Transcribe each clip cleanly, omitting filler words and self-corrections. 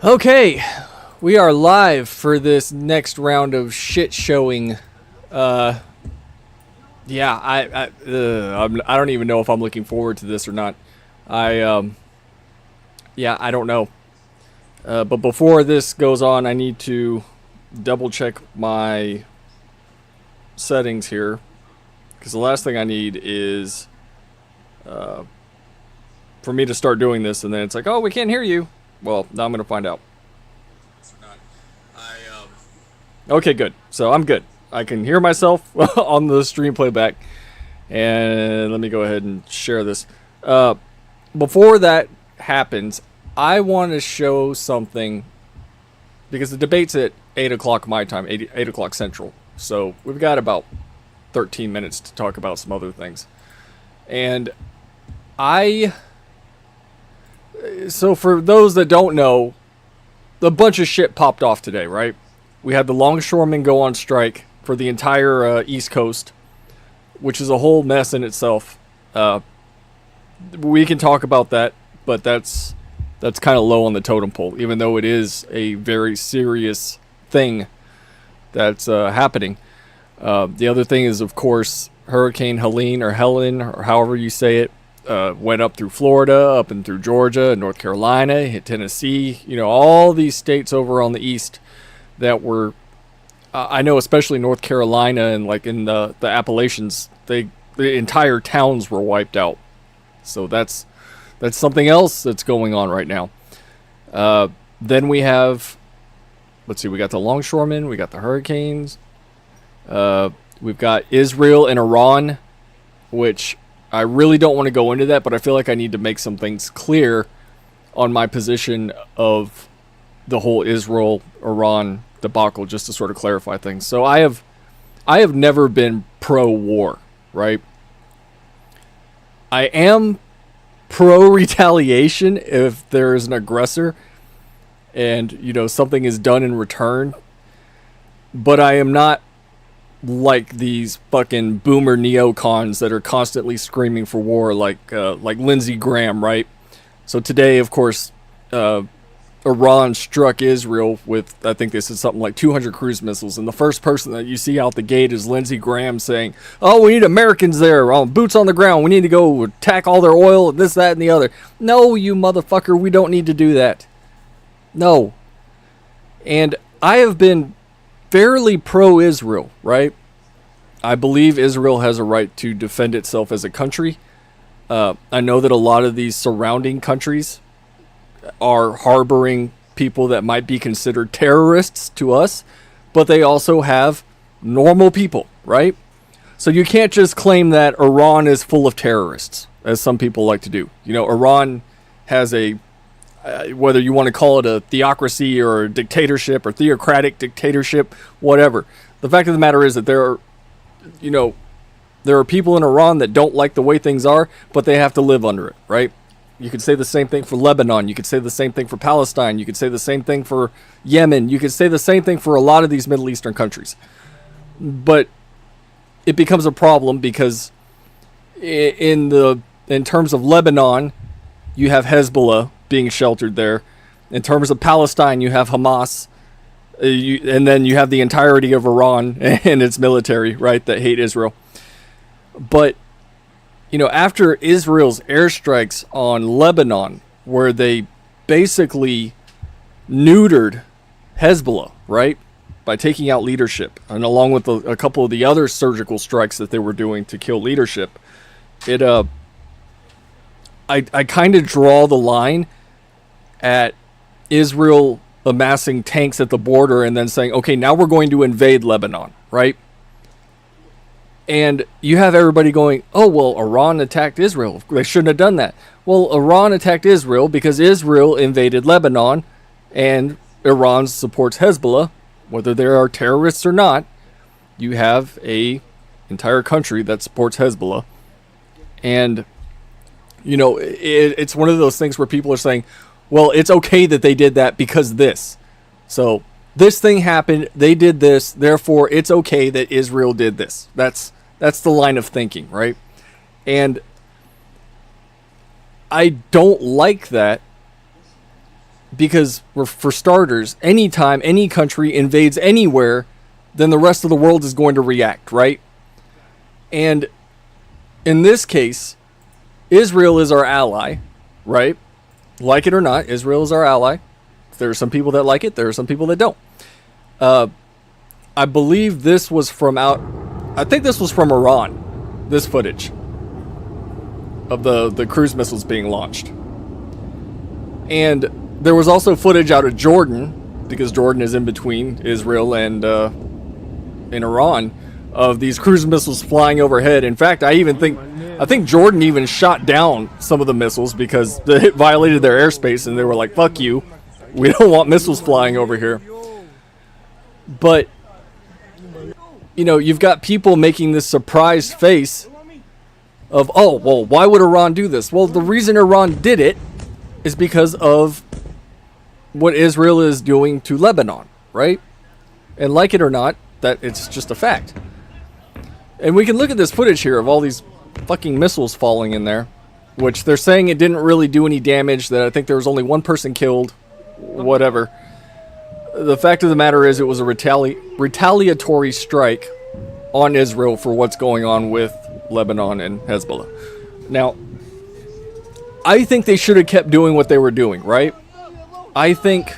Okay, we are live for this next round of shit showing. Yeah, I don't even know if I'm looking forward to this or not. Yeah, I don't know. But before this goes on, I need to double check my settings here, because the last thing I need is for me to start doing this, and then it's like, oh, we can't hear you. Well, now I'm gonna find out. Okay, good. So I'm good. I can hear myself on the stream playback. And let me go ahead and share this. Before that happens, I want to show something, because the debate's at 8 o'clock my time, 8 o'clock Central. So we've got about 13 minutes to talk about some other things. And so for those that don't know, a bunch of shit popped off today, right? We had the longshoremen go on strike for the entire East Coast, which is a whole mess in itself. We can talk about that, but that's kind of low on the totem pole, even though it is a very serious thing that's happening. The other thing is, of course, Hurricane Helene, or Helen, or however you say it, went up through Florida, up and through Georgia, North Carolina, hit Tennessee, all these states over on the east that were, I know especially North Carolina and like in the Appalachians, the entire towns were wiped out. So that's something else that's going on right now. Then we have, let's see, we got the longshoremen, we got the hurricanes, we've got Israel and Iran, which I really don't want to go into that, but I feel like I need to make some things clear on my position of the whole Israel-Iran debacle, just to sort of clarify things. So I have never been pro-war, right? I am pro-retaliation if there is an aggressor and, something is done in return. But I am not like these fucking boomer neocons that are constantly screaming for war, like Lindsey Graham, right? So today, of course, Iran struck Israel with, I think this is something like 200 cruise missiles, and the first person that you see out the gate is Lindsey Graham saying, oh, we need Americans there, boots on the ground, we need to go attack all their oil, this, that, and the other. No, you motherfucker, we don't need to do that. No. And I have been fairly pro-Israel, right? I believe Israel has a right to defend itself as a country. I know that a lot of these surrounding countries are harboring people that might be considered terrorists to us, but they also have normal people, right? So you can't just claim that Iran is full of terrorists, as some people like to do. Iran has a, whether you want to call it a theocracy or a dictatorship or theocratic dictatorship, whatever. The fact of the matter is that there are people in Iran that don't like the way things are, but they have to live under it, right? You could say the same thing for Lebanon. You could say the same thing for Palestine. You could say the same thing for Yemen. You could say the same thing for a lot of these Middle Eastern countries. But it becomes a problem because in terms of Lebanon, you have Hezbollah being sheltered there. In terms of Palestine, you have Hamas. And then you have the entirety of Iran and its military, right, that hate Israel. But after Israel's airstrikes on Lebanon, where they basically neutered Hezbollah, right, by taking out leadership, and along with a couple of the other surgical strikes that they were doing to kill leadership, I kind of draw the line at Israel amassing tanks at the border and then saying, okay, now we're going to invade Lebanon, right? And you have everybody going, oh, well, Iran attacked Israel. They shouldn't have done that. Well, Iran attacked Israel because Israel invaded Lebanon, and Iran supports Hezbollah. Whether they are terrorists or not, you have a entire country that supports Hezbollah. And, it's one of those things where people are saying, well, it's okay that they did that because this. So this thing happened, they did this, therefore it's okay that Israel did this. That's the line of thinking, right? And I don't like that Because, for starters, anytime any country invades anywhere, then the rest of the world is going to react, right? And in this case, Israel is our ally, right? Like it or not, Israel is our ally. There are some people that like it. There are some people that don't. I believe this was from I think this was from Iran. This footage of the cruise missiles being launched. And there was also footage out of Jordan, because Jordan is in between Israel and in Iran, of these cruise missiles flying overhead. In fact, I think Jordan even shot down some of the missiles because it violated their airspace, and they were like, "Fuck you, we don't want missiles flying over here." But you've got people making this surprised face of, "Oh, well, why would Iran do this?" Well, the reason Iran did it is because of what Israel is doing to Lebanon, right? And like it or not, that it's just a fact. And we can look at this footage here of all these fucking missiles falling in there, which they're saying it didn't really do any damage, that I think there was only one person killed, whatever. The fact of the matter is it was a retaliatory strike on Israel for what's going on with Lebanon and Hezbollah. Now, I think they should have kept doing what they were doing, right? I think,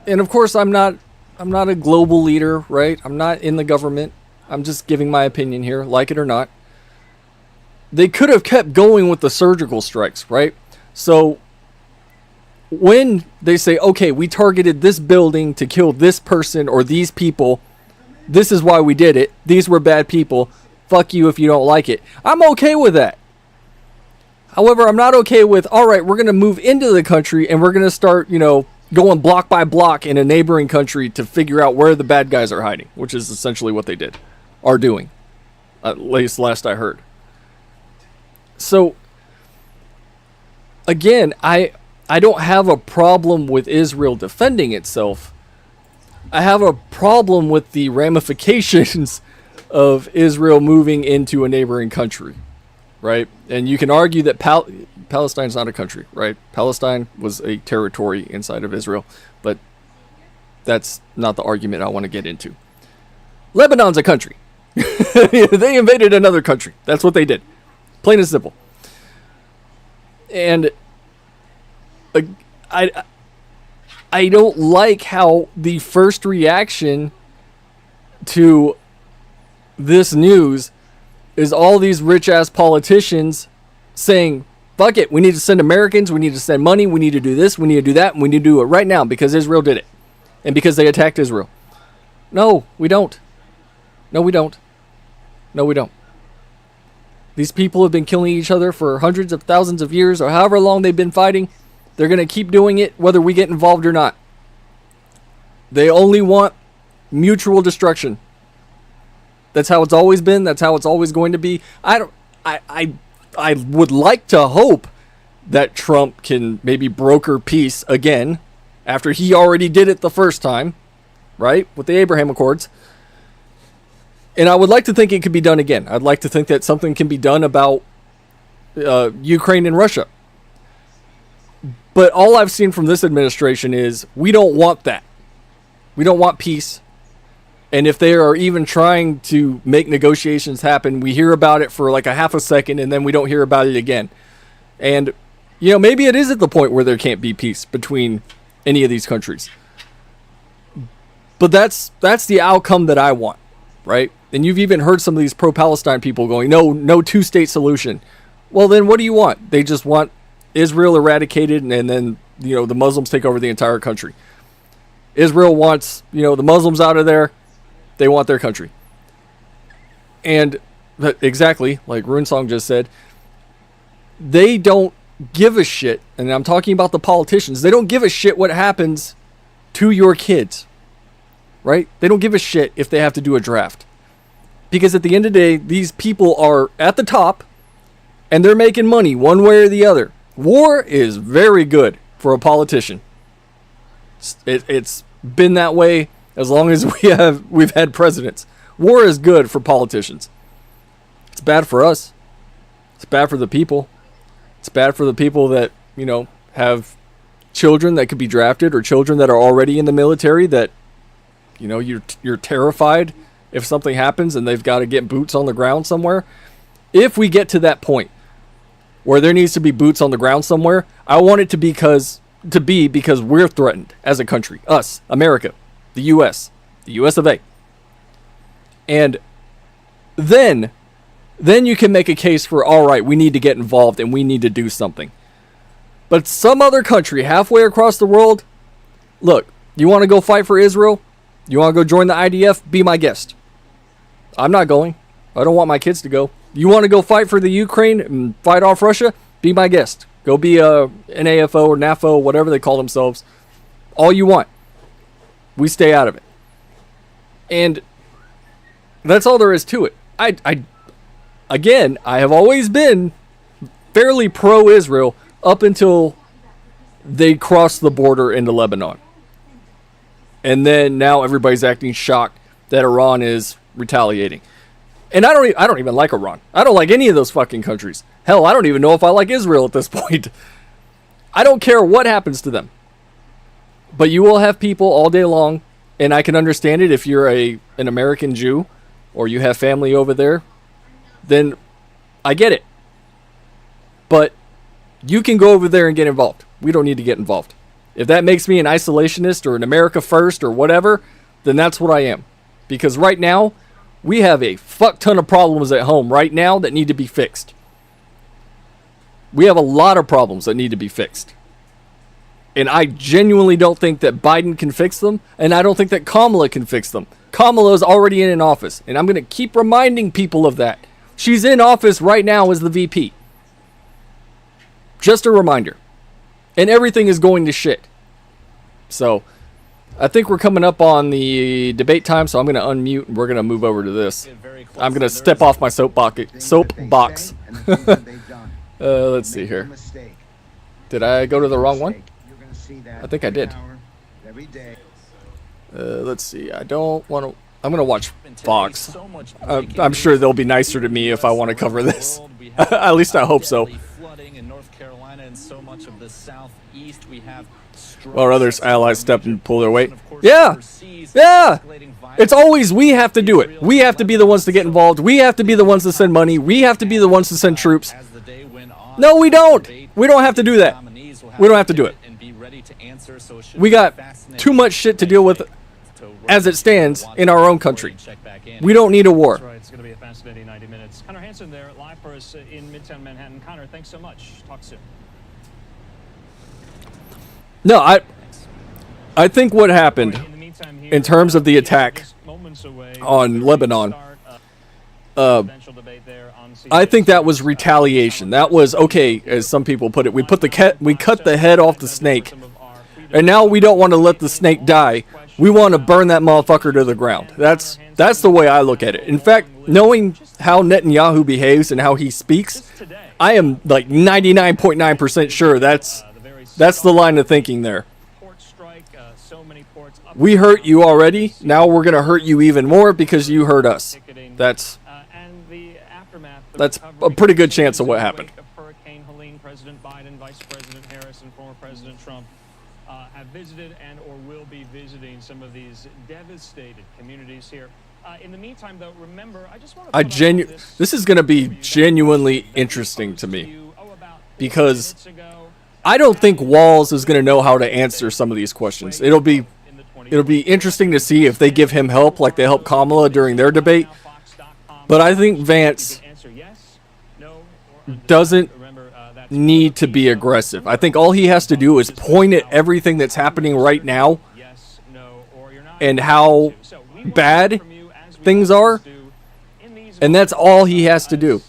and of course I'm not a global leader, right? I'm not in the government. I'm just giving my opinion here, like it or not. They could have kept going with the surgical strikes, right? So when they say, okay, we targeted this building to kill this person or these people, this is why we did it. These were bad people. Fuck you if you don't like it. I'm okay with that. However, I'm not okay with, all right, we're going to move into the country and we're going to start, going block by block in a neighboring country to figure out where the bad guys are hiding, which is essentially what they are doing, at least last I heard. So, again, I don't have a problem with Israel defending itself. I have a problem with the ramifications of Israel moving into a neighboring country, right? And you can argue that Palestine's not a country, right? Palestine was a territory inside of Israel, but that's not the argument I want to get into. Lebanon's a country. They invaded another country. That's what they did. Plain and simple. And I don't like how the first reaction to this news is all these rich-ass politicians saying, fuck it, we need to send Americans, we need to send money, we need to do this, we need to do that, and we need to do it right now because Israel did it. And because they attacked Israel. No, we don't. No, we don't. No, we don't. These people have been killing each other for hundreds of thousands of years, or however long they've been fighting. They're going to keep doing it whether we get involved or not. They only want mutual destruction. That's how it's always been. That's how it's always going to be. I would like to hope that Trump can maybe broker peace again after he already did it the first time, right? With the Abraham Accords. And I would like to think it could be done again. I'd like to think that something can be done about Ukraine and Russia. But all I've seen from this administration is we don't want that. We don't want peace. And if they are even trying to make negotiations happen, we hear about it for like a half a second and then we don't hear about it again. And, maybe it is at the point where there can't be peace between any of these countries. But that's the outcome that I want, right? And you've even heard some of these pro-Palestine people going, no two-state solution. Well, then what do you want? They just want Israel eradicated and then, the Muslims take over the entire country. Israel wants, the Muslims out of there. They want their country. And exactly, like Runesong just said, they don't give a shit. And I'm talking about the politicians. They don't give a shit what happens to your kids. Right? They don't give a shit if they have to do a draft. Because at the end of the day, these people are at the top and they're making money one way or the other. War is very good for a politician. It's been that way as long as we've had presidents. War is good for politicians. It's bad for us. It's bad for the people. It's bad for the people that, have children that could be drafted or children that are already in the military that, you know, you're terrified if something happens and they've got to get boots on the ground somewhere. If we get to that point where there needs to be boots on the ground somewhere, I want it to be because we're threatened as a country. Us, America, the US of A. And then you can make a case for, all right, we need to get involved and we need to do something. But some other country halfway across the world, look, you want to go fight for Israel? You want to go join the IDF? Be my guest. I'm not going. I don't want my kids to go. You want to go fight for the Ukraine and fight off Russia? Be my guest. Go be a NAFO or NAFO, whatever they call themselves. All you want. We stay out of it. And that's all there is to it. Again, I have always been fairly pro-Israel up until they crossed the border into Lebanon. And then now everybody's acting shocked that Iran is retaliating. And I don't even like Iran. I don't like any of those fucking countries. Hell, I don't even know if I like Israel at this point. I don't care what happens to them. But you will have people all day long, and I can understand it if you're an American Jew or you have family over there, then I get it. But you can go over there and get involved. We don't need to get involved. If that makes me an isolationist or an America first or whatever, then that's what I am. Because right now, we have a fuck ton of problems at home right now that need to be fixed. We have a lot of problems that need to be fixed. And I genuinely don't think that Biden can fix them, and I don't think that Kamala can fix them. Kamala is already in office, and I'm going to keep reminding people of that. She's in office right now as the VP. Just a reminder. And everything is going to shit. So, I think we're coming up on the debate time, so I'm going to unmute and we're going to move over to this. I'm going to step off my soapbox. Let's see here. Did I go to the wrong one? I think I did. Let's see. I don't want to... I'm going to watch Fox. I'm sure they'll be nicer to me if I want to cover this. At least I hope so. Or others allies step and pull their weight. Yeah. Yeah. It's always we have to do it. We have to be the ones to get involved. We have to be the ones to send money. We have to be the ones to send troops. No, we don't. We don't have to do that. We don't have to do it. We got too much shit to deal with as it stands in our own country. We don't need a war. It's going to be a fascinating 90 minutes. Connor Hansen there, live for us in Midtown Manhattan. Connor, thanks so much. Talk soon. No, I think what happened in terms of the attack on Lebanon, I think that was retaliation. That was, okay, as some people put it, we cut the head off the snake, and now we don't want to let the snake die. We want to burn that motherfucker to the ground. That's the way I look at it. In fact, knowing how Netanyahu behaves and how he speaks, I am like 99.9% sure that's the line of thinking there. We hurt you already. Now we're going to hurt you even more because you hurt us. That's a pretty good chance of what happened. Hurricane Helene, President Biden, Vice President Harris, and former President Trump have visited and or will be visiting some of these devastated communities here. In the meantime, though, remember, I just want to this is going to be genuinely interesting to me because I don't think Walz is going to know how to answer some of these questions. It'll be interesting to see if they give him help like they helped Kamala during their debate. But I think Vance doesn't need to be aggressive. I think all he has to do is point at everything that's happening right now and how bad things are, and that's all he has to do.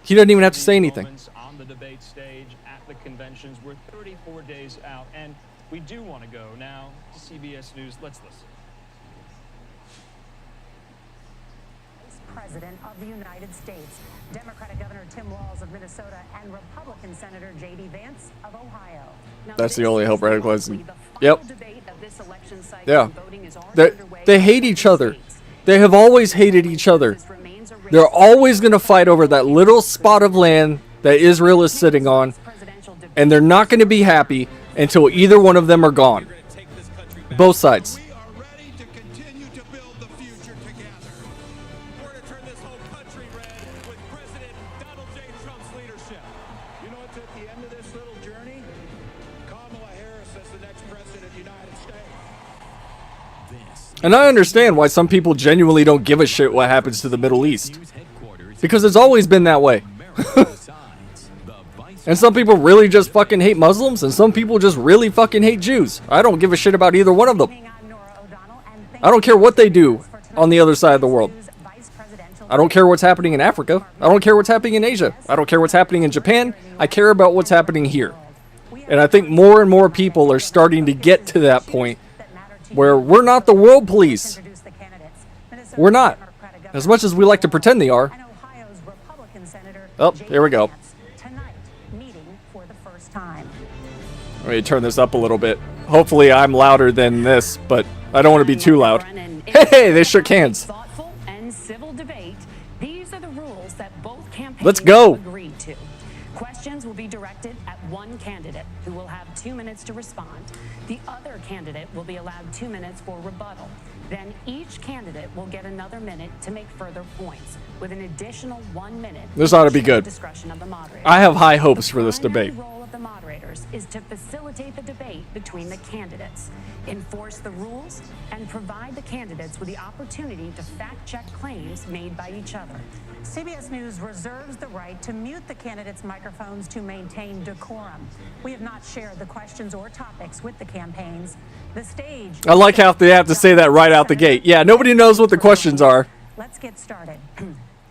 He doesn't even have to say anything. On the debate stage at the conventions, we're 34 days out, and we do want to go now to CBS News. Let's listen. President of the United States, Democratic Governor Tim Walz of Minnesota, and Republican Senator J.D. Vance of Ohio. Now, that's the only hope radicalizing. Yep. Yeah. They hate each other. They have always hated each other. They're always going to fight over that little spot of land that Israel is sitting on. And they're not going to be happy until either one of them are gone. Both sides. We are ready to continue to build the future together. We're going to turn this whole country red with President Donald J. Trump's leadership. You know what's at the end of this little journey? Kamala Harris as the next president of the United States. And I understand why some people genuinely don't give a shit what happens to the Middle East. Because it's always been that way. And some people really just fucking hate Muslims, and some people just really fucking hate Jews. I don't give a shit about either one of them. I don't care what they do on the other side of the world. I don't care what's happening in Africa. I don't care what's happening in Asia. I don't care what's happening in Japan. I care about what's happening here. And I think more and more people are starting to get to that point where we're not the world police. We're not. As much as we like to pretend they are. Oh, here we go. Let me turn this up a little bit. Hopefully I'm louder than this, but I don't want to be too loud. Hey, they shook hands. Thoughtful and civil debate. These are the rules that both campaigns Let's go. agreed to. Questions will be directed at one candidate who will have 2 minutes to respond. The other candidate will be allowed 2 minutes for rebuttal. Then each candidate will get another minute to make further points, with an additional 1 minute. This ought to be good. Discretion of the moderator. I have high hopes for this debate. The role of the moderators is to facilitate the debate between the candidates, enforce the rules, and provide the candidates with the opportunity to fact-check claims made by each other. CBS News reserves the right to mute the candidates' microphones to maintain decorum. We have not shared the questions or topics with the campaigns. The stage... I like how they have to say that right out the gate. Yeah, nobody knows what the questions are. Let's get started.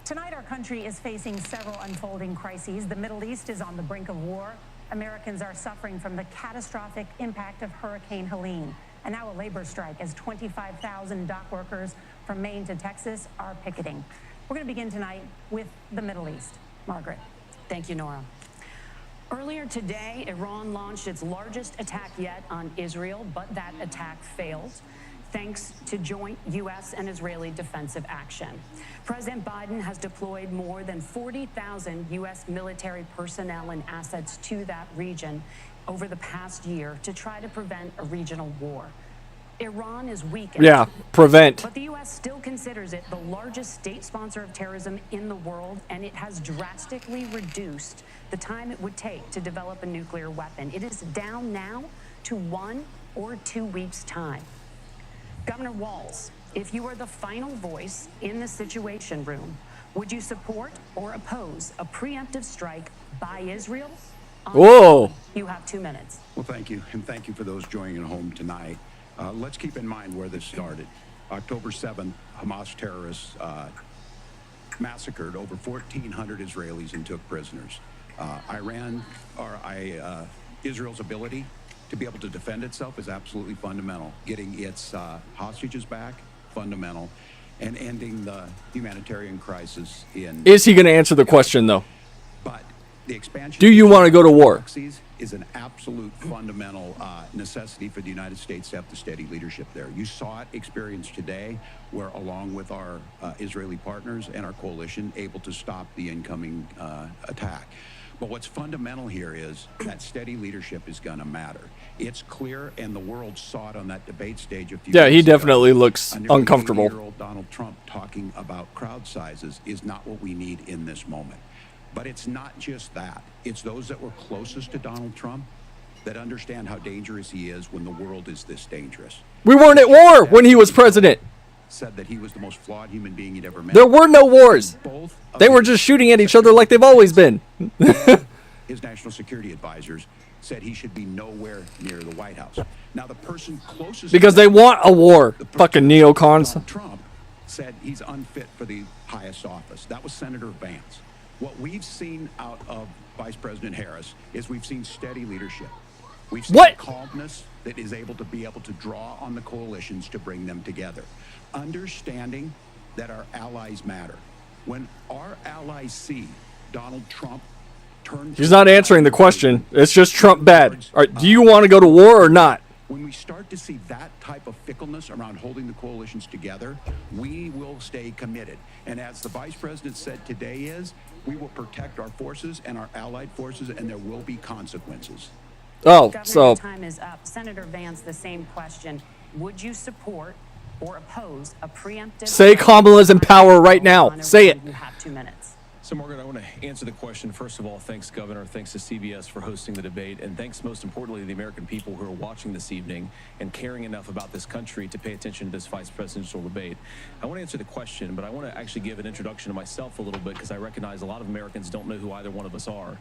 Tonight, our country is facing several unfolding crises. The Middle East is on the brink of war. Americans are suffering from the catastrophic impact of Hurricane Helene. And now a labor strike as 25,000 dock workers from Maine to Texas are picketing. We're going to begin tonight with the Middle East. Margaret. Thank you, Nora. Earlier today, Iran launched its largest attack yet on Israel, but that attack failed, thanks to joint U.S. and Israeli defensive action. President Biden has deployed more than 40,000 U.S. military personnel and assets to that region over the past year to try to prevent a regional war. Iran is weakened. Yeah, prevent. But the U.S. still considers it the largest state sponsor of terrorism in the world, and it has drastically reduced the time it would take to develop a nuclear weapon. It is down now to 1 or 2 weeks' time. Governor Walz, if you were the final voice in the Situation Room, would you support or oppose a preemptive strike by Israel? Whoa. You have 2 minutes. Well, thank you, and thank you for those joining at home tonight. Let's keep in mind where this started. October 7th, Hamas terrorists massacred over 1,400 Israelis and took prisoners. Israel's ability to be able to defend itself is absolutely fundamental. Getting its hostages back, fundamental, and ending the humanitarian crisis in... Is he going to answer the question, though? But the expansion... Do you want to go to war? ...is an absolute fundamental necessity for the United States to have the steady leadership there. You saw it experienced today, where along with our Israeli partners and our coalition, able to stop the incoming attack. But what's fundamental here is that steady leadership is going to matter. It's clear, and the world saw it on that debate stage a few Yeah, he weeks ago. definitely looks uncomfortable. 80-year-old Donald Trump talking about crowd sizes is not what we need in this moment. But it's not just that. It's those that were closest to Donald Trump that understand how dangerous he is when the world is this dangerous. We weren't at war when he was president. Said that he was the most flawed human being he'd ever met. There were no wars. They were just shooting at each other like they've always been. His national security advisors said he should be nowhere near the White House. Now, the person closest... Because they want a war, fucking neocons. Donald Trump said he's unfit for the highest office. That was Senator Vance. What we've seen out of Vice President Harris is we've seen steady leadership. We've seen calmness that is able to draw on the coalitions to bring them together. Understanding that our allies matter. When our allies see Donald Trump turn... He's not answering the question. It's just Trump bad. All right, do you want to go to war or not? When we start to see that type of fickleness around holding the coalitions together, we will stay committed. And as the Vice President said today We will protect our forces and our allied forces, and there will be consequences. Oh, Governor, so your time is up. Senator Vance, the same question. Would you support or oppose a preemptive... say Kamala's in power right now. Say it. You have 2 minutes. So, Margaret, I want to answer the question. First of all, thanks, Governor. Thanks to CBS for hosting the debate. And thanks, most importantly, to the American people who are watching this evening and caring enough about this country to pay attention to this vice presidential debate. I want to answer the question, but I want to actually give an introduction to myself a little bit because I recognize a lot of Americans don't know who either one of us are.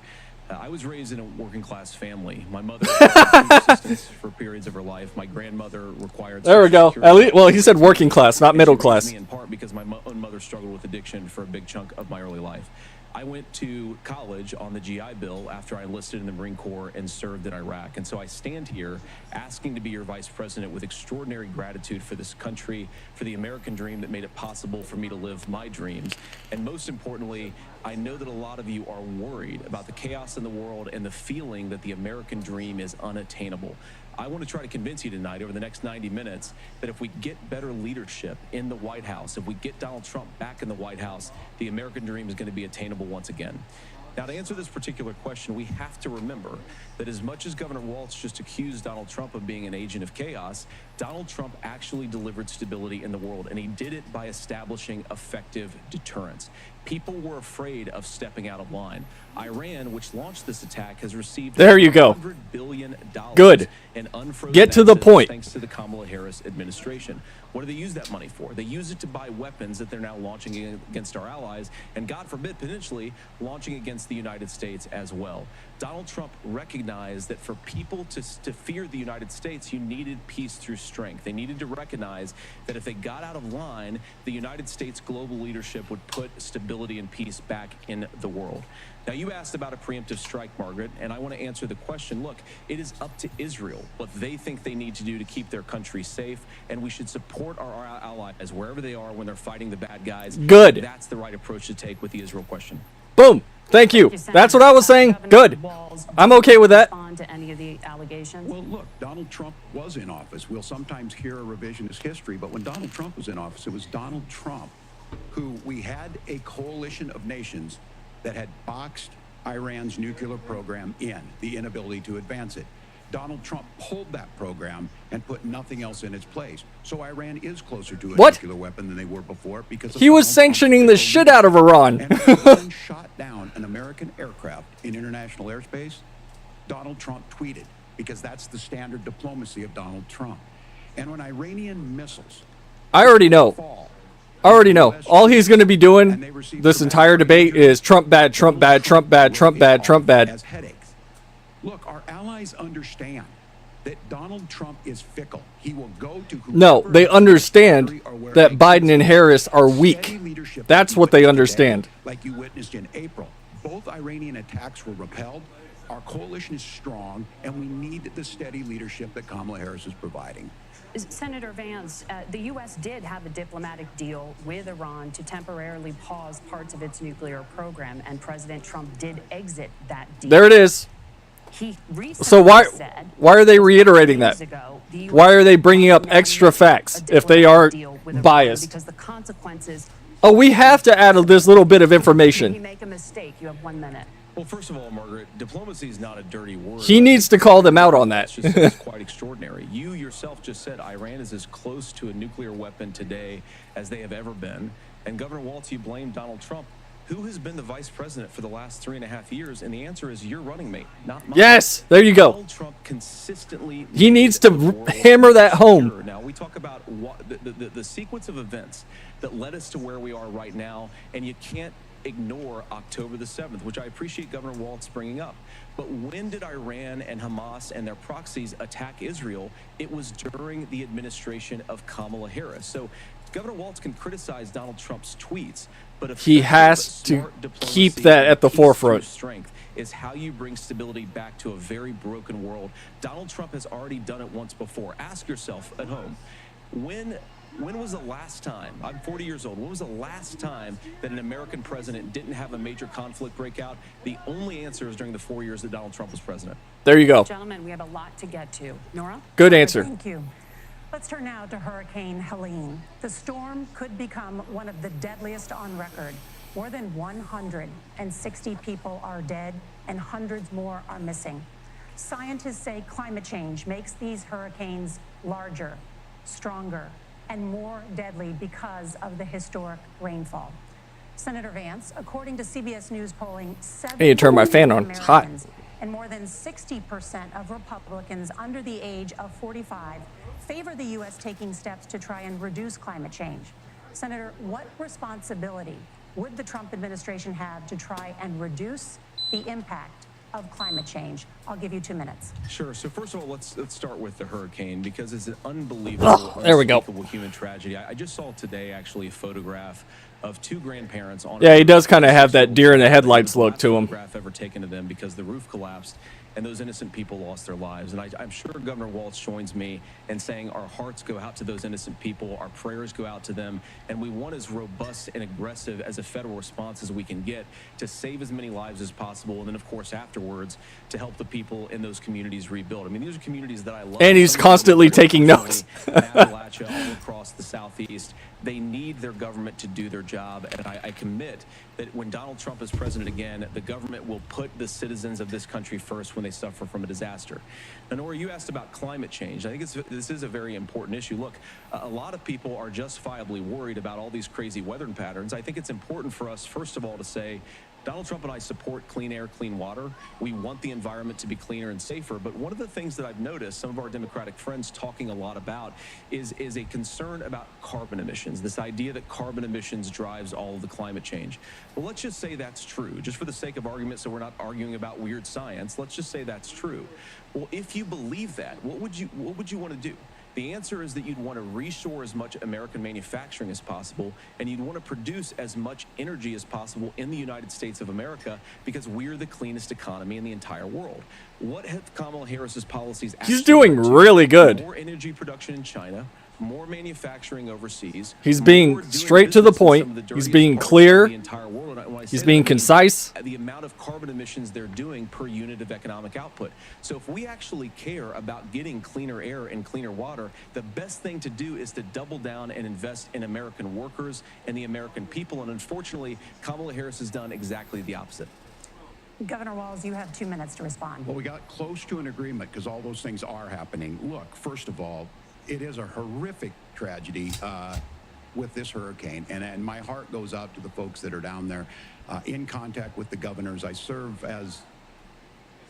I was raised in a working-class family. My mother had assistance for periods of her life. My grandmother required... There we go. At least, well, he said working class, not middle class. Me in part because my own mother struggled with addiction for a big chunk of my early life. I went to college on the GI Bill after I enlisted in the Marine Corps and served in Iraq. And so I stand here asking to be your vice president with extraordinary gratitude for this country, for the American dream that made it possible for me to live my dreams. And most importantly, I know that a lot of you are worried about the chaos in the world and the feeling that the American dream is unattainable. I want to try to convince you tonight over the next 90 minutes that if we get better leadership in the White House, if we get Donald Trump back in the White House, the American dream is going to be attainable once again. Now, to answer this particular question, we have to remember that as much as Governor Walz just accused Donald Trump of being an agent of chaos, Donald Trump actually delivered stability in the world, and he did it by establishing effective deterrence. People were afraid of stepping out of line. Iran, which launched this attack, has received there you go. $100 billion Good. in unfrozen Get to the assets point. thanks to the Kamala Harris administration. What do they use that money for? They use it to buy weapons that they're now launching against our allies, and God forbid, potentially launching against the United States as well. Donald Trump recognized that for people to fear the United States, you needed peace through strength. They needed to recognize that if they got out of line, the United States global leadership would put stability and peace back in the world. Now, you asked about a preemptive strike, Margaret, and I want to answer the question. Look, it is up to Israel what they think they need to do to keep their country safe, and we should support our allies wherever they are when they're fighting the bad guys. Good. That's the right approach to take with the Israel question. Boom. Thank you. That's what I was saying. Good. I'm okay with that. Respond to any of the allegations? Well, look, Donald Trump was in office. We'll sometimes hear a revisionist history, but when Donald Trump was in office, it was Donald Trump who we had a coalition of nations that had boxed Iran's nuclear program in, the inability to advance it. Donald Trump pulled that program and put nothing else in its place. So Iran is closer to a nuclear weapon than they were before because he was sanctioning the shit out of Iran. And when shot down an American aircraft in international airspace, Donald Trump tweeted, because that's the standard diplomacy of Donald Trump. And when Iranian missiles I already know. fall, I already know. All he's going to be doing this entire debate is Trump bad, Trump bad, Trump bad, Trump bad, Trump bad. as headaches. Look, our allies understand that Donald Trump is fickle. He will go to whoever No, they understand that Biden and Harris are weak. That's what they understand. Like you witnessed in April, both Iranian attacks were repelled. Our coalition is strong, and we need the steady leadership that Kamala Harris is providing. Senator Vance, the U.S. did have a diplomatic deal with Iran to temporarily pause parts of its nuclear program, and President Trump did exit that deal. There it is. He recently So why said are they reiterating that? days ago, the US Why are they bringing up now extra needs facts a if they are diplomatic deal with Iran biased? Because the consequences. Oh, we have to add this little bit of If you information. make a mistake, you have 1 minute. Well, first of all, Margaret, diplomacy is not a dirty word. He needs to call them out on that. It's quite extraordinary. You yourself just said Iran is as close to a nuclear weapon today as they have ever been. And Governor Walz, you blamed Donald Trump. Who has been the vice president for the last 3.5 years? And the answer is your running mate, not mine. Yes, there you go. Donald Trump consistently. He needs to hammer that home. Now, we talk about the sequence of events that led us to where we are right now, and you can't ignore October the 7th, which I appreciate Governor Walz bringing up. But when did Iran and Hamas and their proxies attack Israel? It was during the administration of Kamala Harris. So Governor Walz can criticize Donald Trump's tweets, but He has to keep that at the forefront. Strength is how you bring stability back to a very broken world. Donald Trump has already done it once before. Ask yourself at home, when was the last time, I'm 40 years old, when was the last time that an American president didn't have a major conflict break out? The only answer is during the 4 years that Donald Trump was president. There you go. Gentlemen, we have a lot to get to. Nora? Good answer. Thank you. Let's turn now to Hurricane Helene. The storm could become one of the deadliest on record. More than 160 people are dead and hundreds more are missing. Scientists say climate change makes these hurricanes larger, stronger, and more deadly because of the historic rainfall. Senator Vance, according to CBS News polling, I need to turn my fan on. It's hot. And more than 60% of Republicans under the age of 45 favor the U.S. taking steps to try and reduce climate change. Senator, what responsibility would the Trump administration have to try and reduce the impact of climate change? I'll give you 2 minutes. Sure. So first of all, let's start with the hurricane, because it's an unbelievable, there we go. unspeakable human tragedy. I just saw today actually a photograph of two grandparents on. Yeah, he does kind of have that deer in the headlights look to him. Photograph ever taken of them, because the roof collapsed and those innocent people lost their lives. And I'm sure Governor Walz joins me in saying our hearts go out to those innocent people, our prayers go out to them, and we want as robust and aggressive as a federal response as we can get to save as many lives as possible, and then of course afterwards to help the people in those communities rebuild. I mean, these are communities that I love. And he's constantly taking notes. In Appalachia, all across the Southeast. They need their government to do their job, and I commit that when Donald Trump is president again, the government will put the citizens of this country first when they suffer from a disaster. Now, Nora, you asked about climate change. I think this is a very important issue. Look, a lot of people are justifiably worried about all these crazy weather patterns. I think it's important for us, first of all, to say Donald Trump and I support clean air, clean water. We want the environment to be cleaner and safer. But one of the things that I've noticed some of our Democratic friends talking a lot about is a concern about carbon emissions, this idea that carbon emissions drives all of the climate change. Well, let's just say that's true, just for the sake of argument, so we're not arguing about weird science. Let's just say that's true. Well, if you believe that, what would you want to do? The answer is that you'd want to reshore as much American manufacturing as possible, and you'd want to produce as much energy as possible in the United States of America, because we're the cleanest economy in the entire world. What have Kamala Harris's policies actually He's doing really good. More energy production in China, more manufacturing overseas. He's being straight to the point. He's being clear. He's being concise. The amount of carbon emissions they're doing per unit of economic output. So if we actually care about getting cleaner air and cleaner water, the best thing to do is to double down and invest in American workers and the American people. And unfortunately, Kamala Harris has done exactly the opposite. Governor Walz, you have 2 minutes to respond. Well, we got close to an agreement because all those things are happening. Look, first of all, it is a horrific tragedy with this hurricane, and my heart goes out to the folks that are down there in contact with the governors. I serve as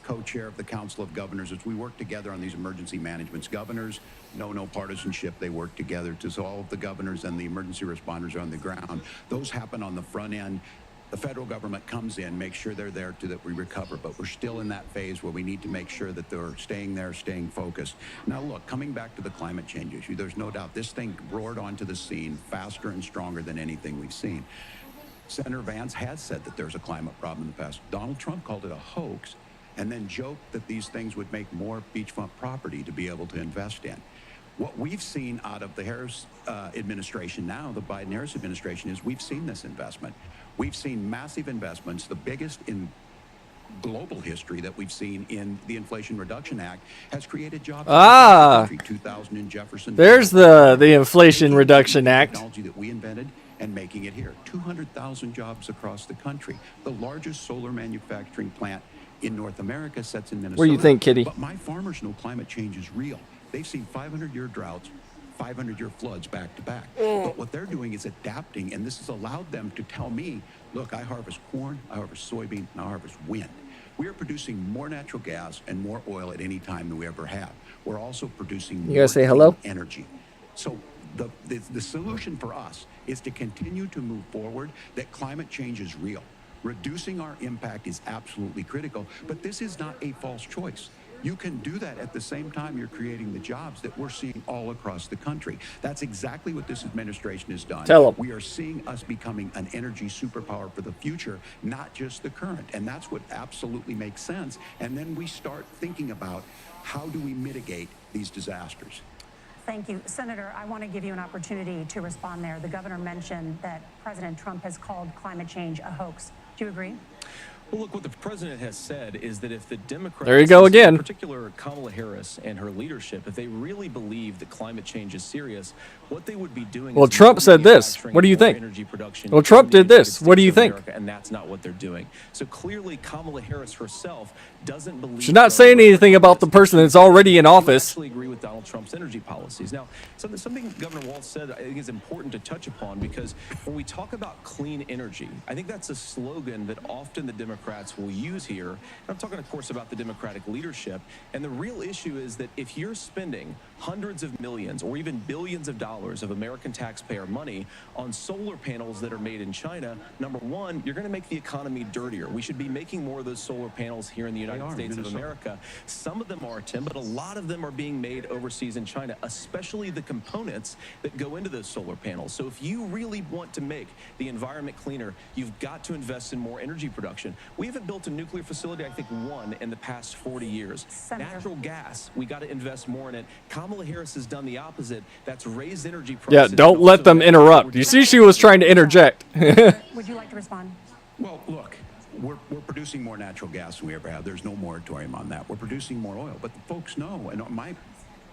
co-chair of the Council of Governors as we work together on these emergency managements. Governors, no partisanship. They work together. So all of the governors and the emergency responders are on the ground. Those happen on the front end. The federal government comes in, makes sure they're there so that we recover, but we're still in that phase where we need to make sure that they're staying there, staying focused. Now, look, coming back to the climate change issue, there's no doubt this thing roared onto the scene faster and stronger than anything we've seen. Senator Vance has said that there's a climate problem in the past. Donald Trump called it a hoax and then joked that these things would make more beachfront property to be able to invest in. What we've seen out of the Harris administration now, the Biden-Harris administration, is we've seen this investment. We've seen massive investments, the biggest in global history that we've seen in the Inflation Reduction Act, has created jobs. 2000 in Jefferson. There's the Inflation Reduction Act. Technology that we invented and making it here. 200,000 jobs across the country. The largest solar manufacturing plant in North America sits in Minnesota. What do you think, Kitty? But my farmers know climate change is real. They've seen 500-year droughts, 500-year floods back to back. But what they're doing is adapting, and this has allowed them to tell me, look, I harvest corn, I harvest soybean, and I harvest wind. We are producing more natural gas and more oil at any time than we ever have. We're also producing more say hello? energy. So the solution for us is to continue to move forward, that climate change is real. Reducing our impact is absolutely critical, but this is not a false choice. You can do that at the same time you're creating the jobs that we're seeing all across the country. That's exactly what this administration has done. Tell them. We are seeing us becoming an energy superpower for the future, not just the current. And that's what absolutely makes sense. And then we start thinking about how do we mitigate these disasters. Thank you. Senator, I want to give you an opportunity to respond there. The governor mentioned that President Trump has called climate change a hoax. Do you agree? Well, look, what the president has said is that if the Democrats, There you go again. in particular Kamala Harris and her leadership, if they really believe that climate change is serious, what they would be doing. Well, is Trump said this. manufacturing What do you more think? energy production Well, Trump in the did this. United What do you States of think? America, and that's not what they're doing. So clearly, Kamala Harris herself doesn't believe. She's not saying anything about the person that's already in I office. actually agree with Donald Trump's energy policies. Now, something Governor Walz said I think is important to touch upon, because when we talk about clean energy, I think that's a slogan that often the Democrats will use here. And I'm talking, of course, about the Democratic leadership. And the real issue is that if you're spending hundreds of millions or even billions of dollars of American taxpayer money on solar panels that are made in China, number one, you're going to make the economy dirtier. We should be making more of those solar panels here in the United States of America. Some of them are, Tim, but a lot of them are being made overseas in China, especially the components that go into those solar panels. So if you really want to make the environment cleaner, you've got to invest in more energy production. We haven't built a nuclear facility, I think, one in the past 40 years. Natural gas, we got to invest more in it. Kamala Harris has done the opposite. That's raised energy prices. Yeah, don't let them interrupt. You see, she was trying to interject. Would you like to respond? Well, look, we're producing more natural gas than we ever have. There's no moratorium on that. We're producing more oil. But the folks know, and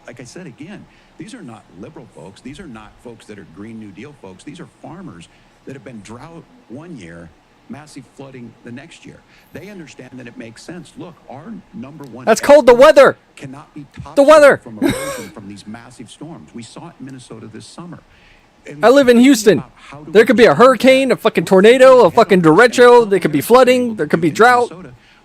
like I said again, these are not liberal folks. These are not folks that are Green New Deal folks. These are farmers that have been drought one year, massive flooding the next year. They understand that it makes sense. Look, our number one. That's called the weather. Cannot be The weather. from erosion from these massive storms. We saw it in Minnesota this summer. And I live in Houston. There could be a hurricane, a fucking tornado, a fucking derecho. There could be flooding. There could be drought.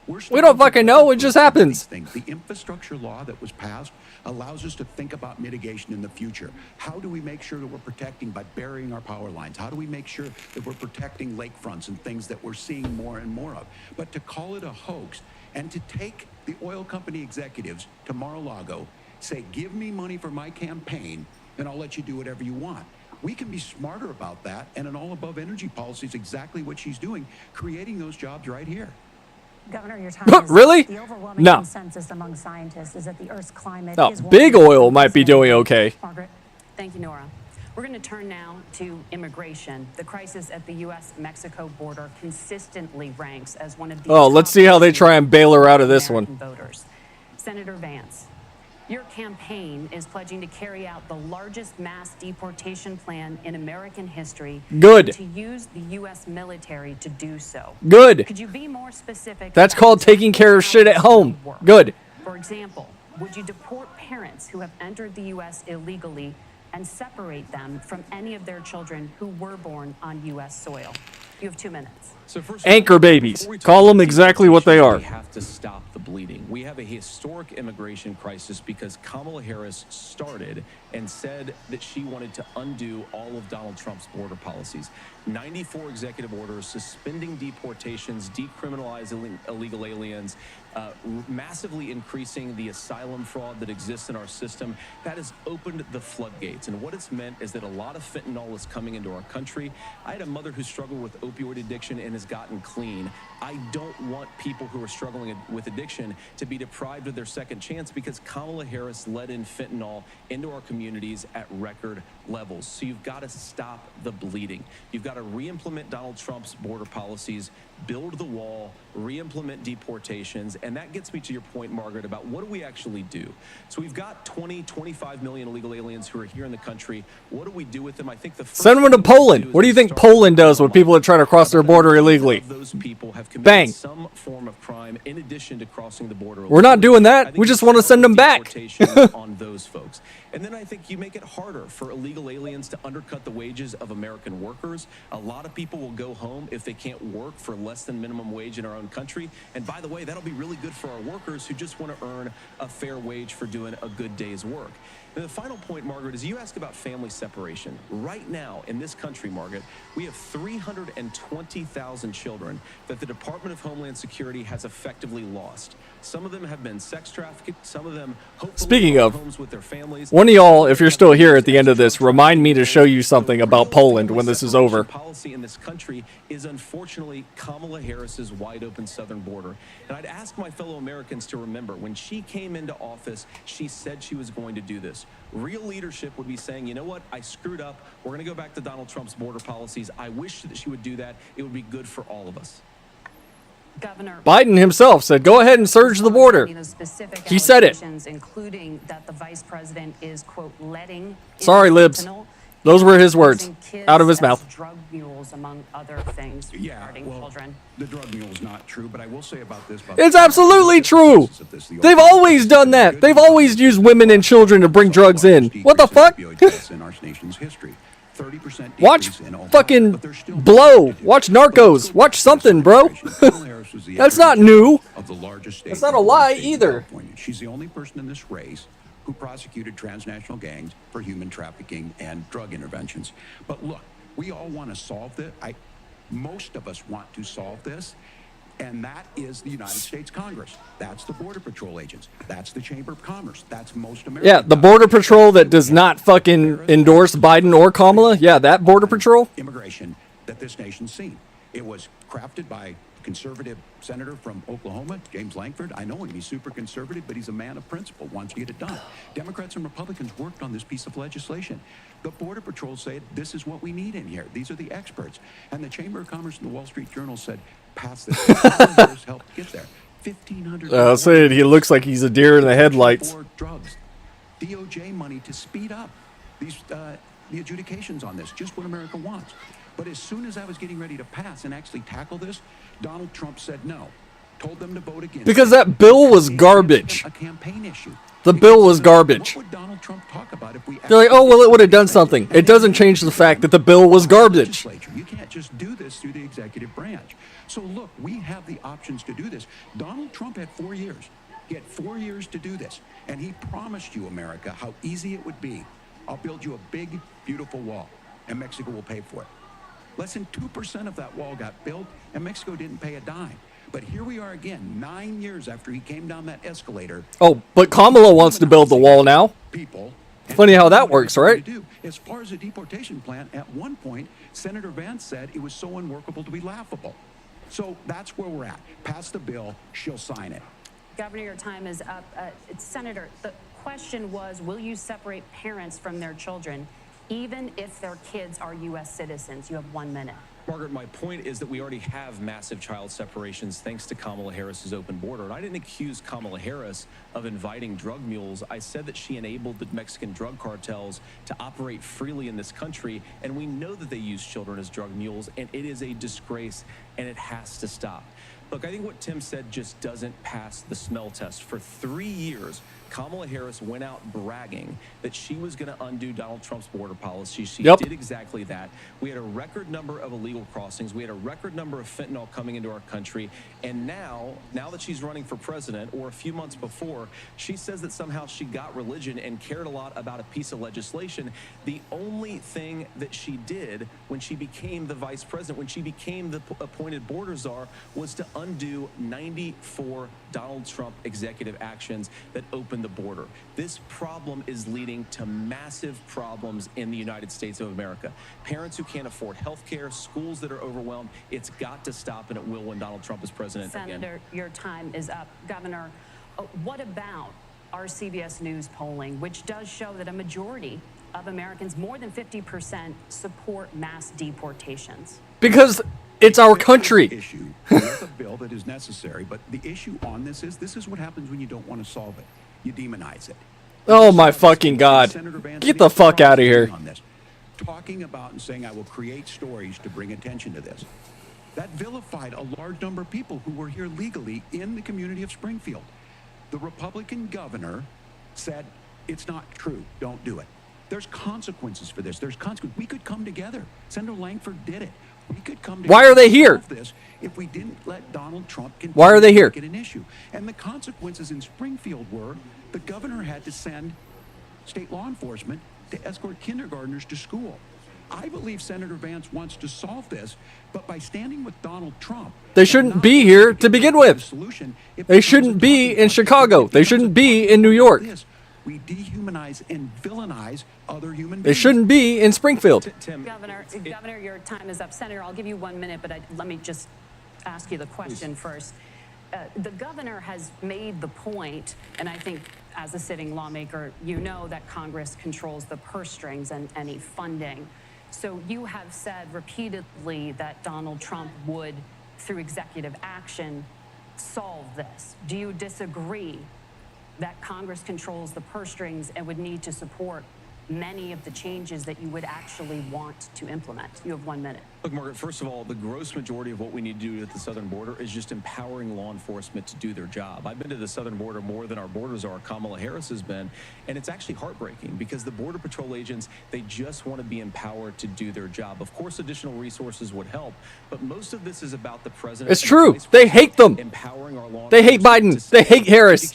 We don't fucking know. It just happens. The infrastructure law that was passed allows us to think about mitigation in the future. How do we make sure that we're protecting by burying our power lines? How do we make sure that we're protecting lakefronts and things that we're seeing more and more of? But to call it a hoax and to take the oil company executives to Mar-a-Lago, say, give me money for my campaign, and I'll let you do whatever you want. We can be smarter about that, and an all-above energy policy is exactly what she's doing, creating those jobs right here. Governor, your time is Really? The overwhelming No. consensus among scientists is that the Earth's climate Oh, is big warming. oil might be doing okay. Margaret. Thank you, Nora. We're going to turn now to immigration. The crisis at the U.S.-Mexico border consistently ranks as one of the Oh, let's top see how they issues try and bail her out of this American one. Voters. Senator Vance, your campaign is pledging to carry out the largest mass deportation plan in American history. Good. And to use the U.S. military to do so. Good. Could you be more specific? That's about called taking care of exactly shit at how this home. would work? Good. For example, would you deport parents who have entered the U.S. illegally and separate them from any of their children who were born on U.S. soil? You have 2 minutes. So first, Anchor babies. before we talk Call them about exactly what they are. We have to stop the bleeding. We have a historic immigration crisis because Kamala Harris started and said that she wanted to undo all of Donald Trump's border policies. 94 executive orders suspending deportations, decriminalizing illegal aliens, massively increasing the asylum fraud that exists in our system. That has opened the floodgates. And what it's meant is that a lot of fentanyl is coming into our country. I had a mother who struggled with opioid addiction and has gotten clean. I don't want people who are struggling with addiction to be deprived of their second chance because Kamala Harris let in fentanyl into our communities at record levels. So you've got to stop the bleeding. You've got to re-implement Donald Trump's border policies, build the wall, re-implement deportations. And that gets me to your point, Margaret, about what do we actually do? So we've got 25 million illegal aliens who are here in the country. What do we do with them? I think the first Send them to thing we do Poland. is What do you think start Poland does with with people that try to cross their border illegally? Those people have committed Bang. some form of crime in addition to crossing the border. We're not doing that. I think We you just want to start send them with back. deportations on those folks. And then I think you make it harder for illegal aliens to undercut the wages of American workers. A lot of people will go home if they can't work for less than minimum wage in our own country. And by the way, that'll be really good for our workers who just want to earn a fair wage for doing a good day's work. And the final point, Margaret, is you ask about family separation. Right now in this country, Margaret, we have 320,000 children that the Department of Homeland Security has effectively lost. Some of them have been sex trafficked. Some of them hopefully Speaking are of, homes with their families. One of y'all, if you're still here at the end of this, remind me to show you something about Poland when this is over. Policy in this country is unfortunately Kamala Harris's wide open southern border. And I'd ask my fellow Americans to remember when she came into office, she said she was going to do this. Real leadership would be saying, you know what, I screwed up. We're going to go back to Donald Trump's border policies. I wish that she would do that. It would be good for all of us. Governor Biden himself said, go ahead and surge the border. He said it. Including that the vice president is, quote, letting. Sorry, libs. Those were his words out of his mouth. Drug mules, among other things, regarding children. The drug mule is not true, but I will say about this. It's absolutely true. They've always done that. They've always used women and children to bring drugs in. What the fuck? In our nation's history. 30% Watch fucking Blow. Watch Narcos. Watch something, bro. That's not new. That's not a lie either. She's the only person in this race who prosecuted transnational gangs for human trafficking and drug interventions. But look, we all want to solve this. Most of us want to solve this. And that is the United States Congress. That's the Border Patrol agents. That's the Chamber of Commerce. That's most Americans. Yeah, the Border Patrol that does not fucking endorse Biden or Kamala. Yeah, that Border Patrol. Immigration that this nation's seen. It was crafted by conservative senator from Oklahoma, James Lankford. I know him. He's super conservative, but he's a man of principle, wants to get it done. Democrats and Republicans worked on this piece of legislation. The Border Patrol said, this is what we need in here. These are the experts. And the Chamber of Commerce and the Wall Street Journal said, pass this. Help get there. 1,500. I said he looks like he's a deer in the headlights. Drugs. DOJ money to speed up these the adjudications on this. Just what America wants. But as soon as I was getting ready to pass and actually tackle this, Donald Trump said no. Told them to vote against. Because that bill was garbage. A campaign issue. The bill was garbage. What would Donald Trump talk about if we? They're like, oh well, it would have done something. It doesn't change the fact that the bill was garbage. You can't just do this through the executive branch. So look, we have the options to do this. Donald Trump had 4 years. He had 4 years to do this, and he promised you, America, how easy it would be. I'll build you a big, beautiful wall, and Mexico will pay for it. Less than 2% of that wall got built, and Mexico didn't pay a dime. But here we are again, 9 years after he came down that escalator. Oh, but Kamala wants to build the wall now. People. Funny how that works, right? As far as the deportation plan, at one point, Senator Vance said it was so unworkable to be laughable. So that's where we're at. Pass the bill, she'll sign it. Governor, your time is up. Senator, the question was, will you separate parents from their children, even if their kids are U.S. citizens? You have 1 minute. Margaret, my point is that we already have massive child separations thanks to Kamala Harris's open border. And I didn't accuse Kamala Harris of inviting drug mules. I said that she enabled the Mexican drug cartels to operate freely in this country. And we know that they use children as drug mules, and it is a disgrace, and it has to stop. Look, I think what Tim said just doesn't pass the smell test. For 3 years, Kamala Harris went out bragging that she was going to undo Donald Trump's border policy. She did exactly that. We had a record number of illegal crossings. We had a record number of fentanyl coming into our country. And now that she's running for president, or a few months before, she says that somehow she got religion and cared a lot about a piece of legislation. The only thing that she did when she became the vice president, when she became the appointed border czar, was to undo 94 Donald Trump executive actions that opened the border. This problem is leading to massive problems in the United States of America. Parents who can't afford health care, schools that are overwhelmed. It's got to stop, and it will when Donald Trump is president again. Senator, your time is up. Governor, what about our CBS News polling, which does show that a majority of Americans, more than 50%, support mass deportations? Because it's our country. Issue. We have a bill that is necessary, but the issue on this is what happens when you don't want to solve it. You demonize it. Oh my fucking God. Get the fuck out of here. On this, talking about and saying I will create stories to bring attention to this. That vilified a large number of people who were here legally in the community of Springfield. The Republican governor said, it's not true. Don't do it. There's consequences for this. There's consequences. We could come together. Senator Lankford did it. We could come together. Why are they here? This if we didn't let Donald Trump continue. Why are they here? To make it an issue. And the consequences in Springfield were the governor had to send state law enforcement to escort kindergartners to school. I believe Senator Vance wants to solve this, but by standing with Donald Trump, they shouldn't be here to begin with. They shouldn't be in Chicago. They shouldn't be in New York. We dehumanize and villainize other human beings. They shouldn't be in Springfield. Governor, your time is up. Senator, I'll give you 1 minute, but let me just ask you the question first. The governor has made the point, and I think as a sitting lawmaker, you know that Congress controls the purse strings and any funding. So you have said repeatedly that Donald Trump would through executive action, solve this? Do you disagree that Congress controls the purse strings and would need to support many of the changes that you would actually want to implement? You have 1 minute. Look, Margaret, first of all, the gross majority of what we need to do at the southern border is just empowering law enforcement to do their job. I've been to the southern border more than our borders are. Kamala Harris has been, and it's actually heartbreaking because the Border Patrol agents, they just want to be empowered to do their job. Of course, additional resources would help, but most of this is about the president. It's true. They hate them. Empowering our law They hate Biden. They hate Harris.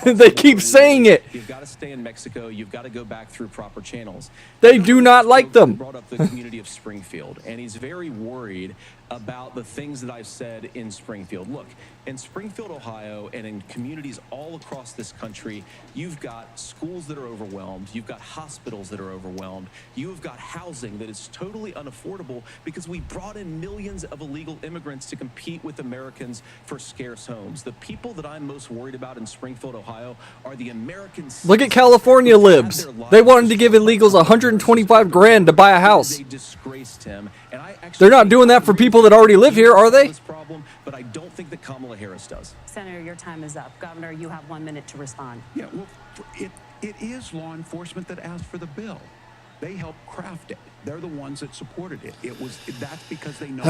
They keep saying it. You've got to stay in Mexico. You've got to go back through proper channels. They do not like them. Brought up the community of Springfield, and he's very worried about the things that I've said in Springfield. Look, in Springfield, Ohio, and in communities all across this country, you've got schools that are overwhelmed. You've got hospitals that are overwhelmed. You've got housing that is totally unaffordable because we brought in millions of illegal immigrants to compete with Americans for scarce homes. The people that I'm most worried about in Springfield, Ohio, are the Americans. Look at California libs. They wanted to give illegals 125 grand to buy a house. They disgraced him, and I actually They're not doing that for people that already live here, are they? this problem, but I don't think that Kamala Harris does. Senator, your time is up. Governor, you have 1 minute to respond. Yeah, well, it is law enforcement that asked for the bill. They helped craft it. They're the ones that supported it. That's because they know.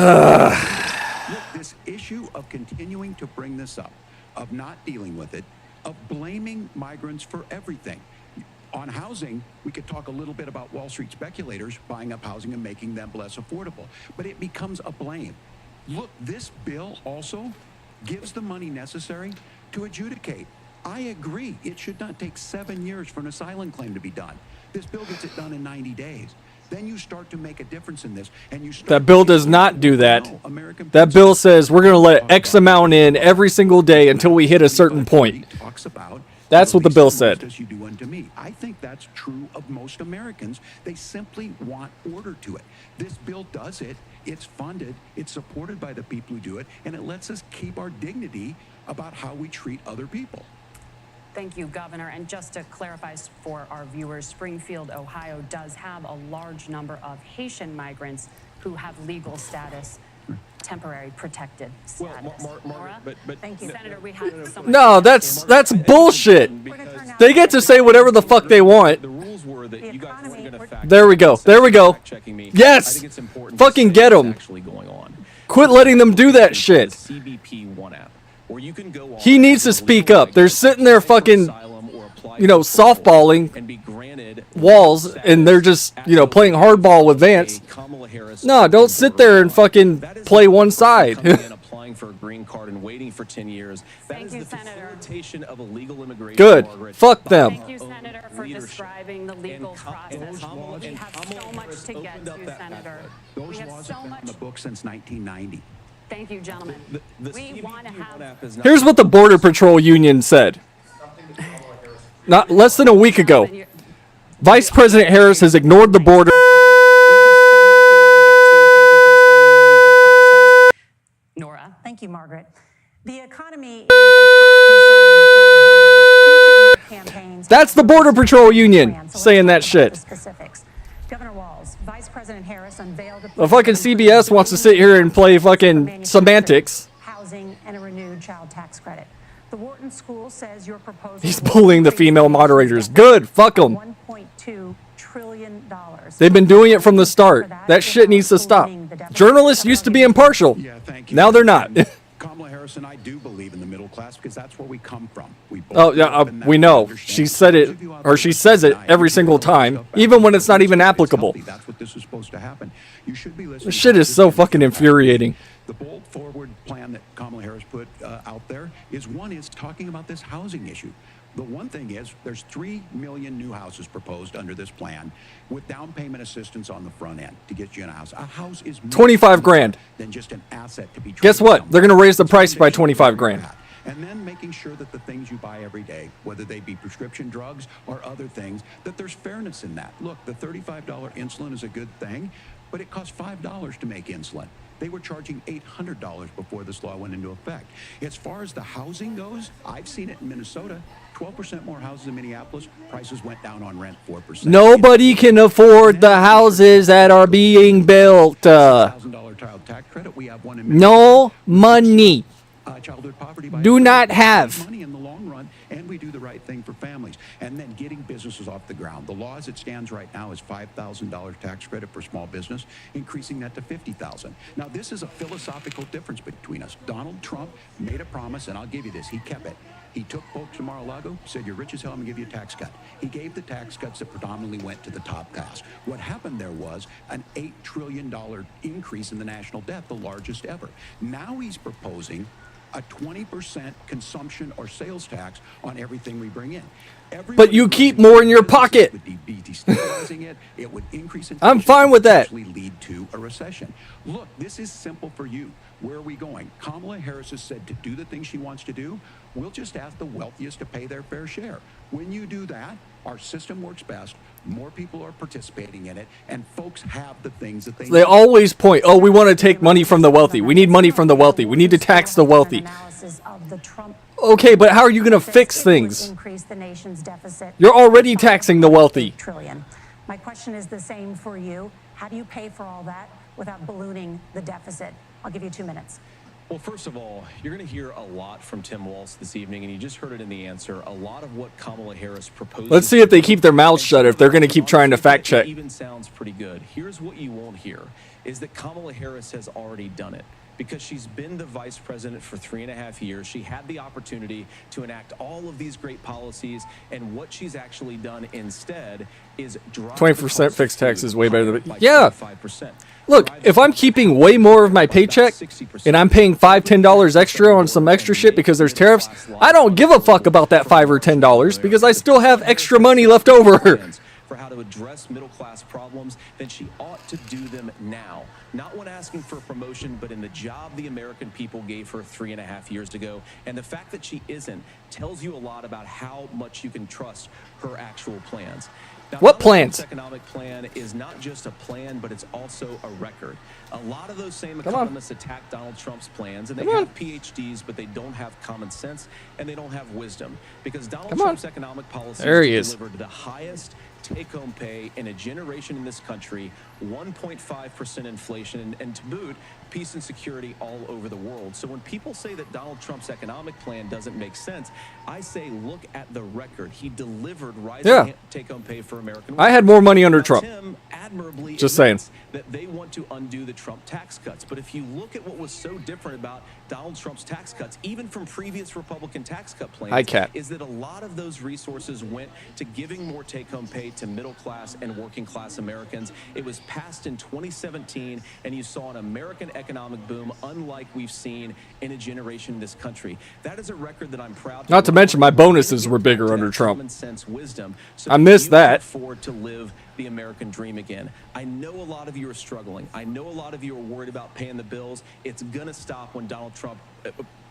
Look, this issue of continuing to bring this up, of not dealing with it, of blaming migrants for everything. On housing, we could talk a little bit about Wall Street speculators buying up housing and making them less affordable, but it becomes a blame. Look, this bill also gives the money necessary to adjudicate. I agree. It should not take 7 years for an asylum claim to be done. This bill gets it done in 90 days. Then you start to make a difference in this, and you start. That bill does not do that. That bill says we're going to let X amount in every single day until we hit a certain point. Talks about. That's what the bill said. As you do unto me. I think that's true of most Americans. They simply want order to it. This bill does it. It's funded. It's supported by the people who do it, and it lets us keep our dignity about how we treat other people. Thank you, Governor. And just to clarify for our viewers, Springfield, Ohio does have a large number of Haitian migrants who have legal status, temporary protected status. Nora? Thank you, Senator. We have so much. No, that's bullshit. They get to say whatever the fuck they want. The rules were that you guys weren't going to fact. There we go. There we go. Yes. I think it's important Fucking to say get what's 'em. actually going on. Quit letting them do that The shit. CBP One app, where you can go on He needs to as a speak legal up. They're sitting there fucking, asylum or apply you know, for parole softballing and be granted Walz, and they're just, you know, playing hardball with Vance. Kamala Harris. No, don't sit there and fucking That is play not one a person side. coming in, applying for a green card and waiting for 10 years. That Thank is you, the Senator. facilitation of illegal immigration. Good. Margaret, Fuck by them. Thank you, our own Senator, for leadership. describing the legal And process. Kamala- We and have Kamala so much Harris to get opened up to, that Senator. pathway. Those We have laws so have been much. on the books since 1990. Thank you, gentlemen. The We CBP want to One have. app is not- Here's what the Border Patrol Union said. Not less than a week ago. Gentlemen, you're- Vice President Harris has ignored the border. Nora. Thank you, Margaret. The economy is a top concern for voters. Each of your campaigns That's the Border Patrol Union plan, so saying that let's talk about shit. the specifics. Governor Walz, Vice President Harris unveiled a The fucking CBS wants to sit here and play fucking semantics. Housing and a renewed child tax credit. The Wharton School says your proposal. He's bullying the female moderators. Good, fuck 'em. $1.2 trillion. They've been doing it from the start. That shit needs to stop. Journalists used to be impartial. Yeah, thank you. Now they're not. Kamala Harris and I do believe in the middle class because that's where we come from. We both Oh, yeah, grew up in that we know. understanding. She said it, Those of you out or there she that says it deny every you single bring all this time, stuff back. even when it's not even It's applicable. healthy. That's what this is supposed to happen. You should be listening. This shit is so fucking infuriating. The bold forward plan that Kamala Harris put out there is talking about this housing issue. The one thing is there's 3 million new houses proposed under this plan with down payment assistance on the front end to get you in a house. A house is more 25 grand. than just an asset to be. Guess traded what? somewhere. They're gonna raise the It's price by foundational 25 to grand. that. And then making sure that the things you buy every day, whether they be prescription drugs or other things, that there's fairness in that. Look, the $35 insulin is a good thing, but it costs $5 to make insulin. They were charging $800 before this law went into effect. As far as the housing goes, I've seen it in Minnesota. 12% more houses in Minneapolis. Prices went down on rent 4%. Nobody can afford the houses that are being built. $1,000 child tax credit. We have one in No money. Childhood poverty by Do not have. money in the long run, and we do the right thing for families. And then getting businesses off the ground. The law as it stands right now is $5,000 tax credit for small business, increasing that to $50,000. Now, this is a philosophical difference between us. Donald Trump made a promise, and I'll give you this. He kept it. He took folks to Mar-a-Lago, said, you're rich as hell, I'm going to give you a tax cut. He gave the tax cuts that predominantly went to the top class. What happened there was an $8 trillion increase in the national debt, the largest ever. Now he's proposing a 20% consumption or sales tax on everything we bring in. But you keep more in your pocket. It would increase inflation. I'm fine with that. Actually lead to a recession. Look, this is simple for you. Where are we going? Kamala Harris has said to do the things she wants to do. We'll just ask the wealthiest to pay their fair share. When you do that, our system works best. More people are participating in it, and folks have the things that they always point, oh, we want to take money from the wealthy. We need money from the wealthy. We need to tax the wealthy. Okay, but how are you going to fix things? You're already taxing the wealthy. My question is the same for you. How do you pay for all that without ballooning the deficit? I'll give you 2 minutes. Well, first of all, you're going to hear a lot from Tim Walz this evening, and you just heard it in the answer. A lot of what Kamala Harris proposes. Let's see if they keep their mouths shut, if they're going to keep trying to fact check. It even sounds pretty good. Here's what you won't hear, is that Kamala Harris has already done it. Because she's been the vice president for 3.5 years. She had the opportunity to enact all of these great policies, and what she's actually done instead is drop 20% fixed tax is way better than... Yeah. 5%. Look, if I'm keeping way more of my paycheck and I'm paying $5, $10 extra on some extra shit because there's tariffs, I don't give a fuck about that $5 or $10 because I still have extra money left over. For how to address middle-class problems, then she ought to do them now. Not when asking for a promotion, but in the job the American people gave her 3.5 years ago. And the fact that she isn't tells you a lot about how much you can trust her actual plans. Now, what plans? Trump's economic plan is not just a plan, but it's also a record. A lot of those same economists attack Donald Trump's plans, and they have PhDs, but they don't have common sense, and they don't have wisdom. Because Donald Trump's economic policies delivered the highest take-home pay in a generation in this country, 1.5% inflation, and to boot, peace and security all over the world. So when people say that Donald Trump's economic plan doesn't make sense, I say look at the record. He delivered rising take-home pay for American workers. I had more money under Trump. Tim admirably just saying that they want to undo the Trump tax cuts. But if you look at what was so different about Donald Trump's tax cuts, even from previous Republican tax cut plans, is that a lot of those resources went to giving more take-home pay to middle-class and working-class Americans. It was passed in 2017, and you saw an American economic boom unlike we've seen in a generation in this country. That is a record that I'm proud to Not to mention my bonuses were bigger under Trump. Common sense wisdom. So I missed that. Forward to live the American dream again. I know a lot of you are struggling. I know a lot of you are worried about paying the bills. It's going to stop when Donald Trump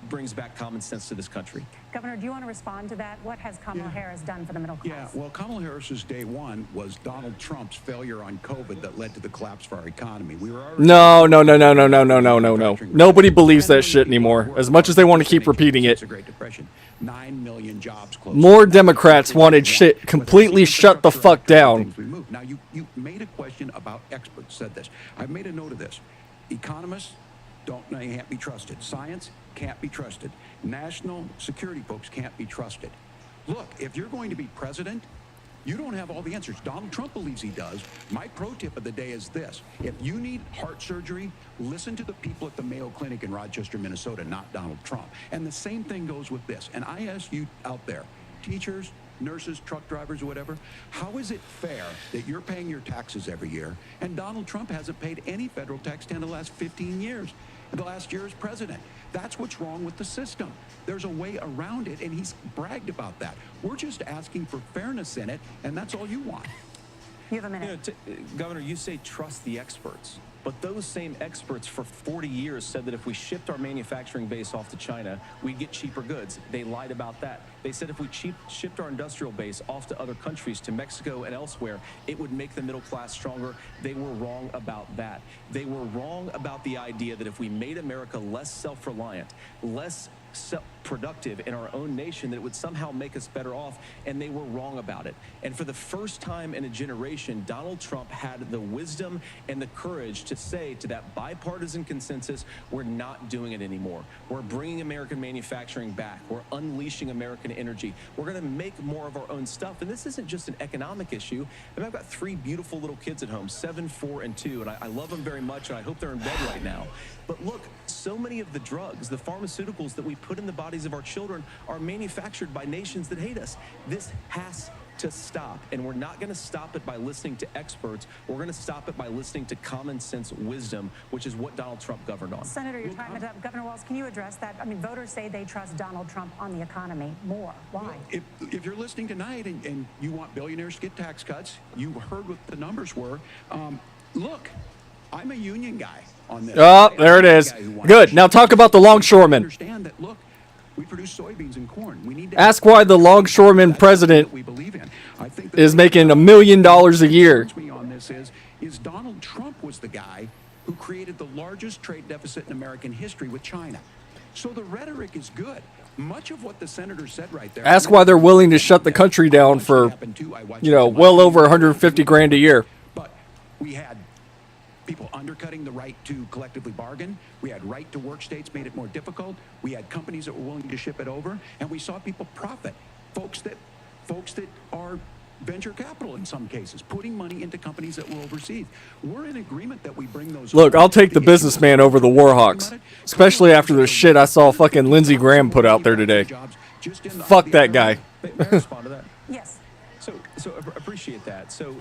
brings back common sense to this country. Governor, do you want to respond to that? What has Kamala Harris done for the middle class? Yeah, well, Kamala Harris's day one was Donald Trump's failure on COVID that led to the collapse of our economy. We were already no. Nobody believes that shit anymore. As much as they want to keep repeating it. It's a Great Depression. 9 million jobs closed. More Democrats wanted shit completely shut the fuck down. Now, you made a question about experts said this. I've made a note of this. Economists can't be trusted. Science can't be trusted. National security folks can't be trusted. Look, if you're going to be president, you don't have all the answers. Donald Trump believes he does. My pro tip of the day is this. If you need heart surgery, listen to the people at the Mayo Clinic in Rochester, Minnesota, not Donald Trump. And the same thing goes with this. And I ask you out there, teachers, nurses, truck drivers, or whatever, how is it fair that you're paying your taxes every year and Donald Trump hasn't paid any federal tax in the last 15 years? The last year as president. That's what's wrong with the system. There's a way around it, and he's bragged about that. We're just asking for fairness in it, and that's all you want. You have a minute. Governor, you say trust the experts. But those same experts for 40 years said that if we shipped our manufacturing base off to China, we'd get cheaper goods. They lied about that. They said if we shipped our industrial base off to other countries, to Mexico and elsewhere, it would make the middle class stronger. They were wrong about that. They were wrong about the idea that if we made America less self-reliant, less productive in our own nation, that it would somehow make us better off, and they were wrong about it. And for the first time in a generation, Donald Trump had the wisdom and the courage to say to that bipartisan consensus, we're not doing it anymore. We're bringing American manufacturing back. We're unleashing American energy. We're going to make more of our own stuff. And this isn't just an economic issue. I mean, I've got 3 beautiful little kids at home, 7, 4, and 2, and I love them very much, and I hope they're in bed right now. But look, so many of the drugs, the pharmaceuticals that we put in the bodies of our children are manufactured by nations that hate us. This has to stop, and we're not going to stop it by listening to experts. We're going to stop it by listening to common sense wisdom, which is what Donald Trump governed on. Senator, your time is up. Governor Walz, can you address that? I mean, voters say they trust Donald Trump on the economy more. Why? If you're listening tonight and you want billionaires to get tax cuts, you heard what the numbers were. Look, I'm a union guy on this. Oh, there it is. Good. Now talk about the longshoremen. Understand that, look, we produce soybeans and corn. We need to ask why the longshoreman president is making $1 million a year. Me on this is Donald Trump was the guy who created the largest trade deficit in American history with China. So the rhetoric is good. Much of what the senator said right there. Ask why they're willing to shut the country down for, well over 150 grand a year. But we had people undercutting the right to collectively bargain. We had right to work states made it more difficult. We had companies that were willing to ship it over, and we saw people profit. Folks that are venture capital in some cases, putting money into companies that were overseas. We're in agreement that we bring those. Look, I'll take the businessman over the Warhawks, especially after the shit I saw fucking Lindsey Graham put out there today. Fuck that guy. May I respond to that? Yes. So appreciate that. So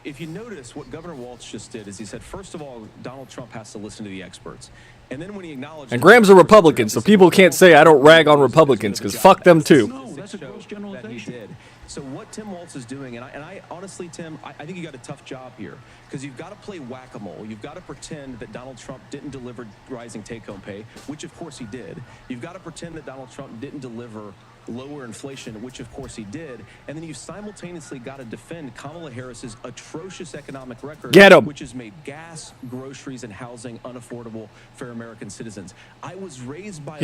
if you notice, what Governor Walz just did is he said, first of all, Donald Trump has to listen to the experts. And then when he acknowledged... And Graham's a Republican, so people can't say I don't rag on Republicans, because fuck them too. No, that's a gross generalization. So what Tim Walz is doing, and I honestly, Tim, I think you got a tough job here, because you've got to play whack-a-mole. You've got to pretend that Donald Trump didn't deliver rising take-home pay, which of course he did. You've got to pretend that Donald Trump didn't deliver lower inflation, which of course he did. And then you simultaneously got to defend Kamala Harris's atrocious economic record, which has made gas, groceries, and housing unaffordable for American citizens. I was raised by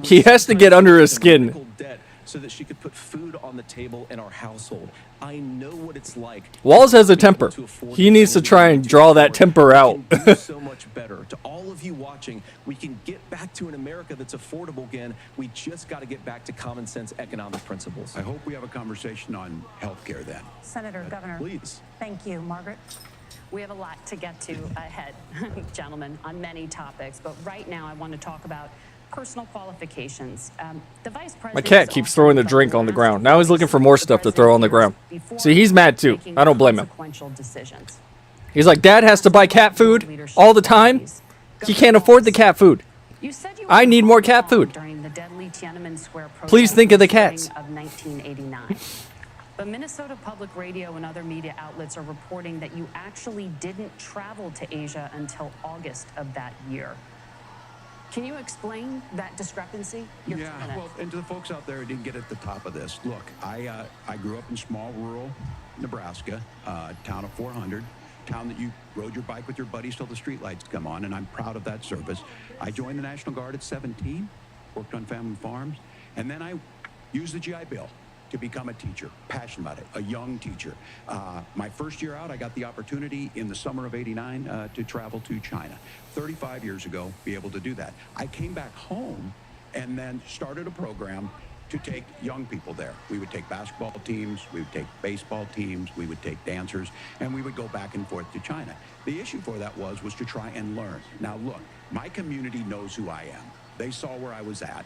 he has to get under his skin. Debt so that she could put food on the table in our household. I know what it's like. Walz has a temper. He needs to try and draw that temper out. So much better. To all of you watching, we can get back to an America that's affordable again. We just got to get back to common sense economic principles. I hope we have a conversation on health care then. Senator, Governor. Please. Thank you. Margaret? We have a lot to get to ahead, gentlemen, on many topics. But right now, I want to talk about personal qualifications. The vice president. My cat keeps throwing the drink on the ground. Now he's looking for more stuff to throw on the ground. See, he's mad too. I don't blame him. He's like, Dad has to buy cat food all the time. He can't afford the cat food. I need more cat food. Please think of the cats. Of 1989. But Minnesota Public Radio and other media outlets are reporting that you actually didn't travel to Asia until August of that year. Can you explain that discrepancy? Well, and to the folks out there who didn't get at the top of this, look, I grew up in small rural Nebraska, town of 400, town that you rode your bike with your buddies till the streetlights come on, and I'm proud of that service. I joined the National Guard at 17, worked on family farms, and then I used the GI Bill to become a teacher, passionate about it, a young teacher. My first year out, I got the opportunity in the summer of '89 to travel to China. 35 years ago, be able to do that. I came back home and then started a program to take young people there. We would take basketball teams, we would take baseball teams, we would take dancers, and we would go back and forth to China. The issue for that was to try and learn. Now look, my community knows who I am. They saw where I was at.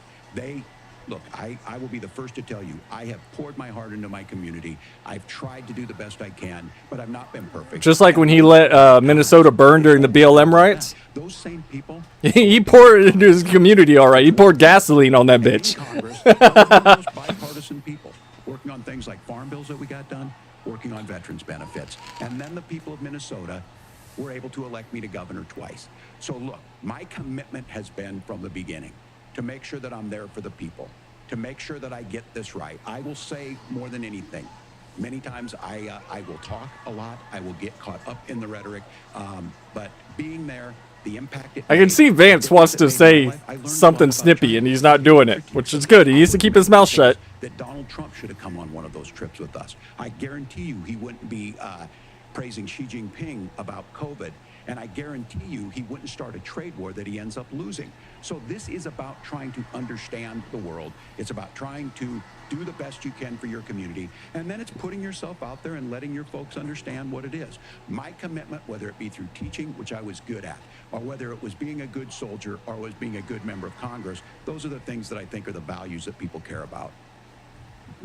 Look, I will be the first to tell you, I have poured my heart into my community. I've tried to do the best I can, but I've not been perfect. Just like when he let Minnesota burn during the BLM riots. Those same people. He poured it into his community, all right. He poured gasoline on that bitch. Congress, those bipartisan people working on things like farm bills that we got done, working on veterans benefits. And then the people of Minnesota were able to elect me to governor twice. So look, my commitment has been from the beginning to make sure that I'm there for the people, to make sure that I get this right. I will say more than anything. Many times I will talk a lot. I will get caught up in the rhetoric. But being there the impact it I can made, see Vance the wants difference to it made in my say life. I learned a lot something about snippy, China. and he's not doing it, which is good. He needs to keep his mouth shut. That Donald Trump should have come on one of those trips with us. I guarantee you he wouldn't be praising Xi Jinping about COVID. And I guarantee you he wouldn't start a trade war that he ends up losing. So this is about trying to understand the world. It's about trying to do the best you can for your community. And then it's putting yourself out there and letting your folks understand what it is. My commitment, whether it be through teaching, which I was good at, or whether it was being a good soldier or was being a good member of Congress, those are the things that I think are the values that people care about.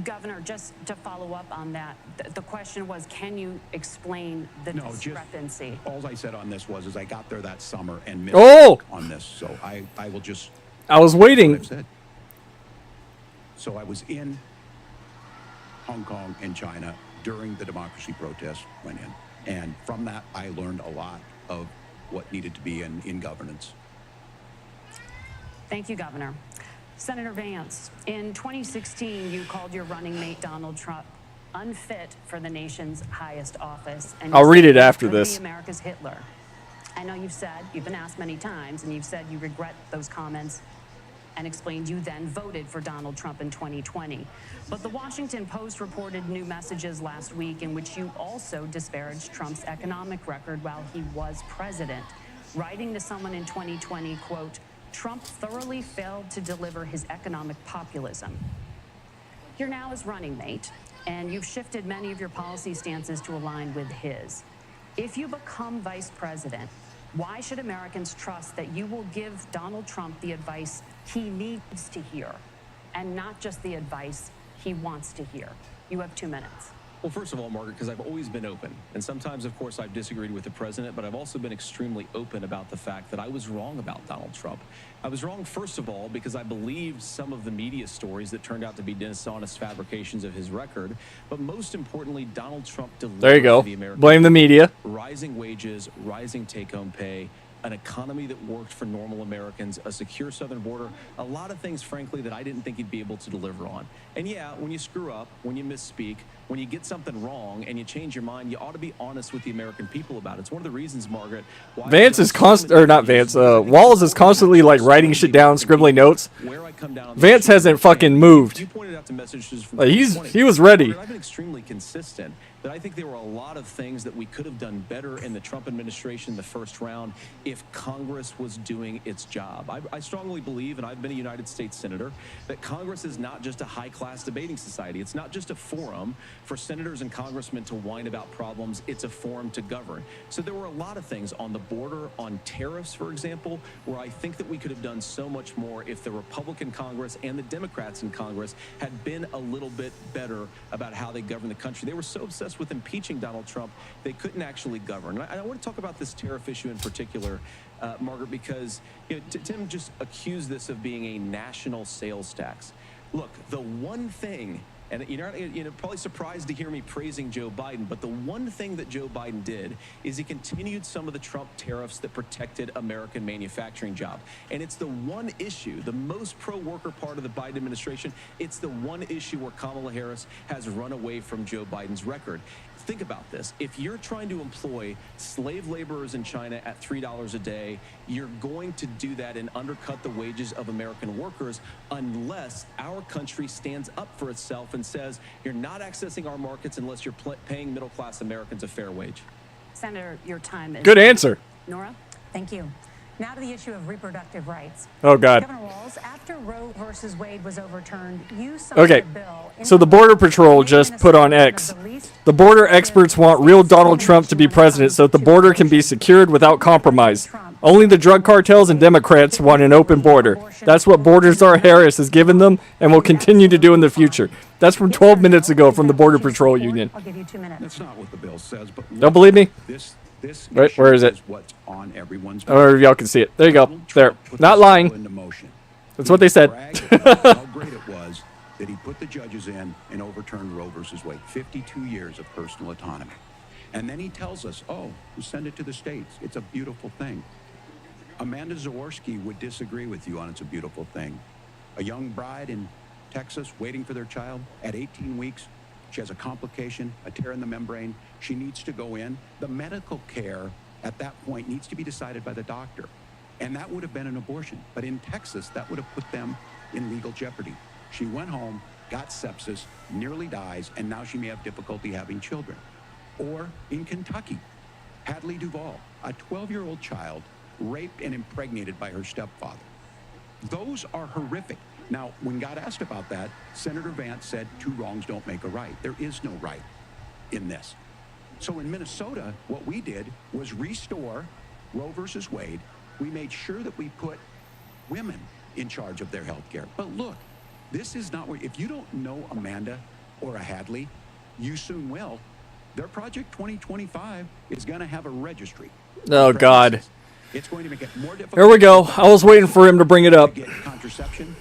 Governor, just to follow up on that, the question was, can you explain the discrepancy? All I said on this was I got there that summer and missed on this. So I will just... I was waiting. I've said. So I was in Hong Kong and China during the democracy protests went in. And from that, I learned a lot of what needed to be in governance. Thank you, Governor. Senator Vance, in 2016, you called your running mate Donald Trump unfit for the nation's highest office. And I'll read it after this. America's Hitler. I know you've been asked many times, and you've said you regret those comments and explained you then voted for Donald Trump in 2020. But the Washington Post reported new messages last week in which you also disparaged Trump's economic record while he was president, writing to someone in 2020, quote, Trump thoroughly failed to deliver his economic populism. You're now his running mate, and you've shifted many of your policy stances to align with his. If you become vice president, why should Americans trust that you will give Donald Trump the advice he needs to hear and not just the advice he wants to hear? You have 2 minutes. Well, first of all, Margaret, because I've always been open. And sometimes, of course, I've disagreed with the president, but I've also been extremely open about the fact that I was wrong about Donald Trump. I was wrong, first of all, because I believed some of the media stories that turned out to be dishonest fabrications of his record. But most importantly, Donald Trump delivered there you go. to the American Blame the media. Rising wages, rising take-home pay, an economy that worked for normal Americans, a secure southern border, a lot of things, frankly, that I didn't think he'd be able to deliver on. And yeah, when you screw up, when you misspeak, when you get something wrong and you change your mind, you ought to be honest with the American people about it. It's one of the reasons, Margaret, why Vance is Walz is constantly like writing shit down, scribbling notes. Vance hasn't fucking moved. You pointed out the messages from he was ready. I've been extremely consistent that I think there were a lot of things that we could have done better in the Trump administration in the first round if Congress was doing its job. I strongly believe, and I've been a United States Senator, that Congress is not just a high-class debating society. It's not just a forum for senators and congressmen to whine about problems. It's a forum to govern. So there were a lot of things on the border, on tariffs, for example, where I think that we could have done so much more if the Republican Congress and the Democrats in Congress had been a little bit better about how they govern the country. They were so obsessed with impeaching Donald Trump, they couldn't actually govern. And I want to talk about this tariff issue in particular, Margaret, because Tim just accused this of being a national sales tax. Look, the one thing, and you're probably surprised to hear me praising Joe Biden, but the one thing that Joe Biden did is he continued some of the Trump tariffs that protected American manufacturing jobs. And it's the one issue, the most pro-worker part of the Biden administration, it's the one issue where Kamala Harris has run away from Joe Biden's record. Think about this. If you're trying to employ slave laborers in China at $3 a day, you're going to do that and undercut the wages of American workers unless our country stands up for itself and says, you're not accessing our markets unless you're paying middle-class Americans a fair wage. Senator, your time is good answer. Nora? Thank you. Now to the issue of reproductive rights. Oh, God. Governor Walz, after Roe versus Wade was overturned, you signed a bill. So the Border Patrol just put on X. The border experts want real Donald Trump to be president so that the border can be secured without compromise. Only the drug cartels and Democrats want an open border. That's what Border Czar Harris has given them and will continue to do in the future. That's from 12 minutes ago from the Border Patrol Union. I'll give you 2 minutes. That's not what the bill says, but Don't believe me? This Right, where is it? what's on everyone's Or y'all can see it. There you go. There. Not lying. into motion. That's what they said. Bragged about how great it was that he put the judges in and overturned Roe versus Wade. 52 years of personal autonomy. And then he tells us, oh, we'll send it to the states. It's a beautiful thing. Amanda Zaworski would disagree with you on it's a beautiful thing. A young bride in Texas waiting for their child at 18 weeks. She has a complication, a tear in the membrane. She needs to go in. The medical care at that point needs to be decided by the doctor. And that would have been an abortion. But in Texas, that would have put them in legal jeopardy. She went home, got sepsis, nearly dies, and now she may have difficulty having children. Or in Kentucky, Hadley Duvall, a 12-year-old child, raped and impregnated by her stepfather. Those are horrific. Now, when God asked about that, Senator Vance said, 2 wrongs don't make a right. There is no right in this. So in Minnesota, what we did was restore Roe versus Wade. We made sure that we put women in charge of their health care. But look, this is not where, if you don't know Amanda or a Hadley, you soon will. Their Project 2025 is going to have a registry. Oh, God. It's going to make it more difficult. There we go. I was waiting for him to bring it up. To get contraception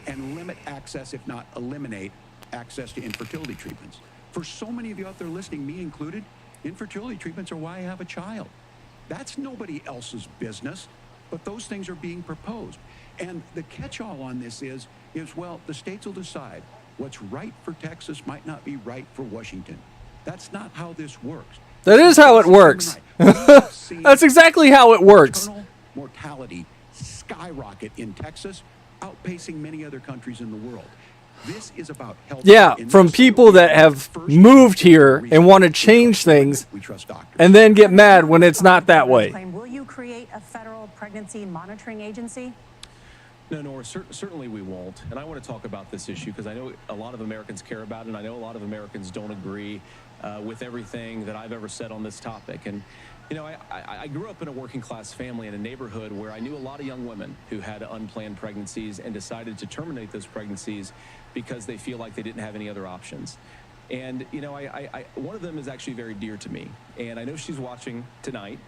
and limit access, if not eliminate access to infertility treatments. For so many of you out there listening, me included, infertility treatments are why I have a child. That's nobody else's business, but those things are being proposed. And the catch-all on this is, well, the states will decide what's right for Texas might not be right for Washington. That's not how this works. That is how it works. That's exactly how it works. Maternal mortality skyrocket in Texas, outpacing many other countries in the world. This is about health. Yeah, from people that have moved here and want to change things and then get mad when it's not that way. Will you create a federal pregnancy monitoring agency? No, Nora, certainly we won't. And I want to talk about this issue because I know a lot of Americans care about it, and I know a lot of Americans don't agree with everything that I've ever said on this topic. And, you know, I grew up in a working-class family in a neighborhood where I knew a lot of young women who had unplanned pregnancies and decided to terminate those pregnancies because they feel like they didn't have any other options. And, you know, one of them is actually very dear to me. And I know she's watching tonight,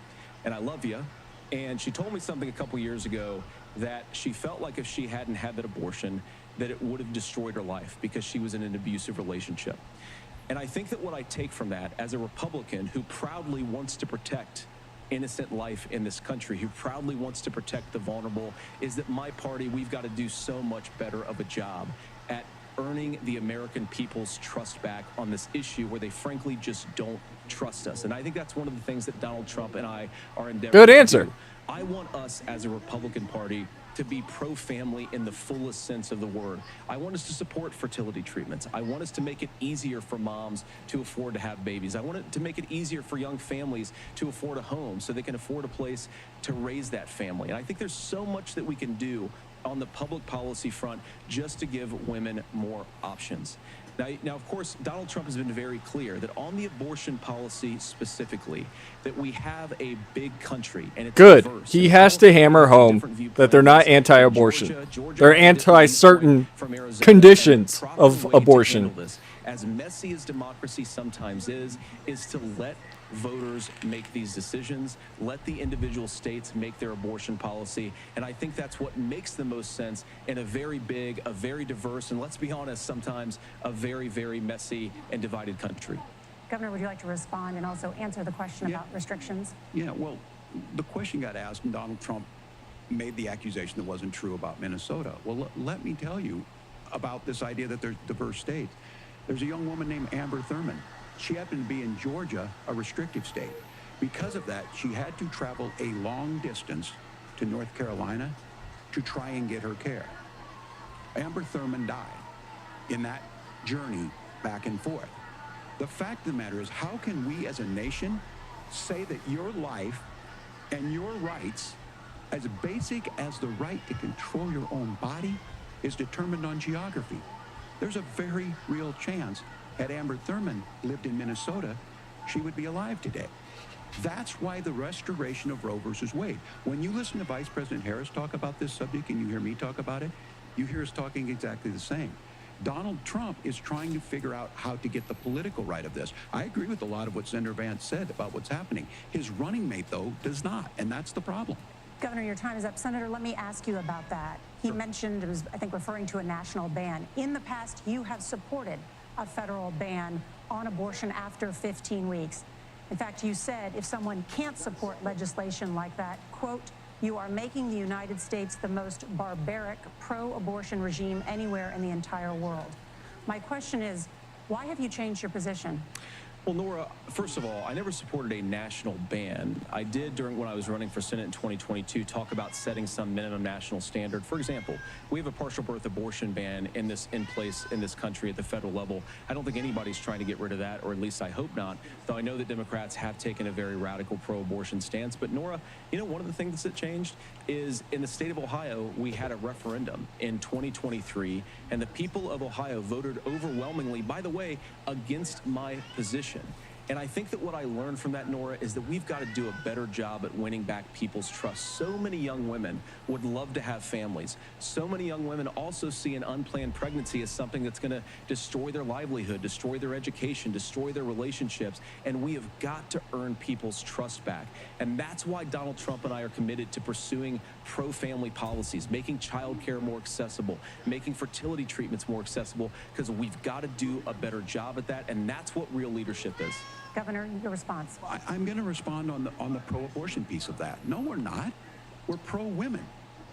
and I love you. And she told me something a couple years ago that she felt like if she hadn't had that abortion, that it would have destroyed her life because she was in an abusive relationship. And I think that what I take from that as a Republican who proudly wants to protect innocent life in this country, who proudly wants to protect the vulnerable, is that my party, we've got to do so much better of a job at earning the American people's trust back on this issue where they frankly just don't trust us. And I think that's one of the things that Donald Trump and I are endeavoring Good to answer. do. I want us as a Republican Party to be pro-family in the fullest sense of the word. I want us to support fertility treatments. I want us to make it easier for moms to afford to have babies. I want it to make it easier for young families to afford a home so they can afford a place to raise that family. And I think there's so much that we can do on the public policy front just to give women more options. Now, of course, Donald Trump has been very clear that on the abortion policy specifically, that we have a big country. And it's Good. diverse. He has to hammer home that they're not anti-abortion. They're anti-certain conditions of abortion. As messy as democracy sometimes is to let voters make these decisions, let the individual states make their abortion policy, and I think that's what makes the most sense in a very big, a very diverse, and let's be honest, sometimes a very, very messy and divided country. Governor, would you like to respond and also answer the question about restrictions? Yeah, well, the question got asked, and Donald Trump made the accusation that wasn't true about Minnesota. Well, let me tell you about this idea that there's diverse states. There's a young woman named Amber Thurman. She happened to be in Georgia, a restrictive state. Because of that, she had to travel a long distance to North Carolina to try and get her care. Amber Thurman died in that journey back and forth. The fact of the matter is, how can we as a nation say that your life and your rights, as basic as the right to control your own body, is determined on geography? There's a very real chance had Amber Thurman lived in Minnesota, she would be alive today. That's why the restoration of Roe versus Wade. When you listen to Vice President Harris talk about this subject and you hear me talk about it, you hear us talking exactly the same. Donald Trump is trying to figure out how to get the political right of this. I agree with a lot of what Senator Vance said about what's happening. His running mate, though, does not, and that's the problem. Governor, your time is up. Senator, let me ask you about that. He mentioned, it was, I think, referring to a national ban. In the past, you have supported a federal ban on abortion after 15 weeks. In fact, you said if someone can't support legislation like that, quote, you are making the United States the most barbaric pro-abortion regime anywhere in the entire world. My question is, why have you changed your position? Well, Nora, first of all, I never supported a national ban. I did when I was running for Senate in 2022 talk about setting some minimum national standard. For example, we have a partial birth abortion ban in place in this country at the federal level. I don't think anybody's trying to get rid of that, or at least I hope not, though I know that Democrats have taken a very radical pro-abortion stance. But Nora, one of the things that changed is in the state of Ohio, we had a referendum in 2023, and the people of Ohio voted overwhelmingly, by the way, against my position. And I think that what I learned from that, Nora, is that we've got to do a better job at winning back people's trust. So many young women would love to have families. So many young women also see an unplanned pregnancy as something that's going to destroy their livelihood, destroy their education, destroy their relationships. And we have got to earn people's trust back. And that's why Donald Trump and I are committed to pursuing pro-family policies, making childcare more accessible, making fertility treatments more accessible, because we've got to do a better job at that. And that's what real leadership is. Governor, your response. I'm going to respond on the pro-abortion piece of that. No, we're not. We're pro-women.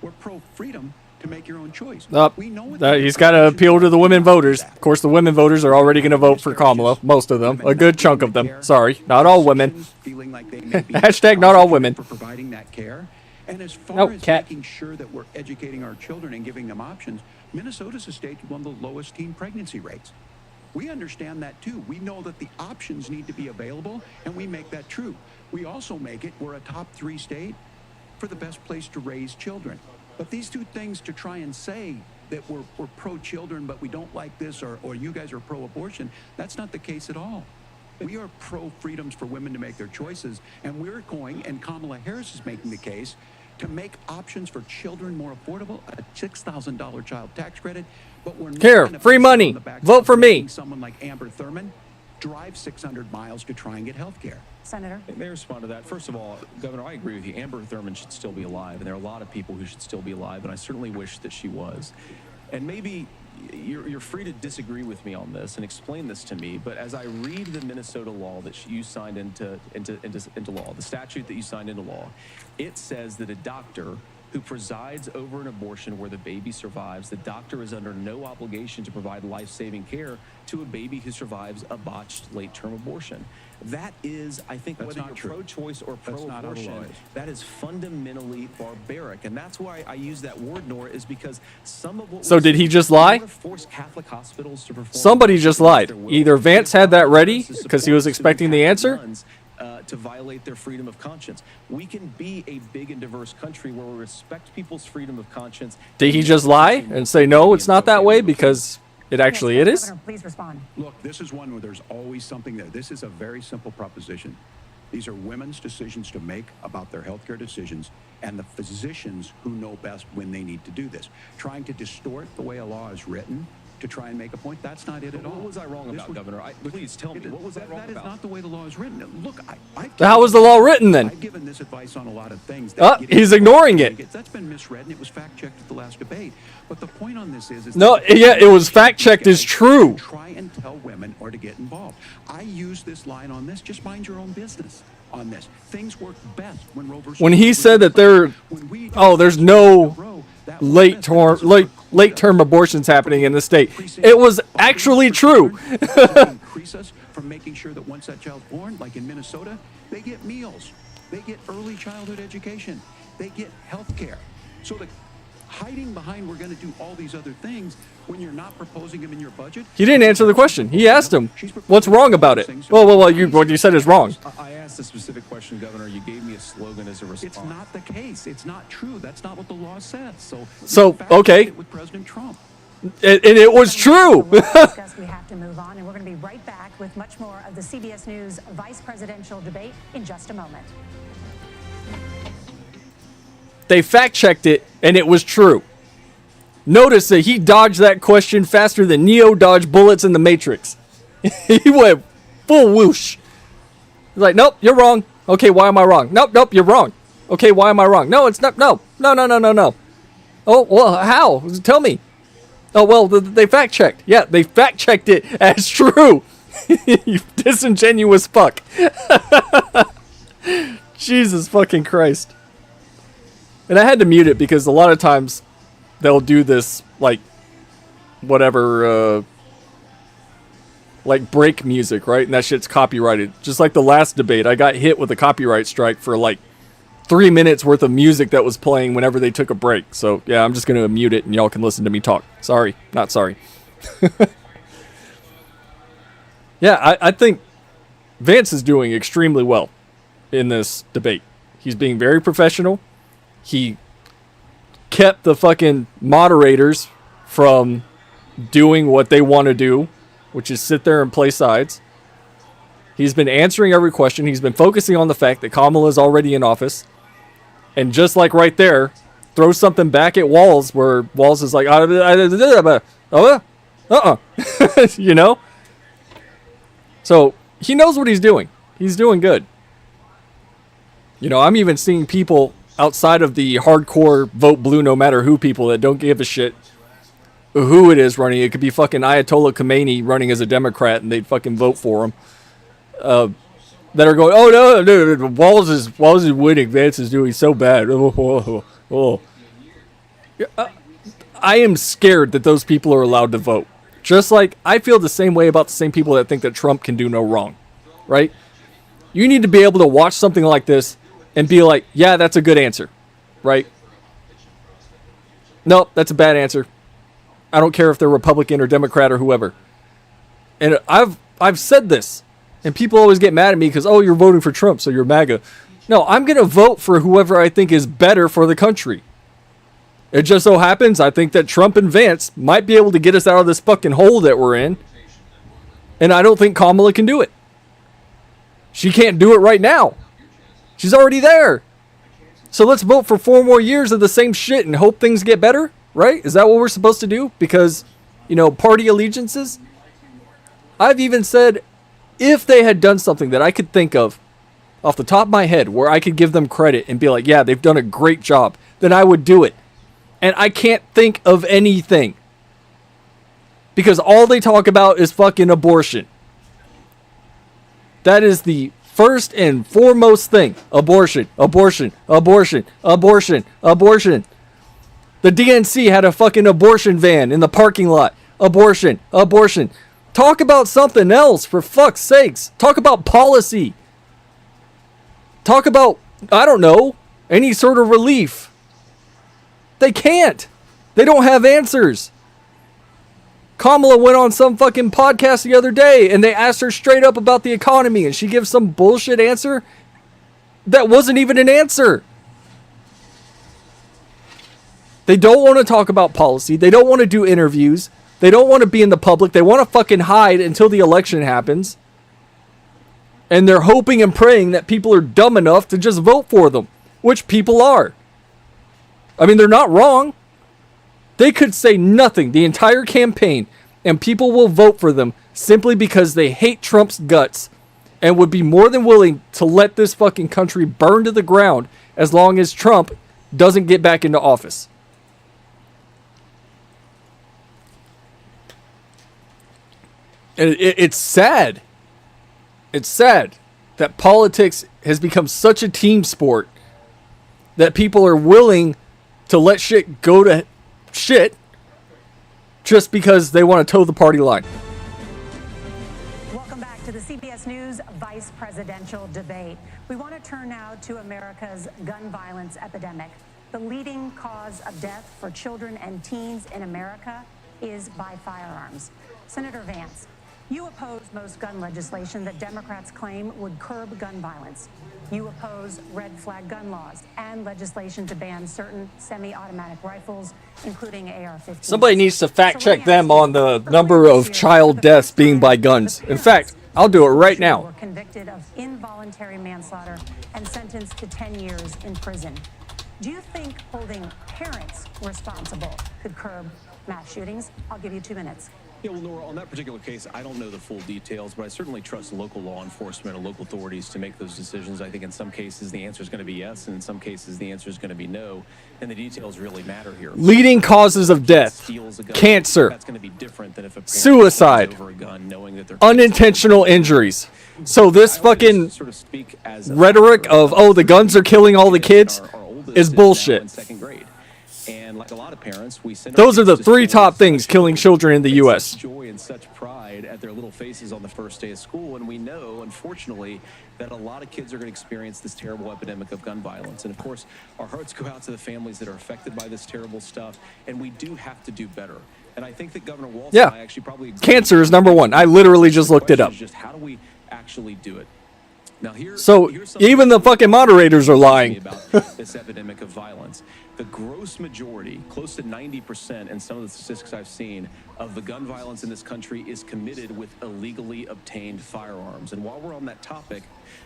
We're pro-freedom to make your own choice. We know He's got to appeal to the women voters. Of course, the women voters are already going to vote for Kamala. Most of them. A good chunk of them. Sorry. Not all women. Feeling like they may be Hashtag not all women. For providing that care. And as far as making sure that we're educating our children and giving them options, Minnesota's a state with one of the lowest teen pregnancy rates. We understand that too. We know that the options need to be available, and we make that true. We also make it, we're a top 3 state for the best place to raise children. But these two things to try and say that we're pro-children, but we don't like this, or you guys are pro-abortion, that's not the case at all. We are pro-freedoms for women to make their choices, and we're going, and Kamala Harris is making the case, to make options for children more affordable, a $6,000 child tax credit, but we're not here, free money, vote for me. Someone like Amber Thurman drive 600 miles to try and get health care. Senator? May I respond to that? First of all, Governor, I agree with you. Amber Thurman should still be alive, and there are a lot of people who should still be alive, and I certainly wish that she was. And maybe you're free to disagree with me on this and explain this to me, but as I read the Minnesota law that you signed into law, the statute that you signed into law, it says that a doctor who presides over an abortion where the baby survives, the doctor is under no obligation to provide life-saving care to a baby who survives a botched late-term abortion. That is, I think, whether you're pro-choice or pro-abortion, that is fundamentally barbaric. And that's why I use that word, Nora, is because some of what... So did he just lie? Force Catholic hospitals to perform... Somebody just lied. Either Vance had that ready because he was expecting the answer, to violate their freedom of conscience. We can be a big and diverse country where we respect people's freedom of conscience. Did he just lie and say, no, it's not that way because it actually it is? Governor, please respond. Look, this is one where there's always something there. This is a very simple proposition. These are women's decisions to make about their healthcare decisions, and the physicians who know best when they need to do this. Trying to distort the way a law is written to try and make a point, that's not it at all. What was I wrong about, Governor? Please tell me, what was I wrong about? That is not the way the law is written. Look, how was the law written then? I've given this advice on a lot of things. He's ignoring it. That's been misread, and it was fact-checked at the last debate. But the point on this is no, yeah, it was fact-checked is true. Try and tell women or to get involved. I use this line on this, just mind your own business on this. Things work best when Roe versus... When he said that there's no late-term abortions happening in the state, it was actually true. Increase us from making sure that once that child's born, like in Minnesota, they get meals, they get early childhood education, they get health care. So the hiding behind we're going to do all these other things when you're not proposing them in your budget. He didn't answer the question. He asked him, what's wrong about it? Well, what you said is wrong. I asked a specific question, Governor. You gave me a slogan as a response. It's not the case. It's not true. That's not what the law says. So okay. With President Trump. And it was true. We have to move on, and we're going to be right back with much more of the CBS News vice presidential debate in just a moment. They fact-checked it, and it was true. Notice that he dodged that question faster than Neo dodged bullets in the Matrix. He went full whoosh. He's like, nope, you're wrong. Okay, why am I wrong? Nope, you're wrong. Okay, why am I wrong? No, it's not. No. Oh, well, how? Tell me. Oh, well, they fact-checked. Yeah, they fact-checked it as true. You disingenuous fuck. Jesus fucking Christ. And I had to mute it because a lot of times they'll do this, like, whatever, like break music, right? And that shit's copyrighted. Just like the last debate, I got hit with a copyright strike for like 3 minutes worth of music that was playing whenever they took a break. So yeah, I'm just gonna mute it and y'all can listen to me talk. Sorry, not sorry. Yeah, I think Vance is doing extremely well in this debate. He's being very professional. He kept the fucking moderators from doing what they want to do, which is sit there and play sides. He's been answering every question. He's been focusing on the fact that Kamala is already in office. And just like right there, throw something back at Walz where Walz is like, you know? So he knows what he's doing. He's doing good. You know, I'm even seeing people outside of the hardcore vote blue no matter who people that don't give a shit who it is running. It could be fucking Ayatollah Khomeini running as a Democrat and they'd fucking vote for him. That are going, oh no, Walz is winning. Vance is doing so bad. I am scared that those people are allowed to vote. Just like I feel the same way about the same people that think that Trump can do no wrong, right? You need to be able to watch something like this and be like, yeah, that's a good answer, right? Nope, that's a bad answer. I don't care if they're Republican or Democrat or whoever. And I've said this, and people always get mad at me because, oh, you're voting for Trump, so you're MAGA. No, I'm going to vote for whoever I think is better for the country. It just so happens I think that Trump and Vance might be able to get us out of this fucking hole that we're in. And I don't think Kamala can do it. She can't do it right now. She's already there. So let's vote for 4 more years of the same shit and hope things get better, right? Is that what we're supposed to do? Because, you know, party allegiances? I've even said if they had done something that I could think of off the top of my head where I could give them credit and be like, yeah, they've done a great job, then I would do it. And I can't think of anything. Because all they talk about is fucking abortion. That is the first and foremost thing. Abortion, abortion, abortion, abortion, abortion. The DNC had a fucking abortion van in the parking lot. Abortion, abortion. Talk about something else, for fuck's sakes. Talk about policy. Talk about, I don't know, any sort of relief. They can't. They don't have answers. Kamala went on some fucking podcast the other day and they asked her straight up about the economy and she gives some bullshit answer that wasn't even an answer. They don't want to talk about policy. They don't want to do interviews. They don't want to be in the public. They want to fucking hide until the election happens. And they're hoping and praying that people are dumb enough to just vote for them, which people are. I mean, they're not wrong. They could say nothing the entire campaign and people will vote for them simply because they hate Trump's guts and would be more than willing to let this fucking country burn to the ground as long as Trump doesn't get back into office. And it's sad. It's sad that politics has become such a team sport that people are willing to let shit go to shit just because they want to toe the party line. Welcome back to the CBS News Vice Presidential Debate. We want to turn now to America's gun violence epidemic. The leading cause of death for children and teens in America is by firearms. Senator Vance, you oppose most gun legislation that Democrats claim would curb gun violence. You oppose red flag gun laws and legislation to ban certain semi-automatic rifles, including AR-15. Somebody needs to fact check them on the number of child deaths being by guns. In fact, I'll do it right now. Were convicted of involuntary manslaughter and sentenced to 10 years in prison. Do you think holding parents responsible could curb mass shootings? I'll give you 2 minutes. Yeah, well, Nora, on that particular case, I don't know the full details, but I certainly trust local law enforcement and local authorities to make those decisions. I think in some cases the answer is going to be yes, and in some cases the answer is going to be no, and the details really matter here. Leading causes of death: cancer, that's going to be different than if a suicide, over a gun, knowing that they're unintentional injuries. So this fucking rhetoric of, oh, the guns are killing all the kids is bullshit. And like a lot of parents, we send those are the 3 top things killing children in the U.S. Joy and such pride terrified at their little faces on the first day of school. And we know, unfortunately, that a lot of kids are going to experience this terrible epidemic of gun violence. And of course, our hearts go out to the families that are affected by this terrible stuff. And we do have to do better. And I think that Governor Walz and I actually probably agree. Cancer is number one. I literally just looked it up. Just how do we actually do it? Now here's even the fucking moderators are lying about this epidemic of violence. The gross majority, close to 90%, and some of the statistics I've seen, of the gun violence in this country is committed with illegally obtained firearms. And while we're on that topic,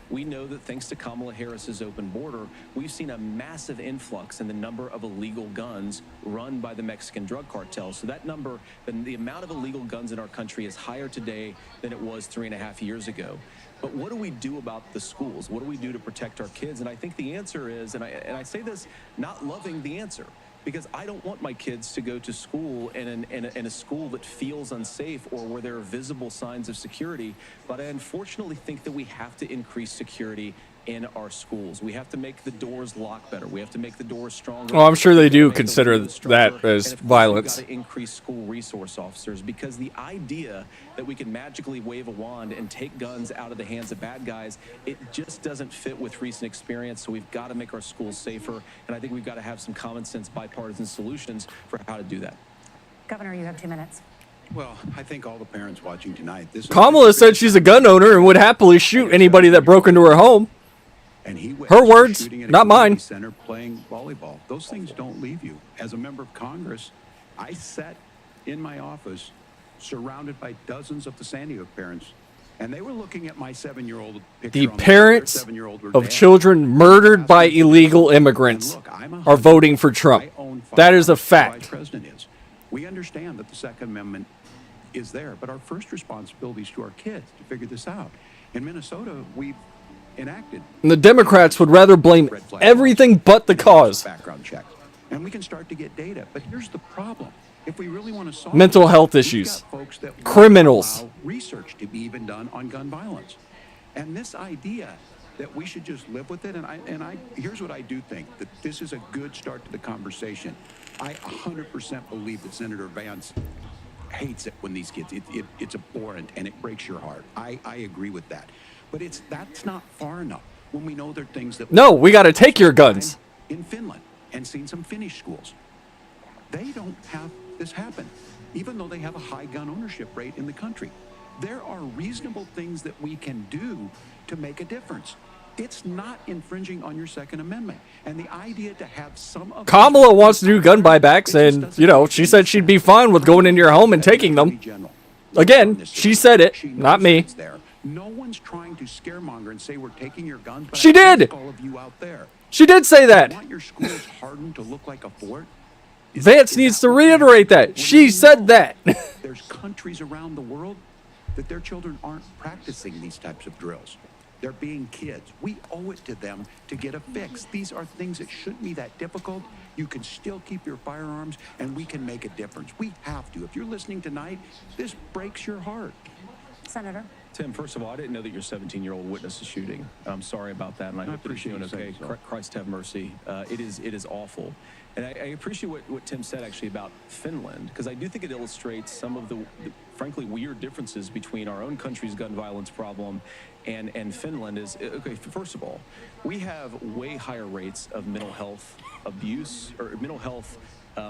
we know that thanks to Kamala Harris's open border, we've seen a massive influx in the number of illegal guns run by the Mexican drug cartels. So that number, the amount of illegal guns in our country is higher today than it was 3.5 years ago. But what do we do about the schools? What do we do to protect our kids? And I think the answer is, and I say this not loving the answer, because I don't want my kids to go to school in a school that feels unsafe or where there are visible signs of security. But I unfortunately think that we have to increase security in our schools. We have to make the doors lock better. We have to make the doors stronger. Oh, I'm sure they do consider that as violence. We've got to increase school resource officers, because the idea that we can magically wave a wand and take guns out of the hands of bad guys, it just doesn't fit with recent experience. So we've got to make our schools safer, and I think we've got to have some common sense bipartisan solutions for how to do that. Governor, you have 2 minutes. Well, I think all the parents watching tonight, Kamala said she's a gun owner and would happily shoot anybody that broke into her home. And her words, not mine. Center playing volleyball. Those things don't leave you. As a member of Congress, I sat in my office surrounded by dozens of the Sandy Hook parents, and they were looking at my 7-year-old picture. The on parents their 7-year-old of children murdered by illegal immigrants are voting for Trump. That is a fact. President is. We understand that the Second Amendment is there, but our first responsibility is to our kids to figure this out. In Minnesota, we've enacted. And the Democrats would rather blame everything but the cause. Background checks. And we can start to get data. But here's the problem. If we really want to solve mental health issues, criminals, research to be even done on gun violence. And this idea that we should just live with it, and I here's what I do think, that this is a good start to the conversation. I 100% believe that Senator Vance hates it when these kids, it's abhorrent and it breaks your heart. I agree with that. But that's not far enough when we know there are things that... No, we got to take your guns. In Finland, and seen some Finnish schools. They don't have this happen, even though they have a high gun ownership rate in the country. There are reasonable things that we can do to make a difference. It's not infringing on your Second Amendment. And the idea to have some of... Kamala wants to do gun buybacks, and, you know, she said she'd be fine with going into your home and taking them. Again, she said it, not me. No one's trying to scaremonger and say we're taking your guns. But she did. All of you out there. She did say that. You want your schools hardened to look like a fort? Vance needs to reiterate that. She said that. There's countries around the world that their children aren't practicing these types of drills. They're being kids. We owe it to them to get a fix. These are things that shouldn't be that difficult. You can still keep your firearms, and we can make a difference. We have to. If you're listening tonight, this breaks your heart. Senator. Tim, first of all, I didn't know that your 17-year-old witnessed a shooting. I'm sorry about that, and I hope that he's doing okay. Christ have mercy. It is awful. And I appreciate what Tim said, actually, about Finland, because I do think it illustrates some of the frankly, weird differences between our own country's gun violence problem and Finland. Is, okay, first of all, we have way higher rates of mental health abuse, or mental health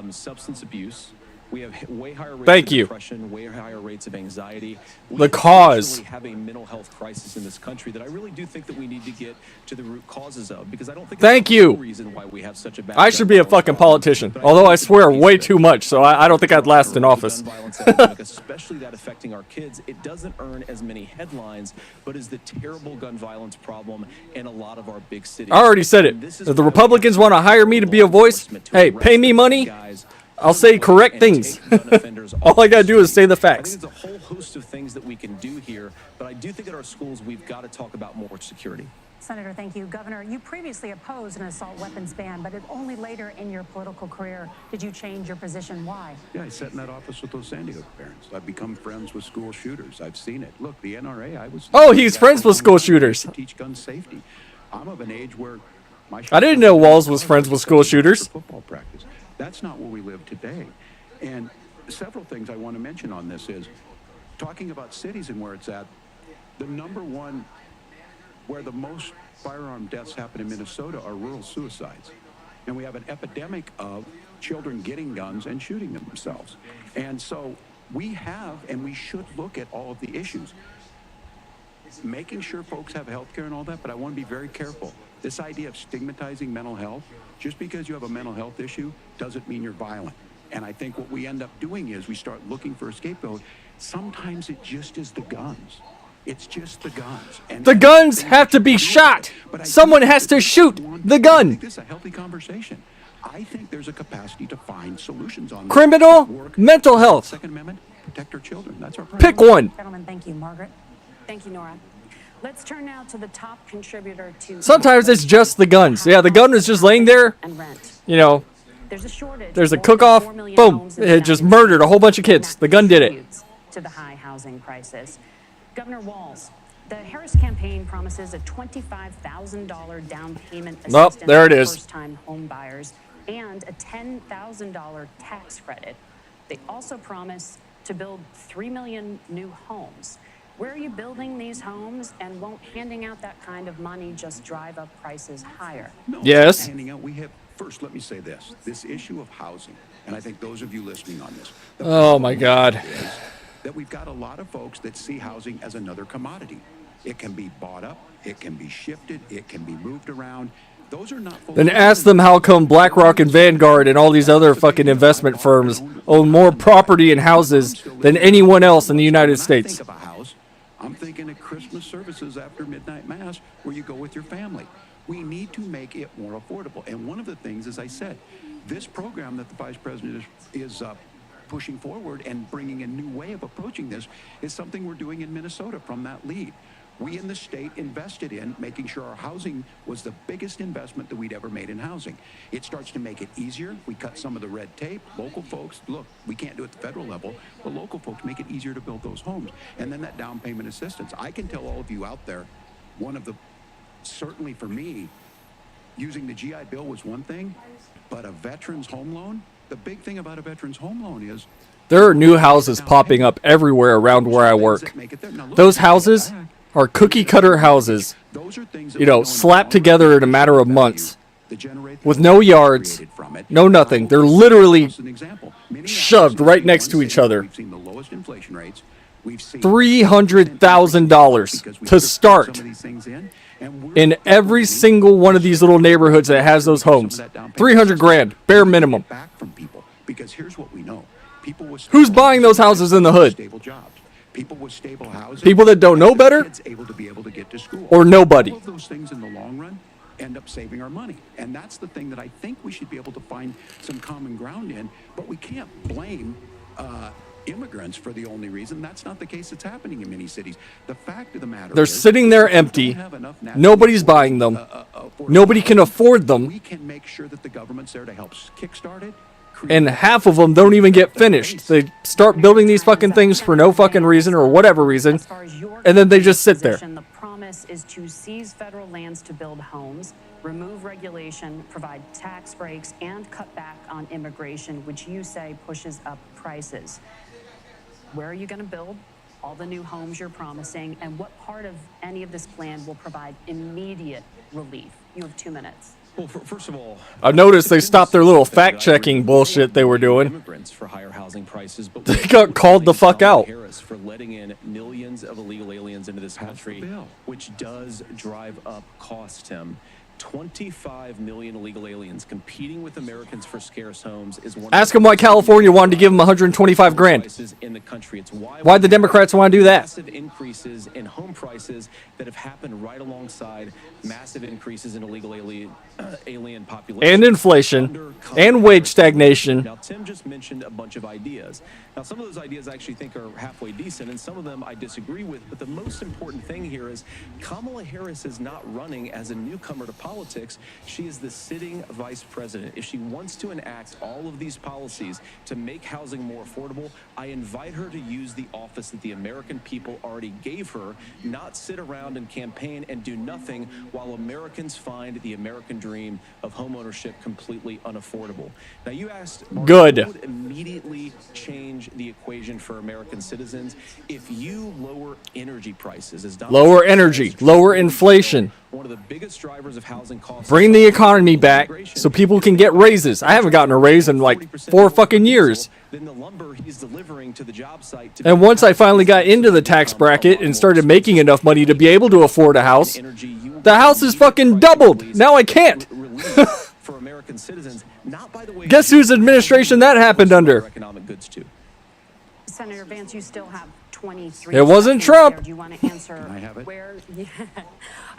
substance abuse. We have way higher rates of depression, way higher rates of anxiety. We have a mental health crisis in this country that I really do think that we need to get to the root causes of, because I don't think there's no reason why we have such a bad... I should be a fucking politician, although I swear way too much, so I don't think I'd last in office. Especially that affecting our kids, it doesn't earn as many headlines, but is the terrible gun violence problem in a lot of our big cities. I already said it. If the Republicans want to hire me to be a voice, hey, pay me money. I'll say correct things. All I gotta do is say the facts. I think there's a whole host of things that we can do here, but I do think at our schools we've got to talk about more security. Senator, thank you. Governor, you previously opposed an assault weapons ban, but only later in your political career did you change your position. Why? Yeah, I sat in that office with those Sandy Hook parents. I've become friends with school shooters. I've seen it. Look, the NRA, I was... Oh, he's friends with school shooters. To teach gun safety. I'm of an age where... I didn't know Walz was friends with school shooters. Football practice. That's not where we live today. And several things I want to mention on this is talking about cities and where it's at, the number one where the most firearm deaths happen in Minnesota are rural suicides. And we have an epidemic of children getting guns and shooting themselves. And so we have, and we should look at all of the issues. Making sure folks have health care and all that, but I want to be very careful. This idea of stigmatizing mental health, just because you have a mental health issue doesn't mean you're violent. And I think what we end up doing is we start looking for a scapegoat. Sometimes it just is the guns. It's just the guns. And The guns have to be shot. Someone has to shoot the I gun. think this is a healthy conversation. I think there's a capacity to find solutions on this. Criminal, Work, mental health. Second Amendment, protect our children. That's our Pick priority. one. Gentlemen, thank you. Margaret? Thank you, Nora. Let's turn now to the top contributor to... Sometimes it's just the guns. Yeah, the gun is just laying there. And rent. You know, There's a shortage. there's a of more than cook-off. 4 million Boom. homes in the It just United murdered a whole bunch of States, kids. and The that gun did it. contributes to the high housing crisis. Governor Walz, the Harris campaign promises a $25,000 down payment assistance there it for is. first-time home buyers and a $10,000 tax credit. They also promise to build 3 million new homes. Where are you building these homes, and won't handing out that kind of money just drive up prices higher? No, it's Yes. not handing out. We have, first, let me say this issue of housing, and I think those of you listening on this. the Oh, my problem God. is that we've got a lot of folks that see housing as another commodity. It can be bought up, it can be shifted, it can be moved around. Those are not folks Then that ask them how come BlackRock and Vanguard and all these other fucking investment firms own more property and houses than anyone else in the United When I States. think of a house, I'm thinking of Christmas services after midnight mass where you go with your family. We need to make it more affordable. And one of the things, as I said, this program that the vice president is pushing forward and bringing a new way of approaching this is something we're doing in Minnesota from that lead. We in the state invested in making sure our housing was the biggest investment that we'd ever made in housing. It starts to make it easier. We cut some of the red tape. Local folks, look, we can't do it at the federal level, but local folks make it easier to build those homes. And then that down payment assistance. I can tell all of you out there, one of the, certainly for me, using the GI Bill was one thing, but a veteran's home loan, the big thing about a veteran's home loan is There are new houses popping up everywhere around where I work. Those houses are cookie cutter houses, you know, slapped together in a matter of months, with no yards, no nothing. They're literally shoved right next to each other. $300,000 to start in every single one of these little neighborhoods that has those homes. 300 grand, bare minimum. Because here's what we know. People with Who's buying those houses in the hood? stable jobs. People with stable housing. People that don't know better? Kids able to be able to get to school. Or nobody? All of those things in the long run end up saving our money. And that's the thing that I think we should be able to find some common ground in. But we can't blame immigrants for the only reason. That's not the case that's happening in many cities. The fact of the matter They're is, sitting there if we don't empty. have enough national Nobody's buying them. affordable Nobody can housing, afford them. We can make sure that the government's there to help kickstart it. And half of them don't even get finished. They start building these fucking things for no fucking reason or whatever reason, As far as your and then they just sit there. position, the promise is to seize federal lands to build homes, remove regulation, provide tax breaks, and cut back on immigration, which you say pushes up prices. Where are you going to build all the new homes you're promising, and what part of any of this plan will provide immediate relief? You have 2 minutes. Well, first of all, I've noticed they stopped their little fact-checking bullshit they were doing. Immigrants for higher housing prices, but They got called the fuck out. Harris for letting in millions of illegal aliens into this country, bill. which does drive up costs, Tim. 25 million illegal aliens competing with Americans for scarce homes is one. Ask them why California wanted to give them 125 grand. In the country, it's Why'd the Democrats want to do that? Massive increases in home prices that have happened right alongside massive increases in illegal alien population And inflation, and wage stagnation. Now, Tim just mentioned a bunch of ideas. Now, some of those ideas I actually think are halfway decent, and some of them I disagree with. But the most important thing here is Kamala Harris is not running as a newcomer to politics. politics. She is the sitting vice president. If she wants to enact all of these policies to make housing more affordable, I invite her to use the office that the American people already gave her, not sit around and campaign and do nothing while Americans find the American dream of homeownership completely unaffordable. Now, you asked, Good. what would immediately change the equation for American citizens if you lower energy prices? As Donald Lower Trump energy, says, lower inflation. One of the biggest drivers of housing costs. Bring the economy back so people can get raises. I haven't gotten a raise in like 4 fucking years. Than the lumber he's delivering to the job site. And once I finally got into the tax bracket and started making enough money to be able to afford a house, the house is fucking doubled. Now I can't. For American citizens, not by the way. Guess whose administration that happened under? Economic goods too. Senator Vance, you still have 23 It wasn't seconds Trump. there. Do you want to answer I have it? where? Yeah.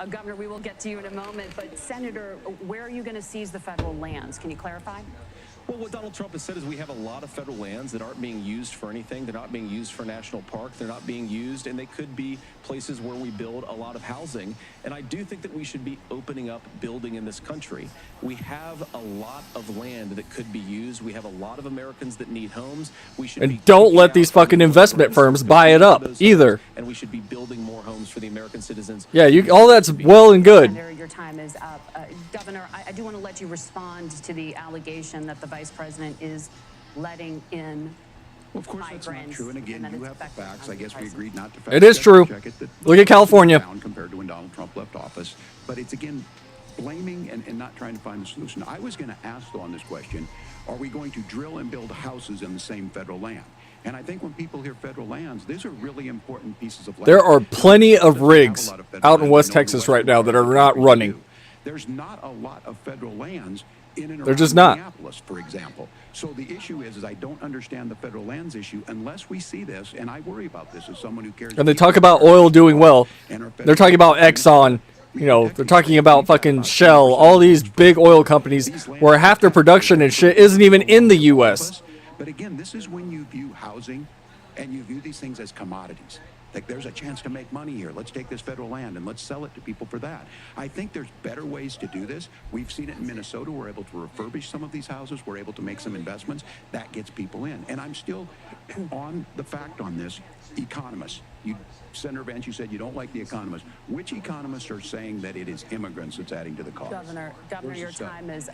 Governor, we will get to you in a moment. But Senator, where are you going to seize the federal lands? Can you clarify? Well, what Donald Trump has said is we have a lot of federal lands that aren't being used for anything. They're not being used for national park. They're not being used, and they could be places where we build a lot of housing. And I do think that we should be opening up building in this country. We have a lot of land that could be used. We have a lot of Americans that need homes. We should be And don't taking let out these fucking those investment homes, firms buy it up those either. homes, and we should be building more homes for the American citizens. Yeah, all that's well and good. Senator, your time is up. Governor, I do want to let you respond to the allegation that the vice president is letting in Well, of course, that's not migrants true. And again, that you it's have the affecting facts. I housing guess we prices. agreed not to fact It is true. check it, that Look at California. down compared to when Donald Trump left office. But it's, again, blaming and not trying to find a solution. I was going to ask, though, on this question, are we going to drill and build houses in the same federal land? And I think when people hear federal lands, these are really important pieces of land. There are plenty of rigs out out in West Texas right now that are not running. There's not a lot of federal lands in and around They're just not. Minneapolis, for example. So the issue is I don't understand the federal lands issue unless we see this, and I worry about this as someone who cares. And they talk about oil doing well. They're talking about Exxon. You know, they're talking about fucking Shell, all these big oil companies where half their production and shit isn't even in the U.S. But again, this is when you view housing and you view these things as commodities. Like, there's a chance to make money here. Let's take this federal land and let's sell it to people for that. I think there's better ways to do this. We've seen it in Minnesota. We're able to refurbish some of these houses. We're able to make some investments. That gets people in. And I'm still on the fact on this. Economists. Senator Vance, you said you don't like the economists. Which economists are saying that it is immigrants that's adding to the cost? Governor, your time is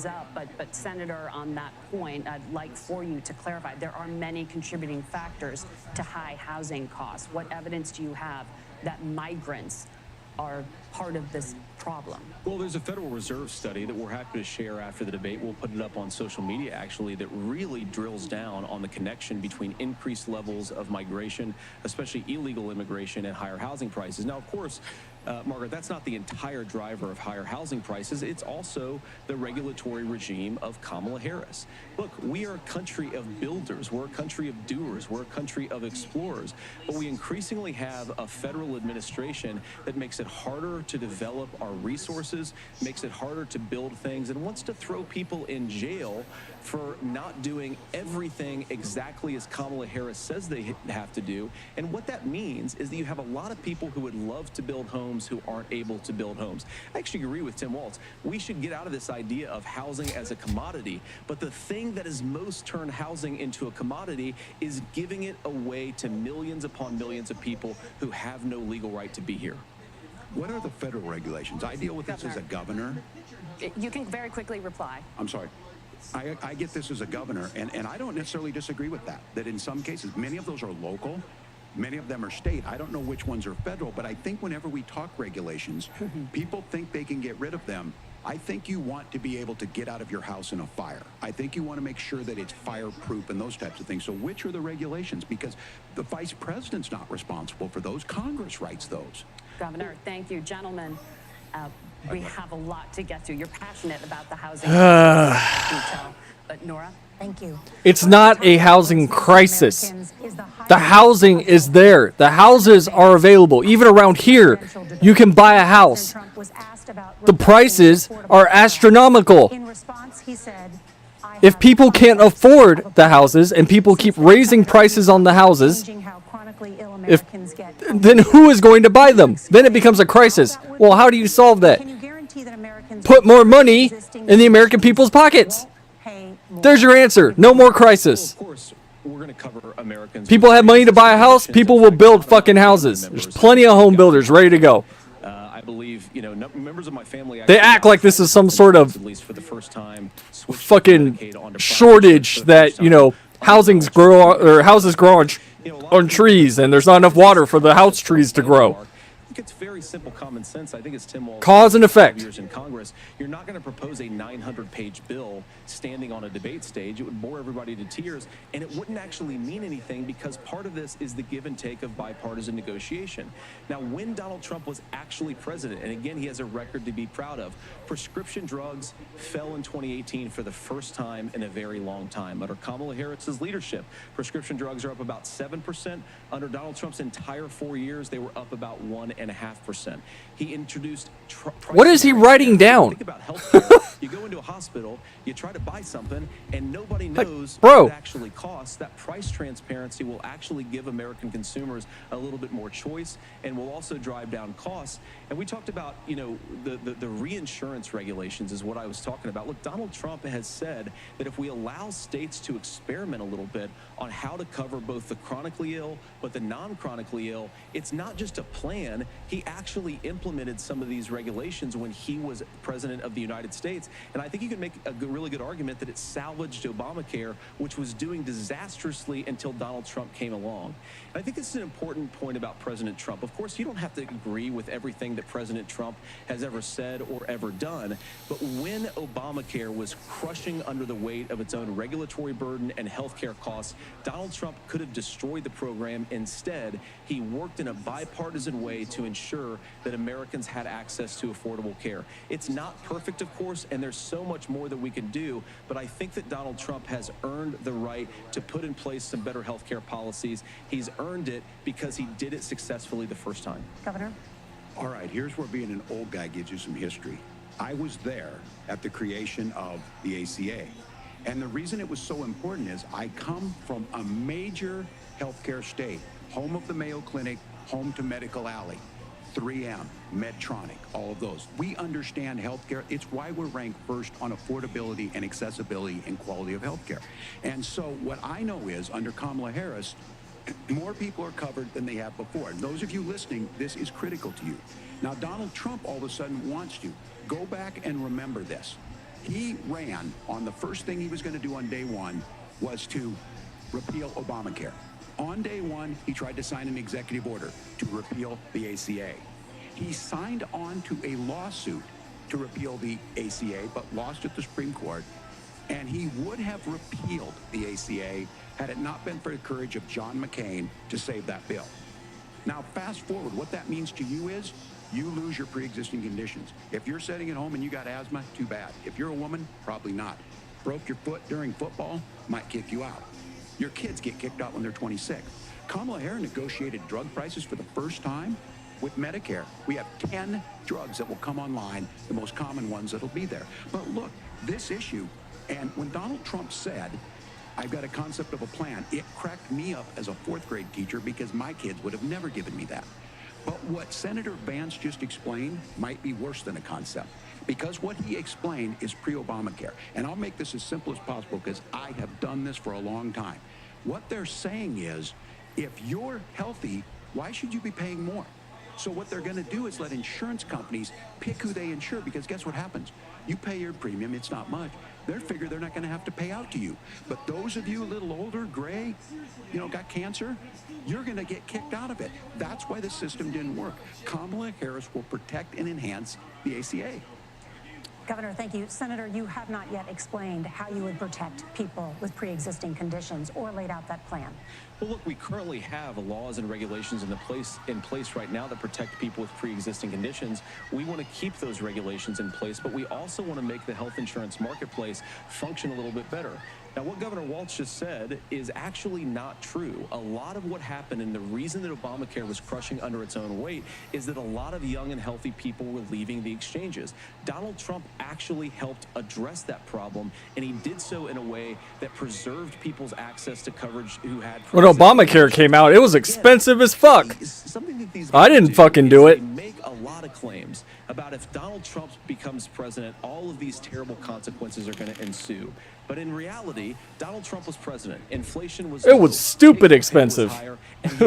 up. But Senator, on that point, I'd like for you to clarify. There are many contributing factors to high housing costs. What evidence do you have that migrants are part of this problem? Well, there's a Federal Reserve study that we're happy to share after the debate. We'll put it up on social media, actually, that really drills down on the connection between increased levels of migration, especially illegal immigration, and higher housing prices. Now, of course, Margaret, that's not the entire driver of higher housing prices. It's also the regulatory regime of Kamala Harris. Look, we are a country of builders. We're a country of doers. We're a country of explorers. But we increasingly have a federal administration that makes it harder to develop our resources, makes it harder to build things, and wants to throw people in jail for not doing everything exactly as Kamala Harris says they have to do. And what that means is that you have a lot of people who would love to build homes who aren't able to build homes. I actually agree with Tim Walz. We should get out of this idea of housing as a commodity. But the thing that has most turned housing into a commodity is giving it away to millions upon millions of people who have no legal right to be here. What are the federal regulations? I deal with this as a governor. You can very quickly reply. I'm sorry. I get this as a governor, and I don't necessarily disagree with that. That in some cases, many of those are local, many of them are state. I don't know which ones are federal, but I think whenever we talk regulations, people think they can get rid of them. I think you want to be able to get out of your house in a fire. I think you want to make sure that it's fireproof and those types of things. So which are the regulations? Because the vice president's not responsible for those. Congress writes those. Governor, thank you. Gentlemen, we have a lot to get to. You're passionate about the housing detail. But Nora? Thank you. It's not a housing crisis. The housing is there. The houses are available. Even around here, you can buy a house. The prices are astronomical. In response, he said, If people can't afford the houses and people keep raising prices on the houses, then who is going to buy them? Then it becomes a crisis. Well, how do you solve that? put more money in the American people's pockets. There's your answer. No more crisis. Well, of course, we're going to cover Americans. People have money to buy a house. People will build fucking houses. There's plenty of home builders ready to go. I believe, you know, members of my family. They act like this is some sort of at least for the first time, fucking shortage that, you know, houses grow on trees and there's not enough water for the house trees to grow. I think it's very simple common sense. I think it's Tim Walz. Cause and effect. Years in Congress, you're not going to propose a 900-page bill standing on a debate stage. It would bore everybody to tears, and it wouldn't actually mean anything because part of this is the give and take of bipartisan negotiation. Now, when Donald Trump was actually president, and again, he has a record to be proud of, prescription drugs fell in 2018 for the first time in a very long time. Under Kamala Harris's leadership, prescription drugs are up about 7%. Under Donald Trump's entire 4 years, they were up about 1.5%. He introduced what is he writing down? Think about healthcare. You go into a hospital, you try to buy something, and nobody knows what it actually costs. That price transparency will actually give American consumers a little bit more choice and will also drive down costs. And we talked about, you know, the reinsurance regulations is what I was talking about. Look, Donald Trump has said that if we allow states to experiment a little bit on how to cover both the chronically ill but the non-chronically ill, it's not just a plan. He actually implemented some of these regulations when he was president of the United States. And I think you can make a really good argument that it salvaged Obamacare, which was doing disastrously until Donald Trump came along. And I think this is an important point about President Trump. Of course, you don't have to agree with everything that President Trump has ever said or ever done. But when Obamacare was crushing under the weight of its own regulatory burden and healthcare costs, Donald Trump could have destroyed the program. Instead, he worked in a bipartisan way to ensure that Americans had access to affordable care. It's not perfect, of course, and there's so much more that we can do, but I think that Donald Trump has earned the right to put in place some better health care policies. He's earned it because he did it successfully the first time. Governor? All right, here's where being an old guy gives you some history. I was there at the creation of the ACA. And the reason it was so important is I come from a major healthcare state, home of the Mayo Clinic, home to Medical Alley, 3M, Medtronic, all of those. We understand healthcare. It's why we're ranked first on affordability and accessibility and quality of healthcare. And so what I know is under Kamala Harris, more people are covered than they have before. And those of you listening, this is critical to you. Now, Donald Trump all of a sudden wants to go back and remember this. He ran on the first thing he was going to do on day one was to repeal Obamacare. On day one, he tried to sign an executive order to repeal the ACA. He signed on to a lawsuit to repeal the ACA, but lost at the Supreme Court. And he would have repealed the ACA had it not been for the courage of John McCain to save that bill. Now, fast forward, what that means to you is you lose your pre-existing conditions. If you're sitting at home and you got asthma, too bad. If you're a woman, probably not. Broke your foot during football, might kick you out. Your kids get kicked out when they're 26. Kamala Harris negotiated drug prices for the first time with Medicare. We have 10 drugs that will come online, the most common ones that'll be there. But look, this issue, and when Donald Trump said, I've got a concept of a plan, it cracked me up as a fourth grade teacher because my kids would have never given me that. But what Senator Vance just explained might be worse than a concept, because what he explained is pre-Obamacare. And I'll make this as simple as possible because I have done this for a long time. What they're saying is, if you're healthy, why should you be paying more? So what they're going to do is let insurance companies pick who they insure, because guess what happens? You pay your premium, it's not much. They figure they're not going to have to pay out to you. But those of you a little older, gray, you know, got cancer, you're going to get kicked out of it. That's why the system didn't work. Kamala Harris will protect and enhance the ACA. Governor, thank you. Senator, you have not yet explained how you would protect people with pre-existing conditions or laid out that plan. Well, look, we currently have laws and regulations in place right now that protect people with pre-existing conditions. We want to keep those regulations in place, but we also want to make the health insurance marketplace function a little bit better. Now, what Governor Walz just said is actually not true. A lot of what happened and the reason that Obamacare was crushing under its own weight is that a lot of young and healthy people were leaving the exchanges. Donald Trump actually helped address that problem, and he did so in a way that preserved people's access to coverage who had... When Obamacare came out, it was expensive as fuck. Something that these I didn't fucking do it. They make a lot of claims about if Donald Trump becomes president, all of these terrible consequences are going to ensue. But in reality, Donald Trump was president. Inflation was... It was stupid expensive.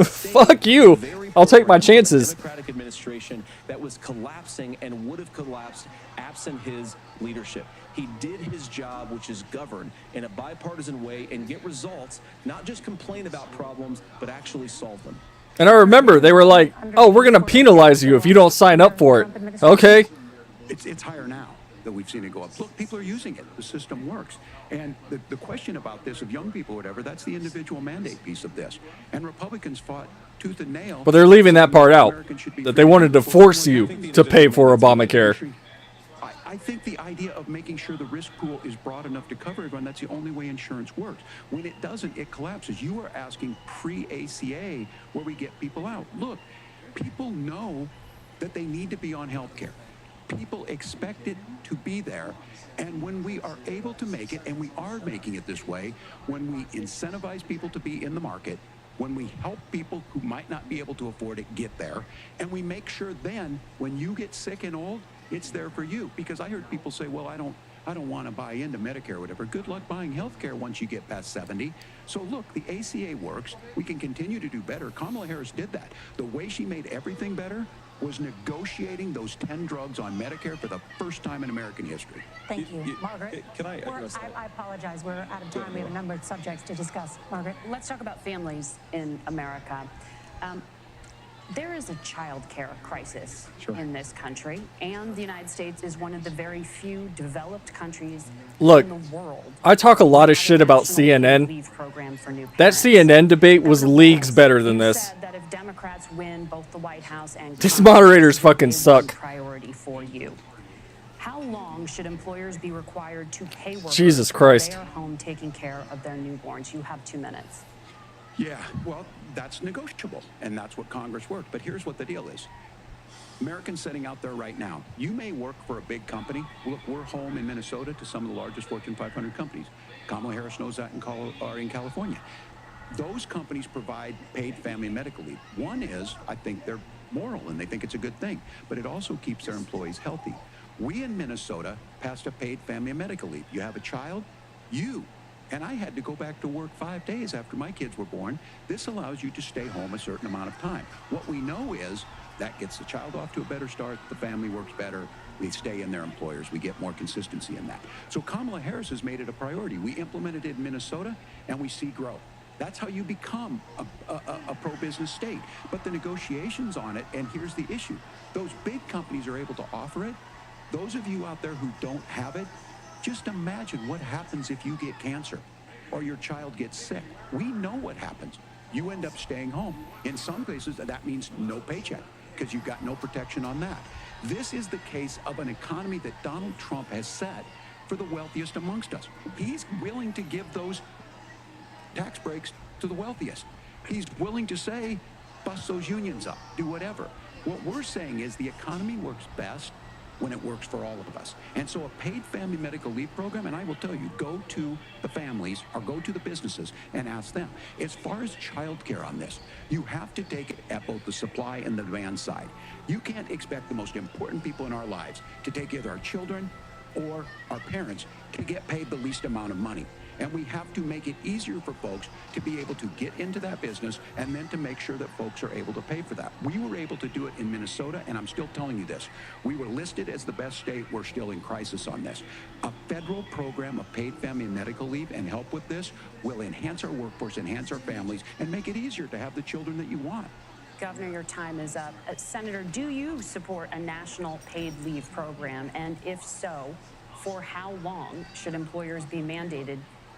Fuck you. I'll take my chances. Democratic administration that was collapsing and would have collapsed absent his leadership. He did his job, which is govern in a bipartisan way and get results, not just complain about problems, but actually solve them. And I remember they were like, oh, we're going to penalize you if you don't sign up for it. Okay. It's higher now that we've seen it go up. Look, people are using it. The system works. And the question about this of young people or whatever, that's the individual mandate piece of this. And Republicans fought tooth and nail. But they're leaving that part out, that they wanted to force you to pay for Obamacare. I think the idea of making sure the risk pool is broad enough to cover everyone, that's the only way insurance works. When it doesn't, it collapses. You are asking pre-ACA where we get people out. Look, people know that they need to be on health care. People expect it to be there. And when we are able to make it, and we are making it this way, when we incentivize people to be in the market, when we help people who might not be able to afford it get there, and we make sure then when you get sick and old, it's there for you. Because I heard people say, well, I don't want to buy into Medicare or whatever. Good luck buying health care once you get past 70. So look, the ACA works. We can continue to do better. Kamala Harris did that. The way she made everything better was negotiating those 10 drugs on Medicare for the first time in American history. Thank you. Margaret? Can I address that? I apologize. We're out of time. We have a number of subjects to discuss. Margaret? Let's talk about families in America. There is a child care crisis in this country, and the United States is one of the very few developed countries in the world. I talk a lot of shit about CNN. That CNN debate was leagues better than this. That if Democrats win both the White House and These moderators fucking suck. Priority for you. How long should employers be required to pay workers Jesus Christ. when they are home taking care of their newborns? You have 2 minutes. Yeah, well, that's negotiable, and that's what Congress worked. But here's what the deal is. Americans sitting out there right now, you may work for a big company. Look, we're home in Minnesota to some of the largest Fortune 500 companies. Kamala Harris knows that in California. Those companies provide paid family and medical leave. One is, I think they're moral, and they think it's a good thing, but it also keeps their employees healthy. We in Minnesota passed a paid family and medical leave. You have a child, and I had to go back to work 5 days after my kids were born. This allows you to stay home a certain amount of time. What we know is that gets the child off to a better start, the family works better, we stay in their employers, we get more consistency in that. So Kamala Harris has made it a priority. We implemented it in Minnesota, and we see growth. That's how you become a pro-business state. But the negotiations on it, and here's the issue, those big companies are able to offer it. Those of you out there who don't have it, just imagine what happens if you get cancer or your child gets sick. We know what happens. You end up staying home. In some cases, that means no paycheck because you've got no protection on that. This is the case of an economy that Donald Trump has set for the wealthiest amongst us. He's willing to give those tax breaks to the wealthiest. He's willing to say, bust those unions up, do whatever. What we're saying is the economy works best when it works for all of us. And so a paid family medical leave program, and I will tell you, go to the families or go to the businesses and ask them. As far as child care on this, you have to take it at both the supply and the demand side. You can't expect the most important people in our lives to take either our children or our parents to get paid the least amount of money. And we have to make it easier for folks to be able to get into that business and then to make sure that folks are able to pay for that. We were able to do it in Minnesota, and I'm still telling you this. We were listed as the best state. We're still in crisis on this. A federal program of paid family and medical leave and help with this will enhance our workforce, enhance our families, and make it easier to have the children that you want. Governor, your time is up. Senator, do you support a national paid leave program? And if so, for how long should employers be mandated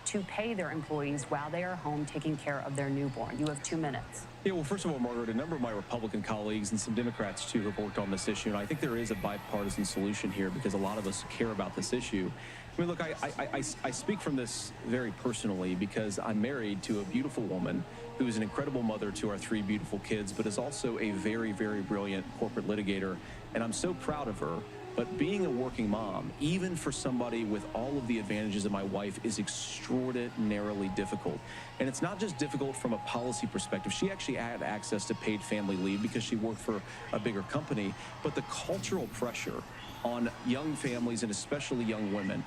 to pay their employees while they are home taking care of their newborn. You have 2 minutes. Yeah, well, first of all, Margaret, a number of my Republican colleagues and some Democrats, too, have worked on this issue. And I think there is a bipartisan solution here because a lot of us care about this issue. I mean, look, I speak from this very personally because I'm married to a beautiful woman who is an incredible mother to our 3 beautiful kids, but is also a very, very brilliant corporate litigator. And I'm so proud of her. But being a working mom, even for somebody with all of the advantages of my wife, is extraordinarily difficult. And it's not just difficult from a policy perspective. She actually had access to paid family leave because she worked for a bigger company. But the cultural pressure on young families and especially young women,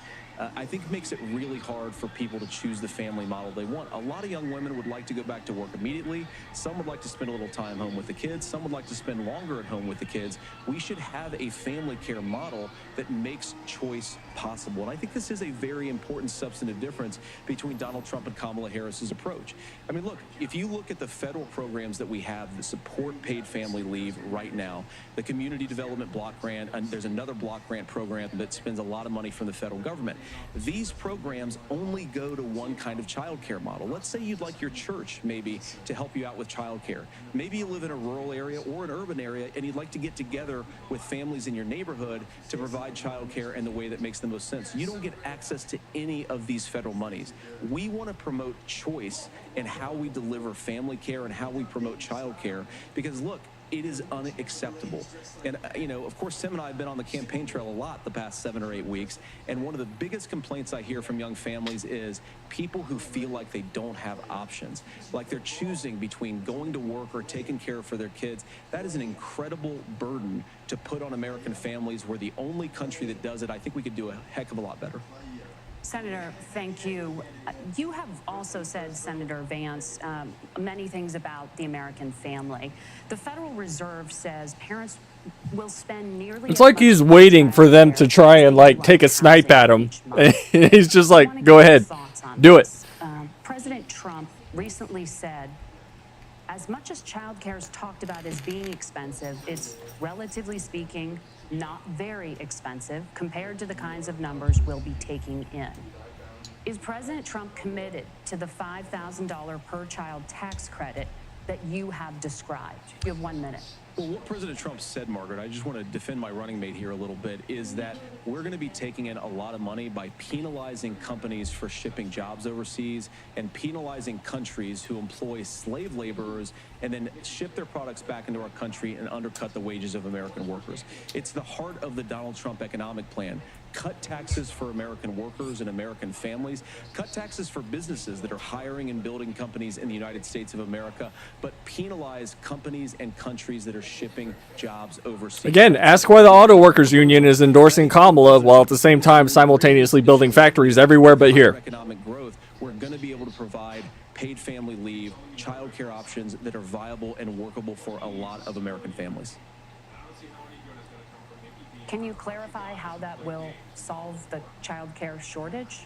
I think makes it really hard for people to choose the family model they want. A lot of young women would like to go back to work immediately. Some would like to spend a little time home with the kids. Some would like to spend longer at home with the kids. We should have a family care model that makes choice possible. And I think this is a very important substantive difference between Donald Trump and Kamala Harris's approach. I mean, look, if you look at the federal programs that we have that support paid family leave right now, the Community Development Block Grant, and there's another block grant program that spends a lot of money from the federal government. These programs only go to one kind of child care model. Let's say you'd like your church maybe to help you out with child care. Maybe you live in a rural area or an urban area and you'd like to get together with families in your neighborhood to provide child care in the way that makes the most sense. You don't get access to any of these federal monies. We want to promote choice in how we deliver family care and how we promote child care because, look, it is unacceptable. And, you know, of course, Tim and I have been on the campaign trail a lot the past 7 or 8 weeks. And one of the biggest complaints I hear from young families is people who feel like they don't have options, like they're choosing between going to work or taking care for their kids. That is an incredible burden to put on American families. We're the only country that does it. I think we could do a heck of a lot better. Senator, thank you. You have also said, Senator Vance, many things about the American family. The Federal Reserve says parents will spend nearly... It's like he's waiting for them to try and, like, take a snipe at him. He's just like, go ahead, do it. President Trump recently said, as much as child care is talked about as being expensive, it's, relatively speaking, not very expensive compared to the kinds of numbers we'll be taking in. Is President Trump committed to the $5,000 per child tax credit that you have described? You have 1 minute. Well, what President Trump said, Margaret, I just want to defend my running mate here a little bit, is that we're going to be taking in a lot of money by penalizing companies for shipping jobs overseas and penalizing countries who employ slave laborers and then ship their products back into our country and undercut the wages of American workers. It's the heart of the Donald Trump economic plan. Cut taxes for American workers and American families. Cut taxes for businesses that are hiring and building companies in the United States of America, but penalize companies and countries that are shipping jobs overseas. Again, ask why the Auto Workers Union is endorsing Kamala while at the same time simultaneously building factories everywhere but here. Economic growth, we're going to be able to provide paid family leave, child care options that are viable and workable for a lot of American families. Can you clarify how that will solve the child care shortage?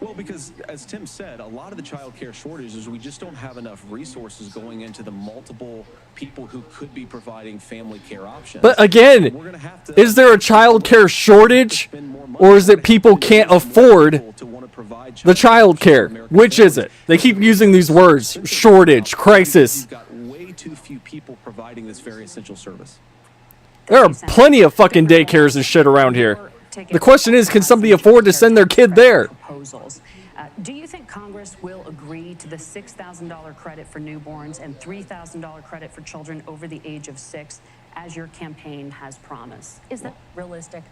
Well, because as Tim said, a lot of the child care shortage is we just don't have enough resources going into the multiple people who could be providing family care options. But again, is there a child care shortage, or is it people can't afford the child care? Which is it? They keep using these words: shortage, crisis. You've got way too few people providing this very essential service. There are plenty of fucking daycares and shit around here. The question is, can somebody afford to send their kid there? Do you think Congress will agree to the $6,000 credit for newborns and $3,000 credit for children over the age of 6, as your campaign has promised? Is that realistic?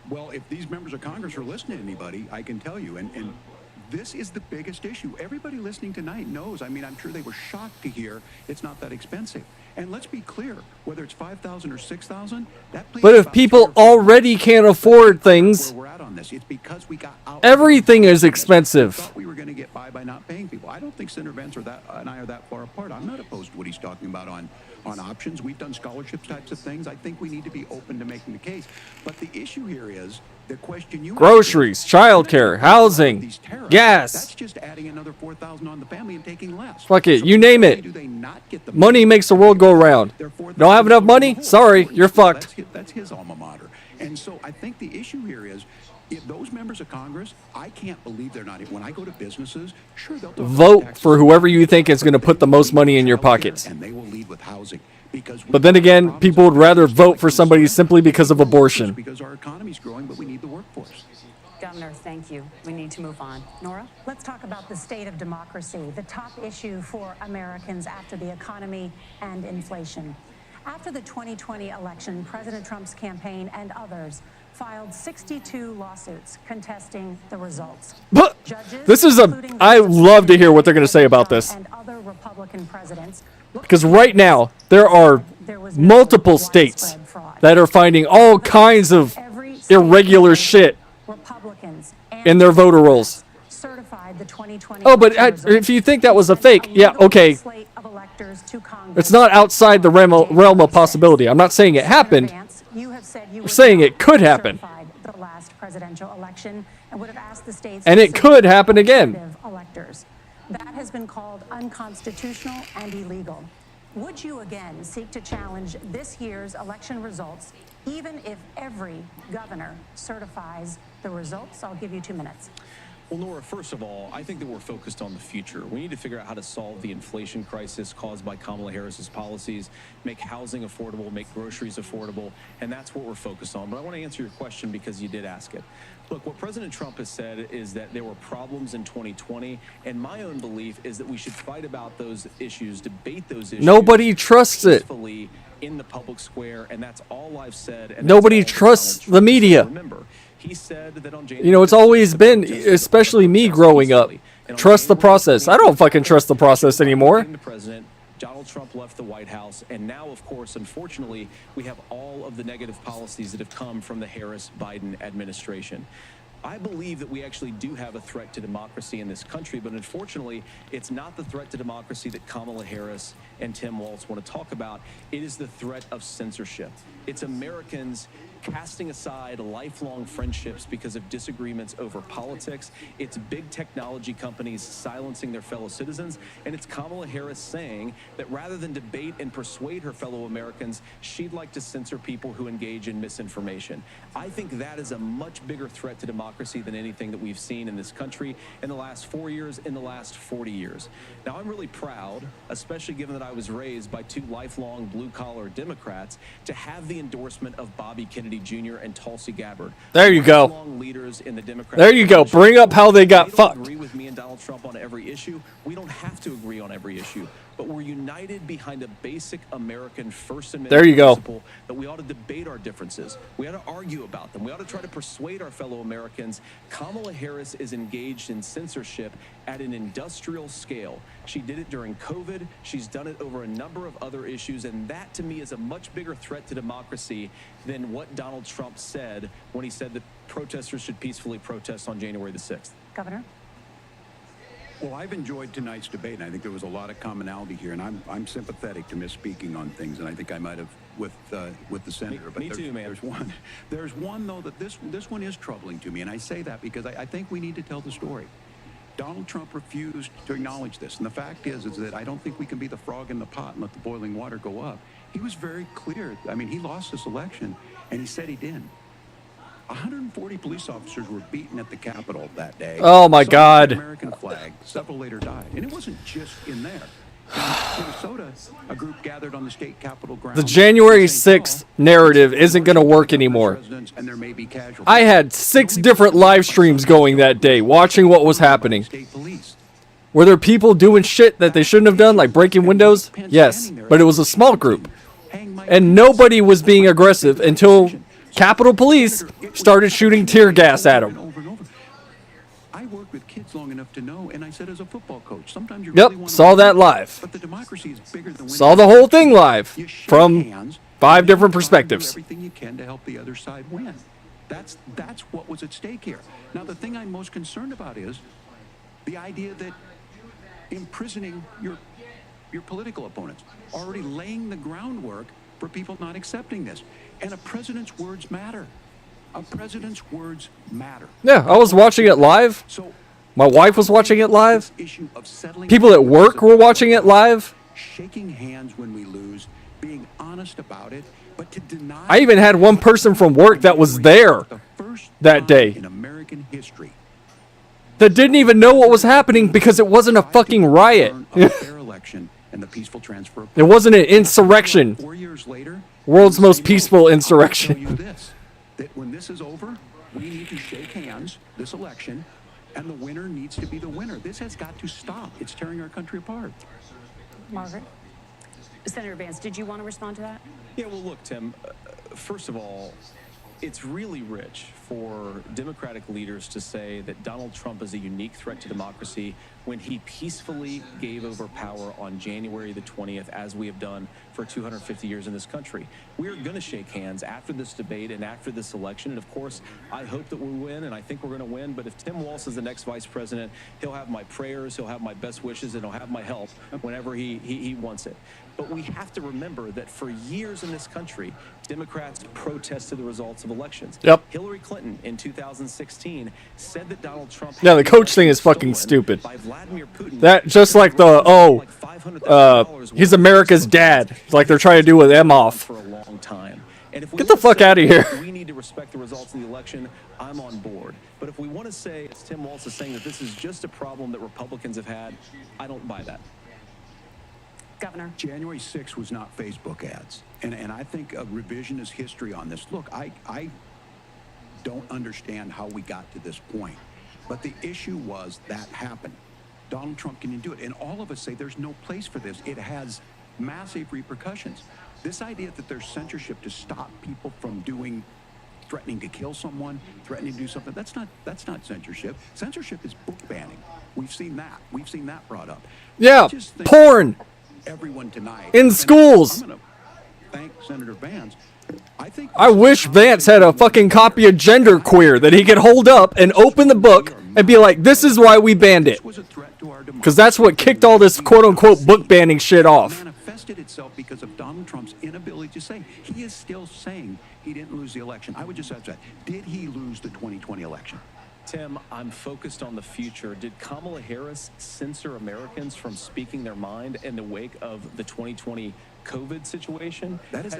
Well, if these members of Congress are listening to anybody, I can tell you, and this is the biggest issue. Everybody listening tonight knows. I mean, I'm sure they were shocked to hear it's not that expensive. And let's be clear, whether it's $5,000 or $6,000, that. But if people already can't afford things, we're out on this. It's because we got out. Everything is expensive. We thought we were going to get by not paying people. I don't think Senator Vance and I are that far apart. I'm not opposed to what he's talking about on options. We've done scholarships types of things. I think we need to be open to making the case. But the issue here is The question you Groceries, childcare, housing, these tariffs, gas. That's just adding another $4,000 on the family and taking less. Fuck it, So you not name only it. do they not get the Money makes the world go round. they're $4,000 Don't have enough money? in the hole. Sorry, you're fucked. That's his alma mater. And so I think the issue here is, if those members of Congress, I can't believe they're not. When I go to businesses, sure, they'll talk about Vote taxes. for whoever you think is going to put the most money in your pockets. And they will lead with housing. Because But then again, people would rather vote for somebody simply because of abortion. Because our economy's growing, but we need the workforce. Governor, thank you. We need to move on. Nora? Let's talk about the state of democracy, the top issue for Americans after the economy and inflation. After the 2020 election, President Trump's campaign and others filed 62 lawsuits contesting the results. But Judges, this is including I those love to hear what they're President going to say about Trump this. and other Republican presidents, looked Because at right now, there are there was multiple widespread states fraud. that are finding all kinds of Every state irregular shit Republicans in their voter rolls. certified the 2020 Oh, but election if results. you think that was a Sent fake, yeah, legal okay. slate of electors to Congress. It's not outside the realm of possibility. I'm not saying it happened. Vance, you have said you I'm would saying not it could happen. certified the last presidential election and would have asked the states And to it select could happen again. alternative electors. That has been called unconstitutional and illegal. Would you again seek to challenge this year's election results, even if every governor certifies the results? I'll give you 2 minutes. Well, Nora, first of all, I think that we're focused on the future. We need to figure out how to solve the inflation crisis caused by Kamala Harris's policies, make housing affordable, make groceries affordable, and that's what we're focused on. But I want to answer your question because you did ask it. Look, what President Trump has said is that there were problems in 2020, and my own belief is that we should fight about those issues, debate those issues. Nobody trusts it. Peacefully in the public square, and that's all I've said. And Nobody that's all trusts Donald the Trump media. said. Remember, he said that on January You know, it's 6th, always the been, protesters would especially me protest growing up, peacefully. And on trust the January process. I don't fucking trust the process anymore. the president, Donald Trump left the White House, and now, of course, unfortunately, we have all of the negative policies that have come from the Harris-Biden administration. I believe that we actually do have a threat to democracy in this country, but unfortunately, it's not the threat to democracy that Kamala Harris and Tim Walz want to talk about. It is the threat of censorship. It's Americans casting aside lifelong friendships because of disagreements over politics. It's big technology companies silencing their fellow citizens. And it's Kamala Harris saying that rather than debate and persuade her fellow Americans, she'd like to censor people who engage in misinformation. I think that is a much bigger threat to democracy than anything that we've seen in this country in the last 4 years, in the last 40 years. Now, I'm really proud, especially given that I was raised by two lifelong blue-collar Democrats, to have the endorsement of Bobby Kennedy Jr. and Tulsi Gabbard. There you go. Lifelong leaders in the Democratic There you go. coalition. Bring up how they got don't fucked. agree with me and Donald Trump on every issue. We don't have to agree on every issue, but we're united behind a basic American First Amendment There you go. principle that we ought to debate our differences. We ought to argue about them. We ought to try to persuade our fellow Americans. Kamala Harris is engaged in censorship at an industrial scale. She did it during COVID. She's done it over a number of other issues, and that to me is a much bigger threat to democracy than what Donald Trump said when he said that protesters should peacefully protest on January the 6th. Governor? Well, I've enjoyed tonight's debate, and I think there was a lot of commonality here, and I'm sympathetic to misspeaking on things, and I think I might have with the senator. Me too, man. There's one though that this one is troubling to me, and I say that because I think we need to tell the story. Donald Trump refused to acknowledge this, and the fact is that I don't think we can be the frog in the pot and let the boiling water go up. He was very clear. I mean, he lost this election, and he said he did. 140 police officers were beaten at the Capitol that day. Oh, my Some God. with the American flag. Several later died, and it wasn't just in there. In Minnesota, a group gathered on the state capitol grounds. The January in St. 6th Paul. narrative isn't going to work anymore. Residents, and there may be casualties. I had 6 different live streams going that day, watching what was happening. State police. Were there people doing shit that they shouldn't have done, like breaking windows? Yes, but it was a small group. And nobody was being aggressive until Capitol Police started shooting tear gas at them. Over and over. I worked with kids long enough to know, and I said as a football coach, sometimes you Yep, really want to saw win, that live. But the democracy is bigger than winning. Saw the whole thing live You shake from hands, 5 and different you try to do perspectives. everything you can to help the other side win. That's what was at stake here. Now, the thing I'm most concerned about is the idea that imprisoning your political opponents, already laying the groundwork for people not accepting this. And a president's words matter. A president's words matter. Yeah, I was watching it live. So My wife was watching it live. this issue of settling People at work were watching it live. shaking hands when we lose, being honest about it, but to deny. I even had one person from work that was there the first that day time in American history. that didn't even know what was happening because it wasn't a fucking riot. Learn of a fair election and the peaceful transfer of It wasn't an insurrection. 4 years later, World's we most say, peaceful "No, I'll insurrection." tell you this, that when this is over, we need to shake hands this election, and the winner needs to be the winner. This has got to stop. It's tearing our country apart. Margaret? Senator Vance, did you want to respond to that? Yeah, well, look, Tim, first of all, it's really rich for Democratic leaders to say that Donald Trump is a unique threat to democracy when he peacefully gave over power on January the 20th, as we have done for 250 years in this country. We are going to shake hands after this debate and after this election. And of course, I hope that we win, and I think we're going to win. But if Tim Walz is the next vice president, he'll have my prayers, he'll have my best wishes, and he'll have my help whenever he wants it. But we have to remember that for years in this country, Democrats protested the results of elections. Yep. Hillary Clinton in 2016 said that Donald Trump Yeah, the had coach thing is stolen fucking stupid. by Vladimir Putin. That just like the he's America's dad. It's like they're trying to do with Emhoff. For a long time. And if we Get the wanna fuck say outta here. We need to respect the results of the election. I'm on board. But if we want to say, as Tim Walz is saying, that this is just a problem that Republicans have had, I don't buy that. Governor? January 6th was not Facebook ads. And I think a revisionist history on this. Look, I don't understand how we got to this point. But the issue was that happened. Donald Trump can do it. And all of us say there's no place for this. It has massive repercussions. This idea that there's censorship to stop people from threatening to kill someone, threatening to do something, that's not censorship. Censorship is book banning. We've seen that. We've seen that brought up. Yeah, I just think porn everyone tonight in and schools. I'm going to thank Senator Vance. I wish Vance had a fucking copy of Genderqueer that he could hold up and open the book and be like, this is why we banned it. Because that's what kicked all this quote-unquote book banning shit off. Manifested itself because of Donald Trump's inability to say. He is still saying he didn't lose the election. I would just ask that. Did he lose the 2020 election? Tim, I'm focused on the future. Did Kamala Harris censor Americans from speaking their mind in the wake of the 2020 COVID situation? That is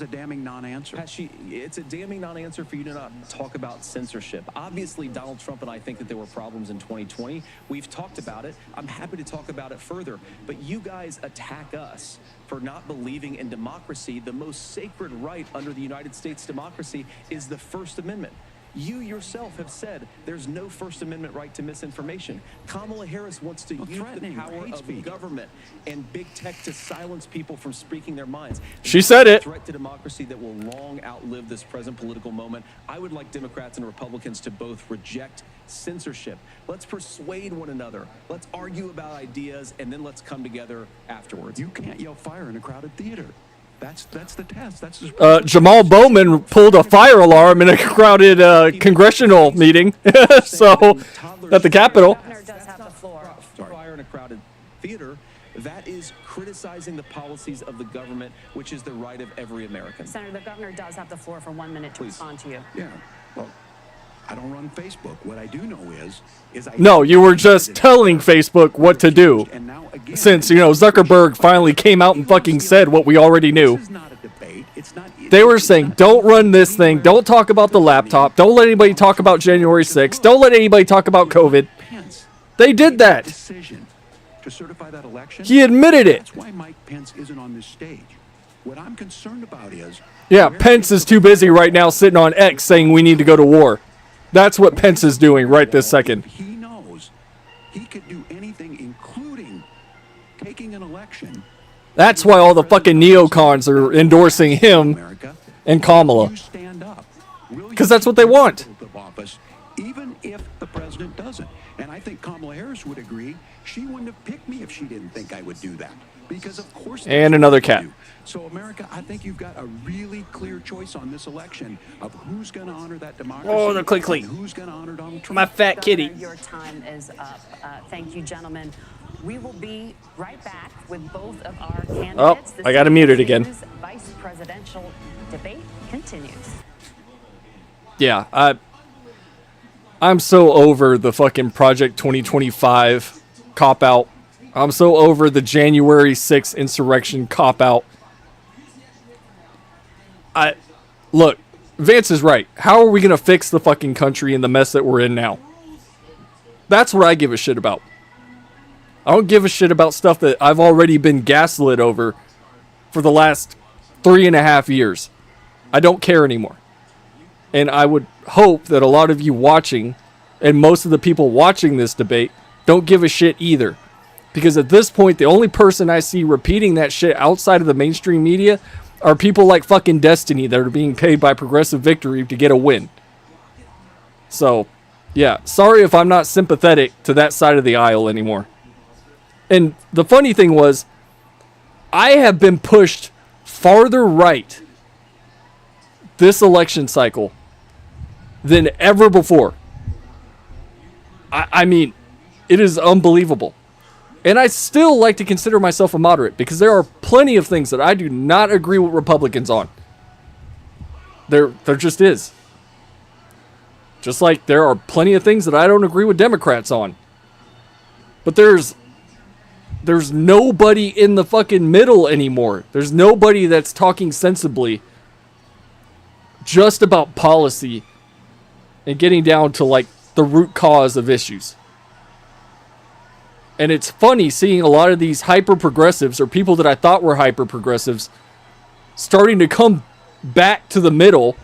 a damning non-answer. It's a damning non-answer for you to not talk about censorship. Obviously, Donald Trump and I think that there were problems in 2020. We've talked about it. I'm happy to talk about it further. But you guys attack us for not believing in democracy. The most sacred right under the United States democracy is the First Amendment. You yourself have said there's no First Amendment right to misinformation. Kamala Harris wants to use the power of government and big tech to silence people from speaking their minds. She said it. Threat to democracy that will long outlive this present political moment. I would like Democrats and Republicans to both reject censorship. Let's persuade one another. Let's argue about ideas, and then let's come together afterwards. You can't yell fire in a crowded theater. That's the test. That's the Jamal Bowman pulled a fire alarm in a crowded congressional meeting. So at the Capitol. The governor does have the floor. Fire in a crowded theater. That is criticizing the policies of the government, which is the right of every American. Senator, the governor does have the floor for 1 minute to respond to you. Yeah. Well, I don't run Facebook. What I do know is No, you were just telling Facebook what to do. And now again, Since, Zuckerberg finally came out and fucking said what we already knew. This is not a debate. It's not. They were saying, don't run this thing. Don't talk about the laptop. Don't let anybody talk about January 6th. Don't let anybody talk about COVID. Pence They did that. decision to certify that election. He admitted it. That's why Mike Pence isn't on this stage. What I'm concerned about is Yeah, Pence is too busy right now sitting on X saying we need to go to war. That's what Pence is doing right this second. he knows he could do anything, including taking an election. That's why all the fucking neocons are endorsing him America, and Kamala. you stand up. Will you 'Cause that's what they take want. oath of office, even if the president doesn't. And I think Kamala Harris would agree. She wouldn't have picked me if she didn't think I would do that. Because of course. that's And what another you cat. do. So America, I think you've got a really clear choice on this election of who's going to honor that democracy. Oh, the click. and who's going to honor Donald Trump. My fat kitty. Governor, your time is up. Thank you, gentlemen. We will be right back with both of our candidates. I gotta mute it again. Vice presidential debate continues. Yeah, I'm so over the fucking Project 2025 cop-out. I'm so over the January 6th insurrection cop-out. Look, Vance is right. How are we going to fix the fucking country in the mess that we're in now? That's what I give a shit about. I don't give a shit about stuff that I've already been gaslit over for the last 3.5 years. I don't care anymore. And I would hope that a lot of you watching, and most of the people watching this debate, don't give a shit either. Because at this point, the only person I see repeating that shit outside of the mainstream media are people like fucking Destiny that are being paid by Progressive Victory to get a win. So, yeah, sorry if I'm not sympathetic to that side of the aisle anymore. And the funny thing was, I have been pushed farther right this election cycle than ever before. I mean, it is unbelievable. And I still like to consider myself a moderate because there are plenty of things that I do not agree with Republicans on. There just is. Just like there are plenty of things that I don't agree with Democrats on. But there's nobody in the fucking middle anymore. There's nobody that's talking sensibly just about policy and getting down to like the root cause of issues. And it's funny seeing a lot of these hyper progressives or people that I thought were hyper progressives starting to come back to the middle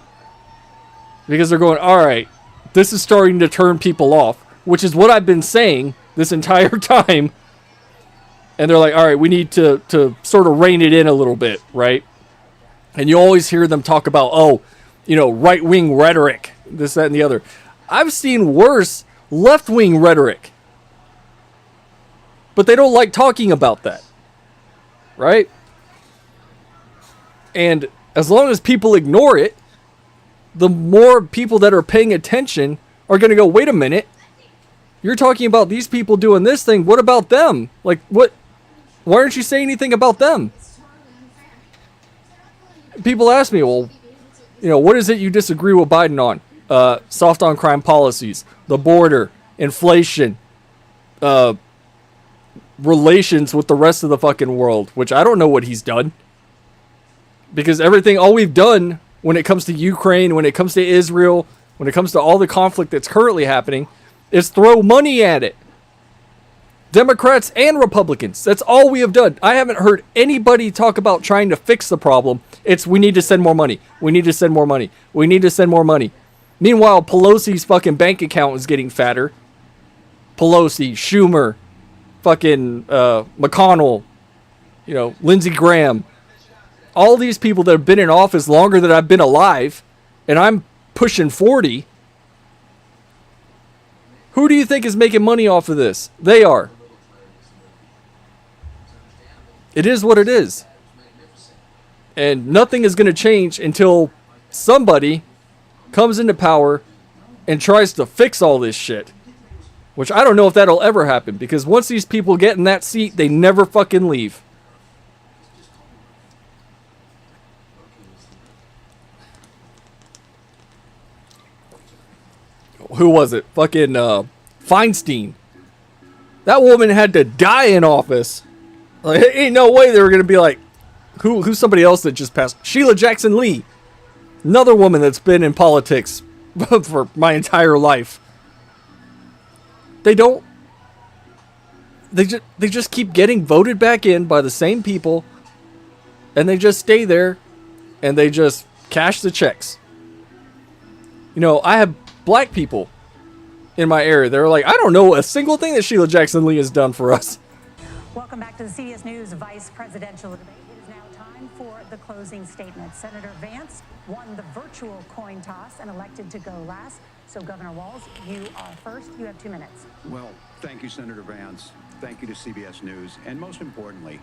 because they're going, all right, this is starting to turn people off, which is what I've been saying this entire time. And they're like, all right, we need to sort of rein it in a little bit, right? And you always hear them talk about, oh, right-wing rhetoric, this, that, and the other. I've seen worse left-wing rhetoric. But they don't like talking about that, right? And as long as people ignore it, the more people that are paying attention are going to go, wait a minute, you're talking about these people doing this thing. What about them? Like, what? Why aren't you saying anything about them? People ask me, well, what is it you disagree with Biden on? Soft on crime policies, the border, inflation, relations with the rest of the fucking world, which I don't know what he's done. Because all we've done when it comes to Ukraine, when it comes to Israel, when it comes to all the conflict that's currently happening, is throw money at it. Democrats and Republicans. That's all we have done. I haven't heard anybody talk about trying to fix the problem. It's we need to send more money. We need to send more money. We need to send more money. Meanwhile, Pelosi's fucking bank account is getting fatter. Pelosi, Schumer, fucking McConnell, Lindsey Graham. All these people that have been in office longer than I've been alive, and I'm pushing 40. Who do you think is making money off of this? They are. It is what it is. And nothing is going to change until somebody comes into power and tries to fix all this shit. Which I don't know if that'll ever happen, because once these people get in that seat, they never fucking leave. Who was it? Fucking Feinstein. That woman had to die in office. Like, ain't no way they were going to be like, who's somebody else that just passed? Sheila Jackson Lee. Another woman that's been in politics for my entire life. They just keep getting voted back in by the same people, and they just stay there, and they just cash the checks. I have black people in my area. They're like, I don't know a single thing that Sheila Jackson Lee has done for us. Welcome back to the CBS News Vice Presidential Debate. It is now time for the closing statement. Senator Vance won the virtual coin toss and elected to go last. So, Governor Walz, you are first. You have 2 minutes. Well, thank you, Senator Vance. Thank you to CBS News. And most importantly,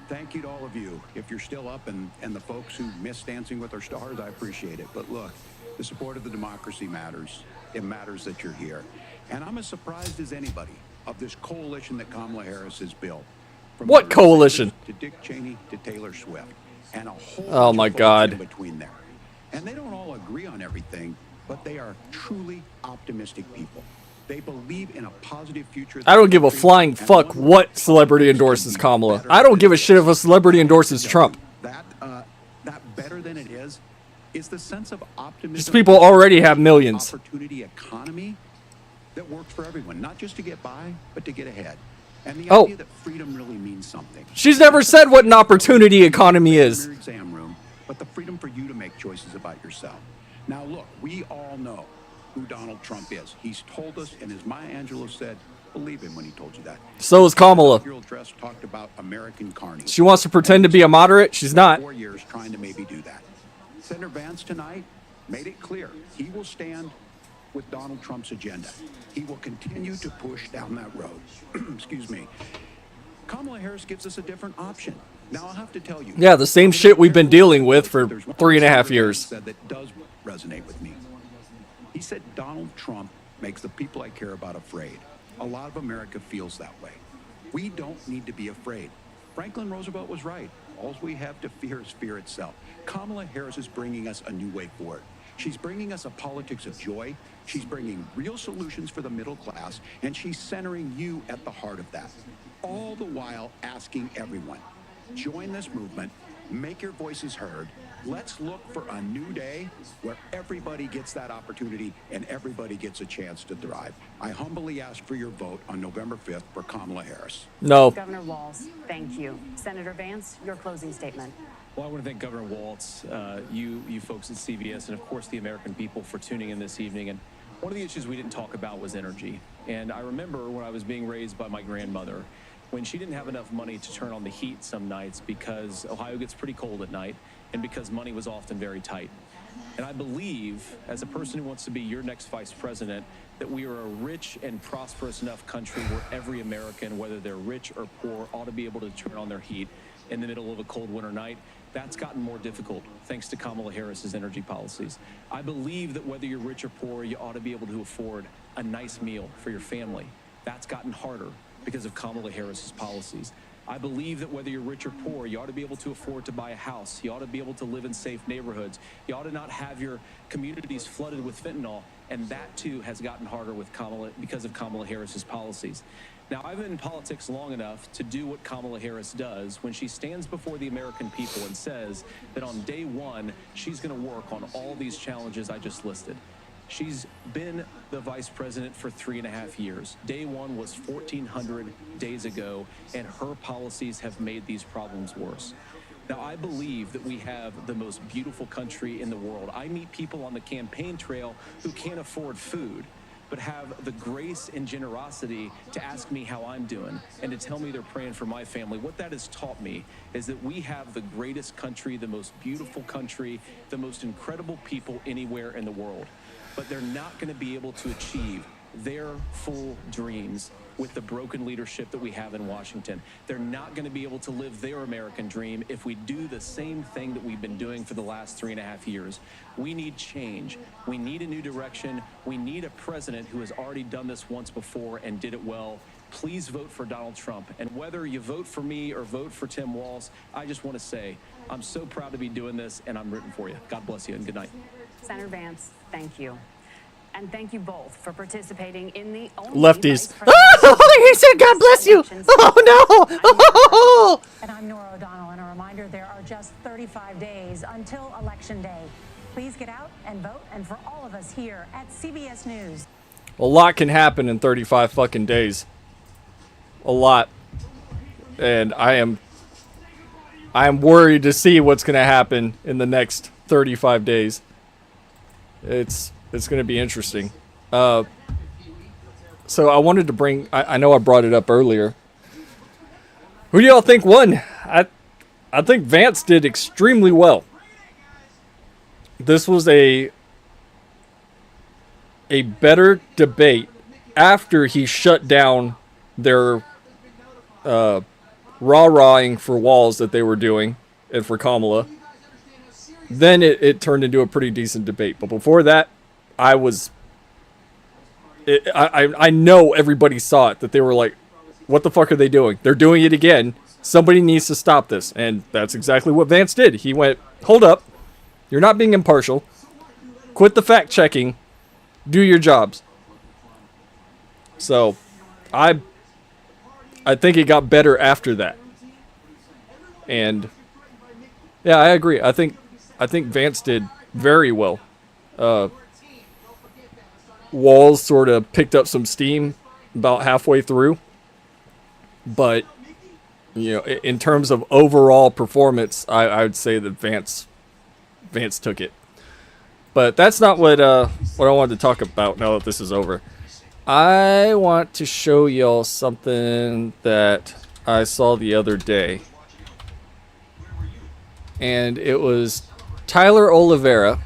thank you to all of you. If you're still up and the folks who miss Dancing with Our Stars, I appreciate it. But look, the support of the democracy matters. It matters that you're here. And I'm as surprised as anybody of this coalition that Kamala Harris has built. From what coalition? To Dick Cheney to Taylor Swift. And a whole oh my God. in between there. And they don't all agree on everything, but they are truly optimistic people. They believe in a positive future. I don't give a flying fuck what celebrity endorses Kamala. I don't give a shit if a celebrity endorses Trump. That better than it is the sense of optimism. These people already have millions. Opportunity economy that works for everyone, not just to get by, but to get ahead. And the Oh. idea that freedom really means something. She's never said what an opportunity economy is. Your exam room, but the freedom for you to make choices about yourself. Now, look, we all know who Donald Trump is. He's told us, and as Maya Angelou said, believe him when he told you that. So is Kamala. Your dress talked about American carnage. She wants to pretend to be a moderate. She's not. 4 years trying to maybe do that. Senator Vance tonight made it clear he will stand with Donald Trump's agenda. He will continue to push down that road. Excuse me. Kamala Harris gives us a different option. Now, I'll have to tell you. Yeah, the same shit we've been dealing with for 3.5 years. Said that does resonate with me. He said Donald Trump makes the people I care about afraid. A lot of America feels that way. We don't need to be afraid. Franklin Roosevelt was right. All we have to fear is fear itself. Kamala Harris is bringing us a new way forward. She's bringing us a politics of joy. She's bringing real solutions for the middle class, and she's centering you at the heart of that. All the while asking everyone, join this movement, make your voices heard. Let's look for a new day where everybody gets that opportunity and everybody gets a chance to thrive. I humbly ask for your vote on November 5th for Kamala Harris. No. Governor Walz, thank you. Senator Vance, your closing statement. Well, I want to thank Governor Walz, you folks at CBS, and of course the American people for tuning in this evening. And one of the issues we didn't talk about was energy. And I remember when I was being raised by my grandmother, when she didn't have enough money to turn on the heat some nights because Ohio gets pretty cold at night and because money was often very tight. And I believe, as a person who wants to be your next vice president, that we are a rich and prosperous enough country where every American, whether they're rich or poor, ought to be able to turn on their heat in the middle of a cold winter night. That's gotten more difficult thanks to Kamala Harris's energy policies. I believe that whether you're rich or poor, you ought to be able to afford a nice meal for your family. That's gotten harder because of Kamala Harris's policies. I believe that whether you're rich or poor, you ought to be able to afford to buy a house. You ought to be able to live in safe neighborhoods. You ought to not have your communities flooded with fentanyl. And that, too, has gotten harder with because of Kamala Harris's policies. Now, I've been in politics long enough to do what Kamala Harris does when she stands before the American people and says that on day one, she's going to work on all these challenges I just listed. She's been the vice president for 3.5 years. Day one was 1,400 days ago, and her policies have made these problems worse. Now, I believe that we have the most beautiful country in the world. I meet people on the campaign trail who can't afford food, but have the grace and generosity to ask me how I'm doing and to tell me they're praying for my family. What that has taught me is that we have the greatest country, the most beautiful country, the most incredible people anywhere in the world. But they're not going to be able to achieve their full dreams with the broken leadership that we have in Washington. They're not going to be able to live their American dream if we do the same thing that we've been doing for the last 3.5 years. We need change. We need a new direction. We need a president who has already done this once before and did it well. Please vote for Donald Trump. And whether you vote for me or vote for Tim Walz, I just want to say I'm so proud to be doing this, and I'm rooting for you. God bless you, and good night. Senator Vance, thank you. And thank you both for participating in the only Lefties. Oh, he said, God bless you. Oh, no. And I'm Nora O'Donnell, and a reminder, there are just 35 days until Election Day. Please get out and vote, and for all of us here at CBS News. A lot can happen in 35 fucking days. A lot. And I am worried to see what's going to happen in the next 35 days. It's going to be interesting. So I wanted to bring... I know I brought it up earlier. Who do y'all think won? I think Vance did extremely well. This was a better debate after he shut down their rah-rahing for Walz that they were doing and for Kamala. Then it turned into a pretty decent debate. But before that, I know everybody saw it, that they were like, what the fuck are they doing? They're doing it again. Somebody needs to stop this. And that's exactly what Vance did. He went, hold up. You're not being impartial. Quit the fact checking. Do your jobs. So, I think it got better after that. And yeah, I agree. I think Vance did very well. Walz sort of picked up some steam about halfway through, but in terms of overall performance, I would say that Vance took it. But that's not what I wanted to talk about now that this is over. I want to show y'all something that I saw the other day. And it was Tyler Oliveira,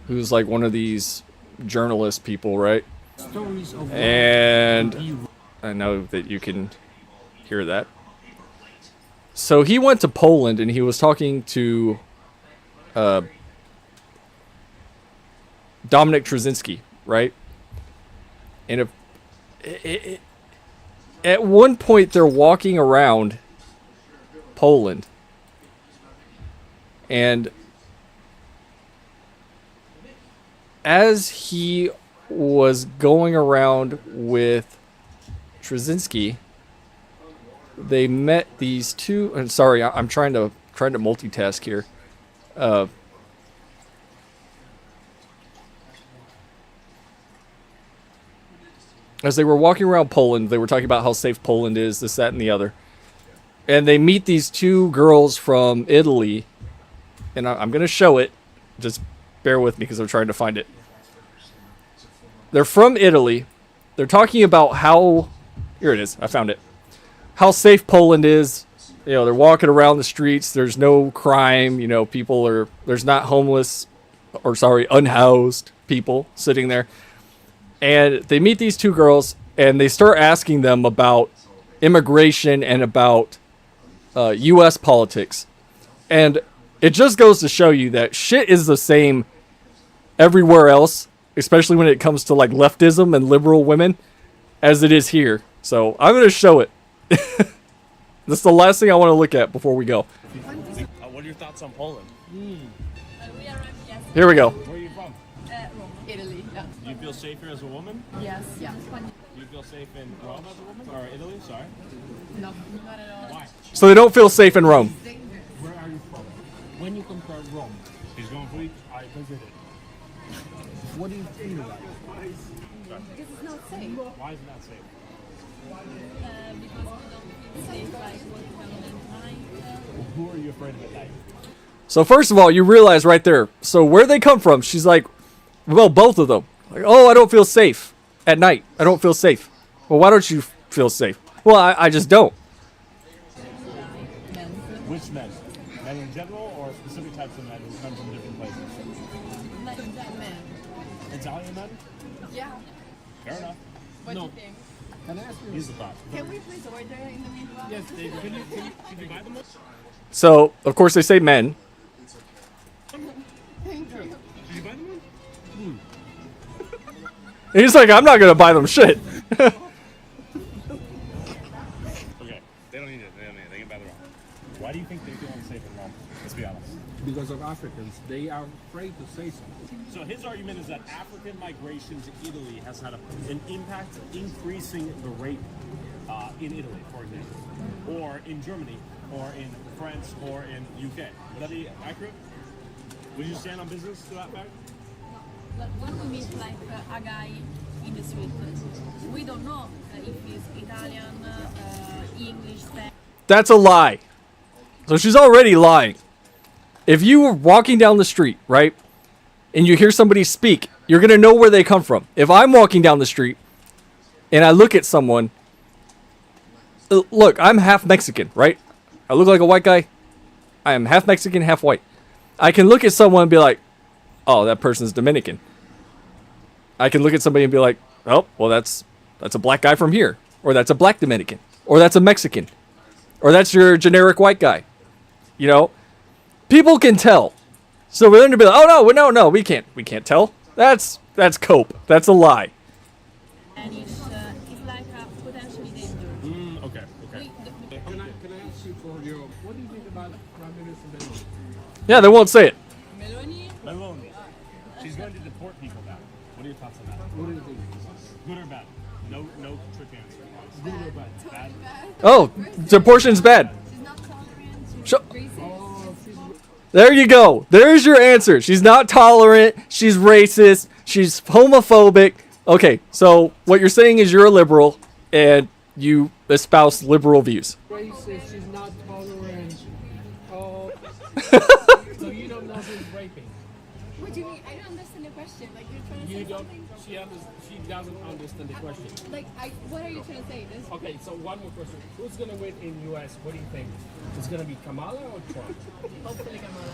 who's like one of these journalist people, right? And I know that you can hear that. So he went to Poland and he was talking to Dominic Trzynski, right? And at one point they're walking around Poland, and as he was going around with Trzynski, they met these two. And sorry, I'm trying to multitask here. As they were walking around Poland, they were talking about how safe Poland is, this, that, and the other. And they meet these two girls from Italy. And I'm going to show it. Just bear with me because I'm trying to find it. They're from Italy. They're talking about how... Here it is. I found it. How safe Poland is. They're walking around the streets. There's no crime. People are... There's not homeless... Or, sorry, unhoused people sitting there. And they meet these two girls, and they start asking them about immigration and about U.S. politics. And it just goes to show you that shit is the same everywhere else, especially when it comes to like leftism and liberal women, as it is here. So I'm going to show it. That's the last thing I want to look at before we go. What are your thoughts on Poland? Here we go. Where are you from? Rome, Italy. Yeah. Do you feel safer as a woman? Yes. Yeah. Do you feel safe in Rome as a woman? Or Italy? Sorry. No, not at all. Why? So they don't feel safe in Rome. Where are you from? When you compare Rome, he's going for it. I visited. What do you think about it? Because it's not safe. Why is it not safe? Because you don't feel safe like walking around at night. Who are you afraid of at night? So first of all, you realize right there. So where they come from, she's like, well, both of them. Like, oh, I don't feel safe at night. I don't feel safe. Well, why don't you feel safe? Well, I just don't. Men. Which men? Men in general or specific types of men who come from different places? Like men. Italian men? Yeah. Fair enough. What do you think? Can I ask you? He's the boss. Can we please order in the meanwhile? Yes, David. Can you buy them? So, of course, they say men. Thank you. Did you buy them one? And he's like, I'm not going to buy them shit. Okay. They don't need it. They can buy their own. Why do you think they feel unsafe in Rome? Let's be honest. Because of Africans. They are afraid to say something. So his argument is that African migration to Italy has had an impact increasing the rate in Italy, for example, or in Germany, or in France, or in UK. Would that be accurate? Would you stand on business to that fact? When we meet like a guy in the street, we don't know if he's Italian, English, Spanish. That's a lie. So she's already lying. If you were walking down the street, right, and you hear somebody speak, you're going to know where they come from. If I'm walking down the street and I look at someone, look, I'm half Mexican, right? I look like a white guy. I am half Mexican, half white. I can look at someone and be like, oh, that person's Dominican. I can look at somebody and be like, oh, well, that's a black guy from here. Or that's a black Dominican. Or that's a Mexican. Or that's your generic white guy. People can tell. So we're going to be like, oh, no, we can't tell. That's cope. That's a lie. Spanish is like a potentially dangerous. Okay. Can I ask you for your... What do you think about Prime Minister Meloni? Yeah, they won't say it. Meloni? Meloni. She's going to deport equal that? What are your thoughts on that? What do you think? Good or bad? No trick answer. Good or bad? Bad. Oh, the abortion's bad. She's not tolerant. She's Sh- racist. Oh, she's There you go. There's your answer. She's not tolerant. She's racist. She's homophobic. Okay, so what you're saying is you're a liberal and you espouse liberal views. racist. She's not tolerant. Oh, so you don't know who's raping. What do you mean? I don't understand the question. Like you're trying to You say don't. something. She doesn't understand the question. Like what are you trying to say? This. Okay, so one more question. Who's gonna win in U.S.? What do you think? It's gonna be Kamala or Trump? Hopefully Kamala.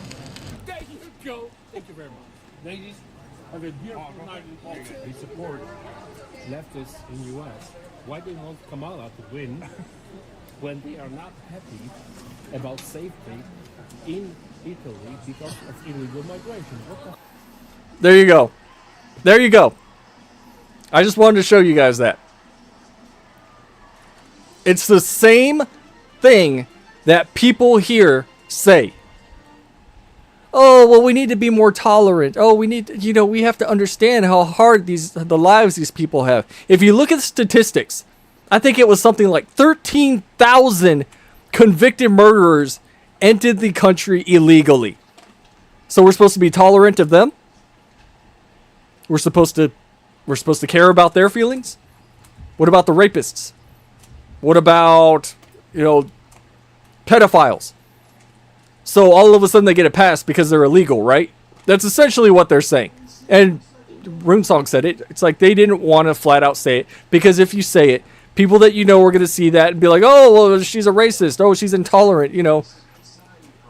There you go. Thank you very much, ladies. Have a beautiful night. We support leftists in U.S. Why do you want Kamala to win when they are not happy about safety in Italy because of illegal migration? What the? There you go. There you go. I just wanted to show you guys that. It's the same thing that people here say. Oh, well, we need to be more tolerant. Oh, we need to, we have to understand how hard the lives these people have. If you look at the statistics, I think it was something like 13,000 convicted murderers entered the country illegally. So we're supposed to be tolerant of them? We're supposed to care about their feelings? What about the rapists? What about, pedophiles? So all of a sudden they get a pass because they're illegal, right? That's essentially what they're saying. And Roomsong said it. It's like they didn't want to flat out say it because if you say it, people that are going to see that and be like, oh, well, she's a racist. Oh, she's intolerant,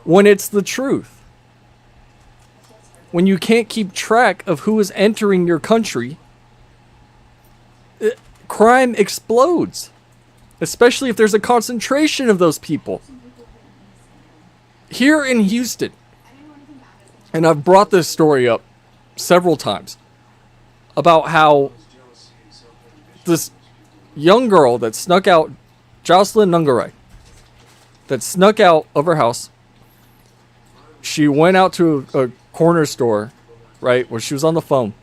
when it's the truth. When you can't keep track of who is entering your country, crime explodes. Especially if there's a concentration of those people. Here in Houston, and I've brought this story up several times, about how this young girl that snuck out, Jocelyn Nungaray, that snuck out of her house, she went out to a corner store, right, where she was on the phone.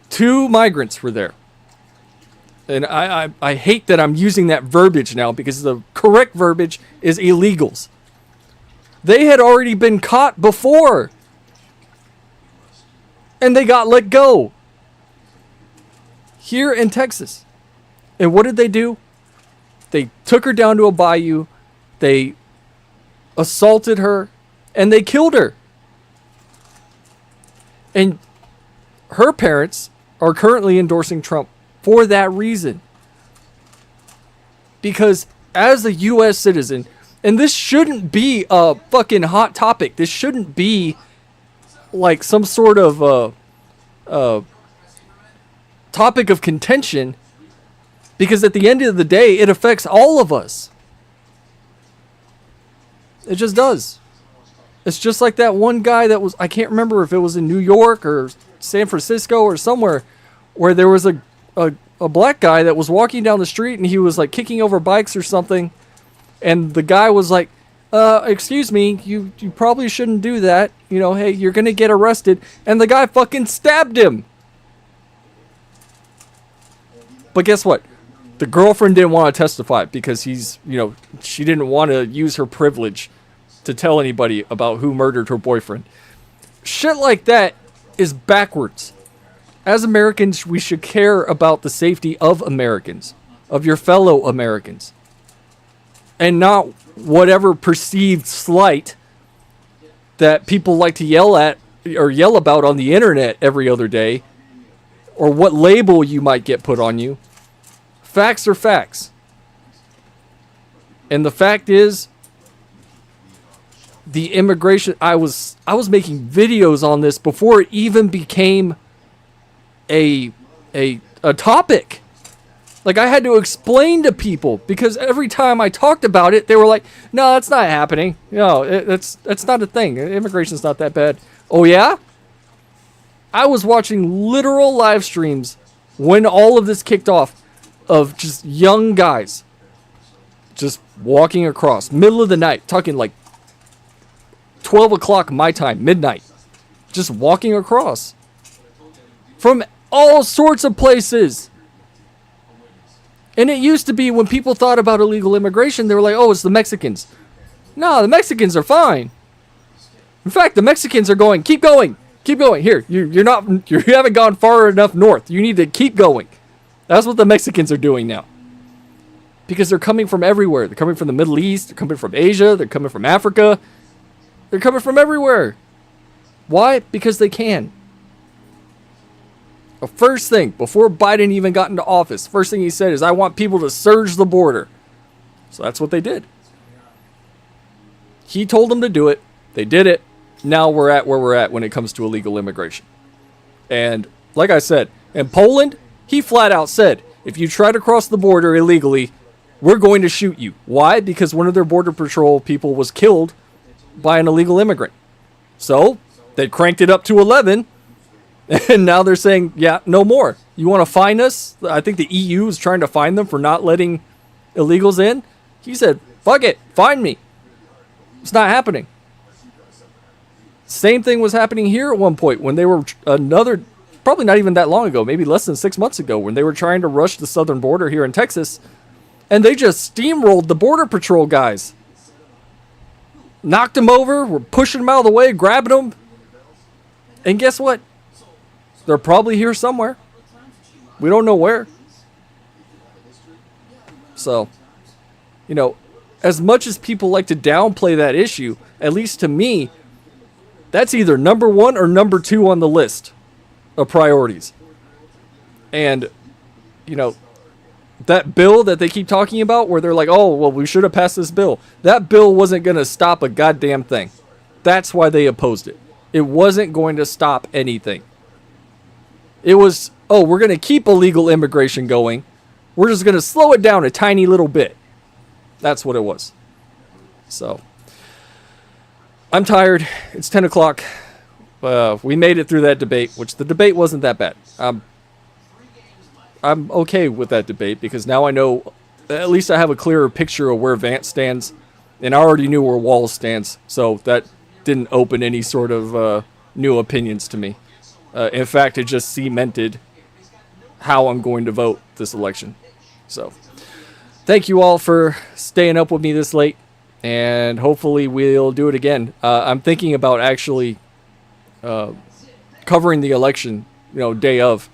2 migrants were there. And I hate that I'm using that verbiage now because the correct verbiage is illegals. They had already been caught before. And they got let go. Here in Texas. And what did they do? They took her down to a bayou. They assaulted her. And they killed her. And her parents are currently endorsing Trump for that reason. Because as a U.S. citizen, and this shouldn't be a fucking hot topic. This shouldn't be like some sort of topic of contention. Because at the end of the day, it affects all of us. It just does. It's just like that one guy that was, I can't remember if it was in New York or San Francisco or somewhere, where there was a black guy that was walking down the street and he was like kicking over bikes or something. And the guy was like, excuse me, you probably shouldn't do that. Hey, you're going to get arrested. And the guy fucking stabbed him. But guess what? The girlfriend didn't want to testify because she didn't want to use her privilege to tell anybody about who murdered her boyfriend. Shit like that is backwards. As Americans, we should care about the safety of Americans, of your fellow Americans. And not whatever perceived slight that people like to yell at or yell about on the internet every other day, or what label you might get put on you. Facts are facts. And the fact is, the immigration, I was making videos on this before it even became a topic. Like, I had to explain to people because every time I talked about it, they were like, no, that's not happening. No, that's not a thing. Immigration's not that bad. Oh, yeah? I was watching literal live streams when all of this kicked off of just young guys just walking across, middle of the night, talking like 12 o'clock my time, midnight, just walking across. from all sorts of places. And it used to be when people thought about illegal immigration, they were like, oh, it's the Mexicans. No, the Mexicans are fine. In fact, the Mexicans are going, keep going. Keep going. Here, you haven't gone far enough north. You need to keep going. That's what the Mexicans are doing now. Because they're coming from everywhere. They're coming from the Middle East. They're coming from Asia. They're coming from Africa. They're coming from everywhere. Why? Because they can. The first thing, before Biden even got into office, first thing he said is, I want people to surge the border. So that's what they did. He told them to do it. They did it. Now we're at where we're at when it comes to illegal immigration. And like I said, in Poland, he flat out said, if you try to cross the border illegally, we're going to shoot you. Why? Because one of their border patrol people was killed by an illegal immigrant. So they cranked it up to 11. And now they're saying, yeah, no more. You want to fine us? I think the EU is trying to fine them for not letting illegals in. He said, fuck it, fine me. It's not happening. Same thing was happening here at one point when they were probably not even that long ago, maybe less than 6 months ago, when they were trying to rush the southern border here in Texas, and they just steamrolled the border patrol guys. Knocked them over, were pushing them out of the way, grabbing them. And guess what? They're probably here somewhere. We don't know where. So, you know, as much as people like to downplay that issue, at least to me, that's either number 1 or number 2 on the list of priorities. And, you know, that bill that they keep talking about where they're like, oh, well, we should have passed this bill. That bill wasn't going to stop a goddamn thing. That's why they opposed it. It wasn't going to stop anything. It was, oh, we're going to keep illegal immigration going. We're just going to slow it down a tiny little bit. That's what it was. So, I'm tired. It's 10 o'clock. We made it through that debate, which the debate wasn't that bad. I'm okay with that debate because now I know, at least I have a clearer picture of where Vance stands. And I already knew where Walz stands. So that didn't open any sort of new opinions to me. In fact, it just cemented how I'm going to vote this election. So, thank you all for staying up with me this late. And hopefully we'll do it again. I'm thinking about actually covering the election, you know, day of.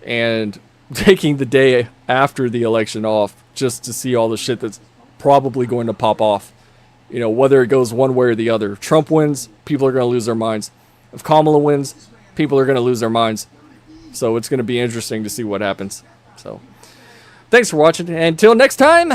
And taking the day after the election off just to see all the shit that's probably going to pop off. You know, whether it goes one way or the other. If Trump wins, people are going to lose their minds. If Kamala wins, people are going to lose their minds. So it's going to be interesting to see what happens. So, thanks for watching. And until next time...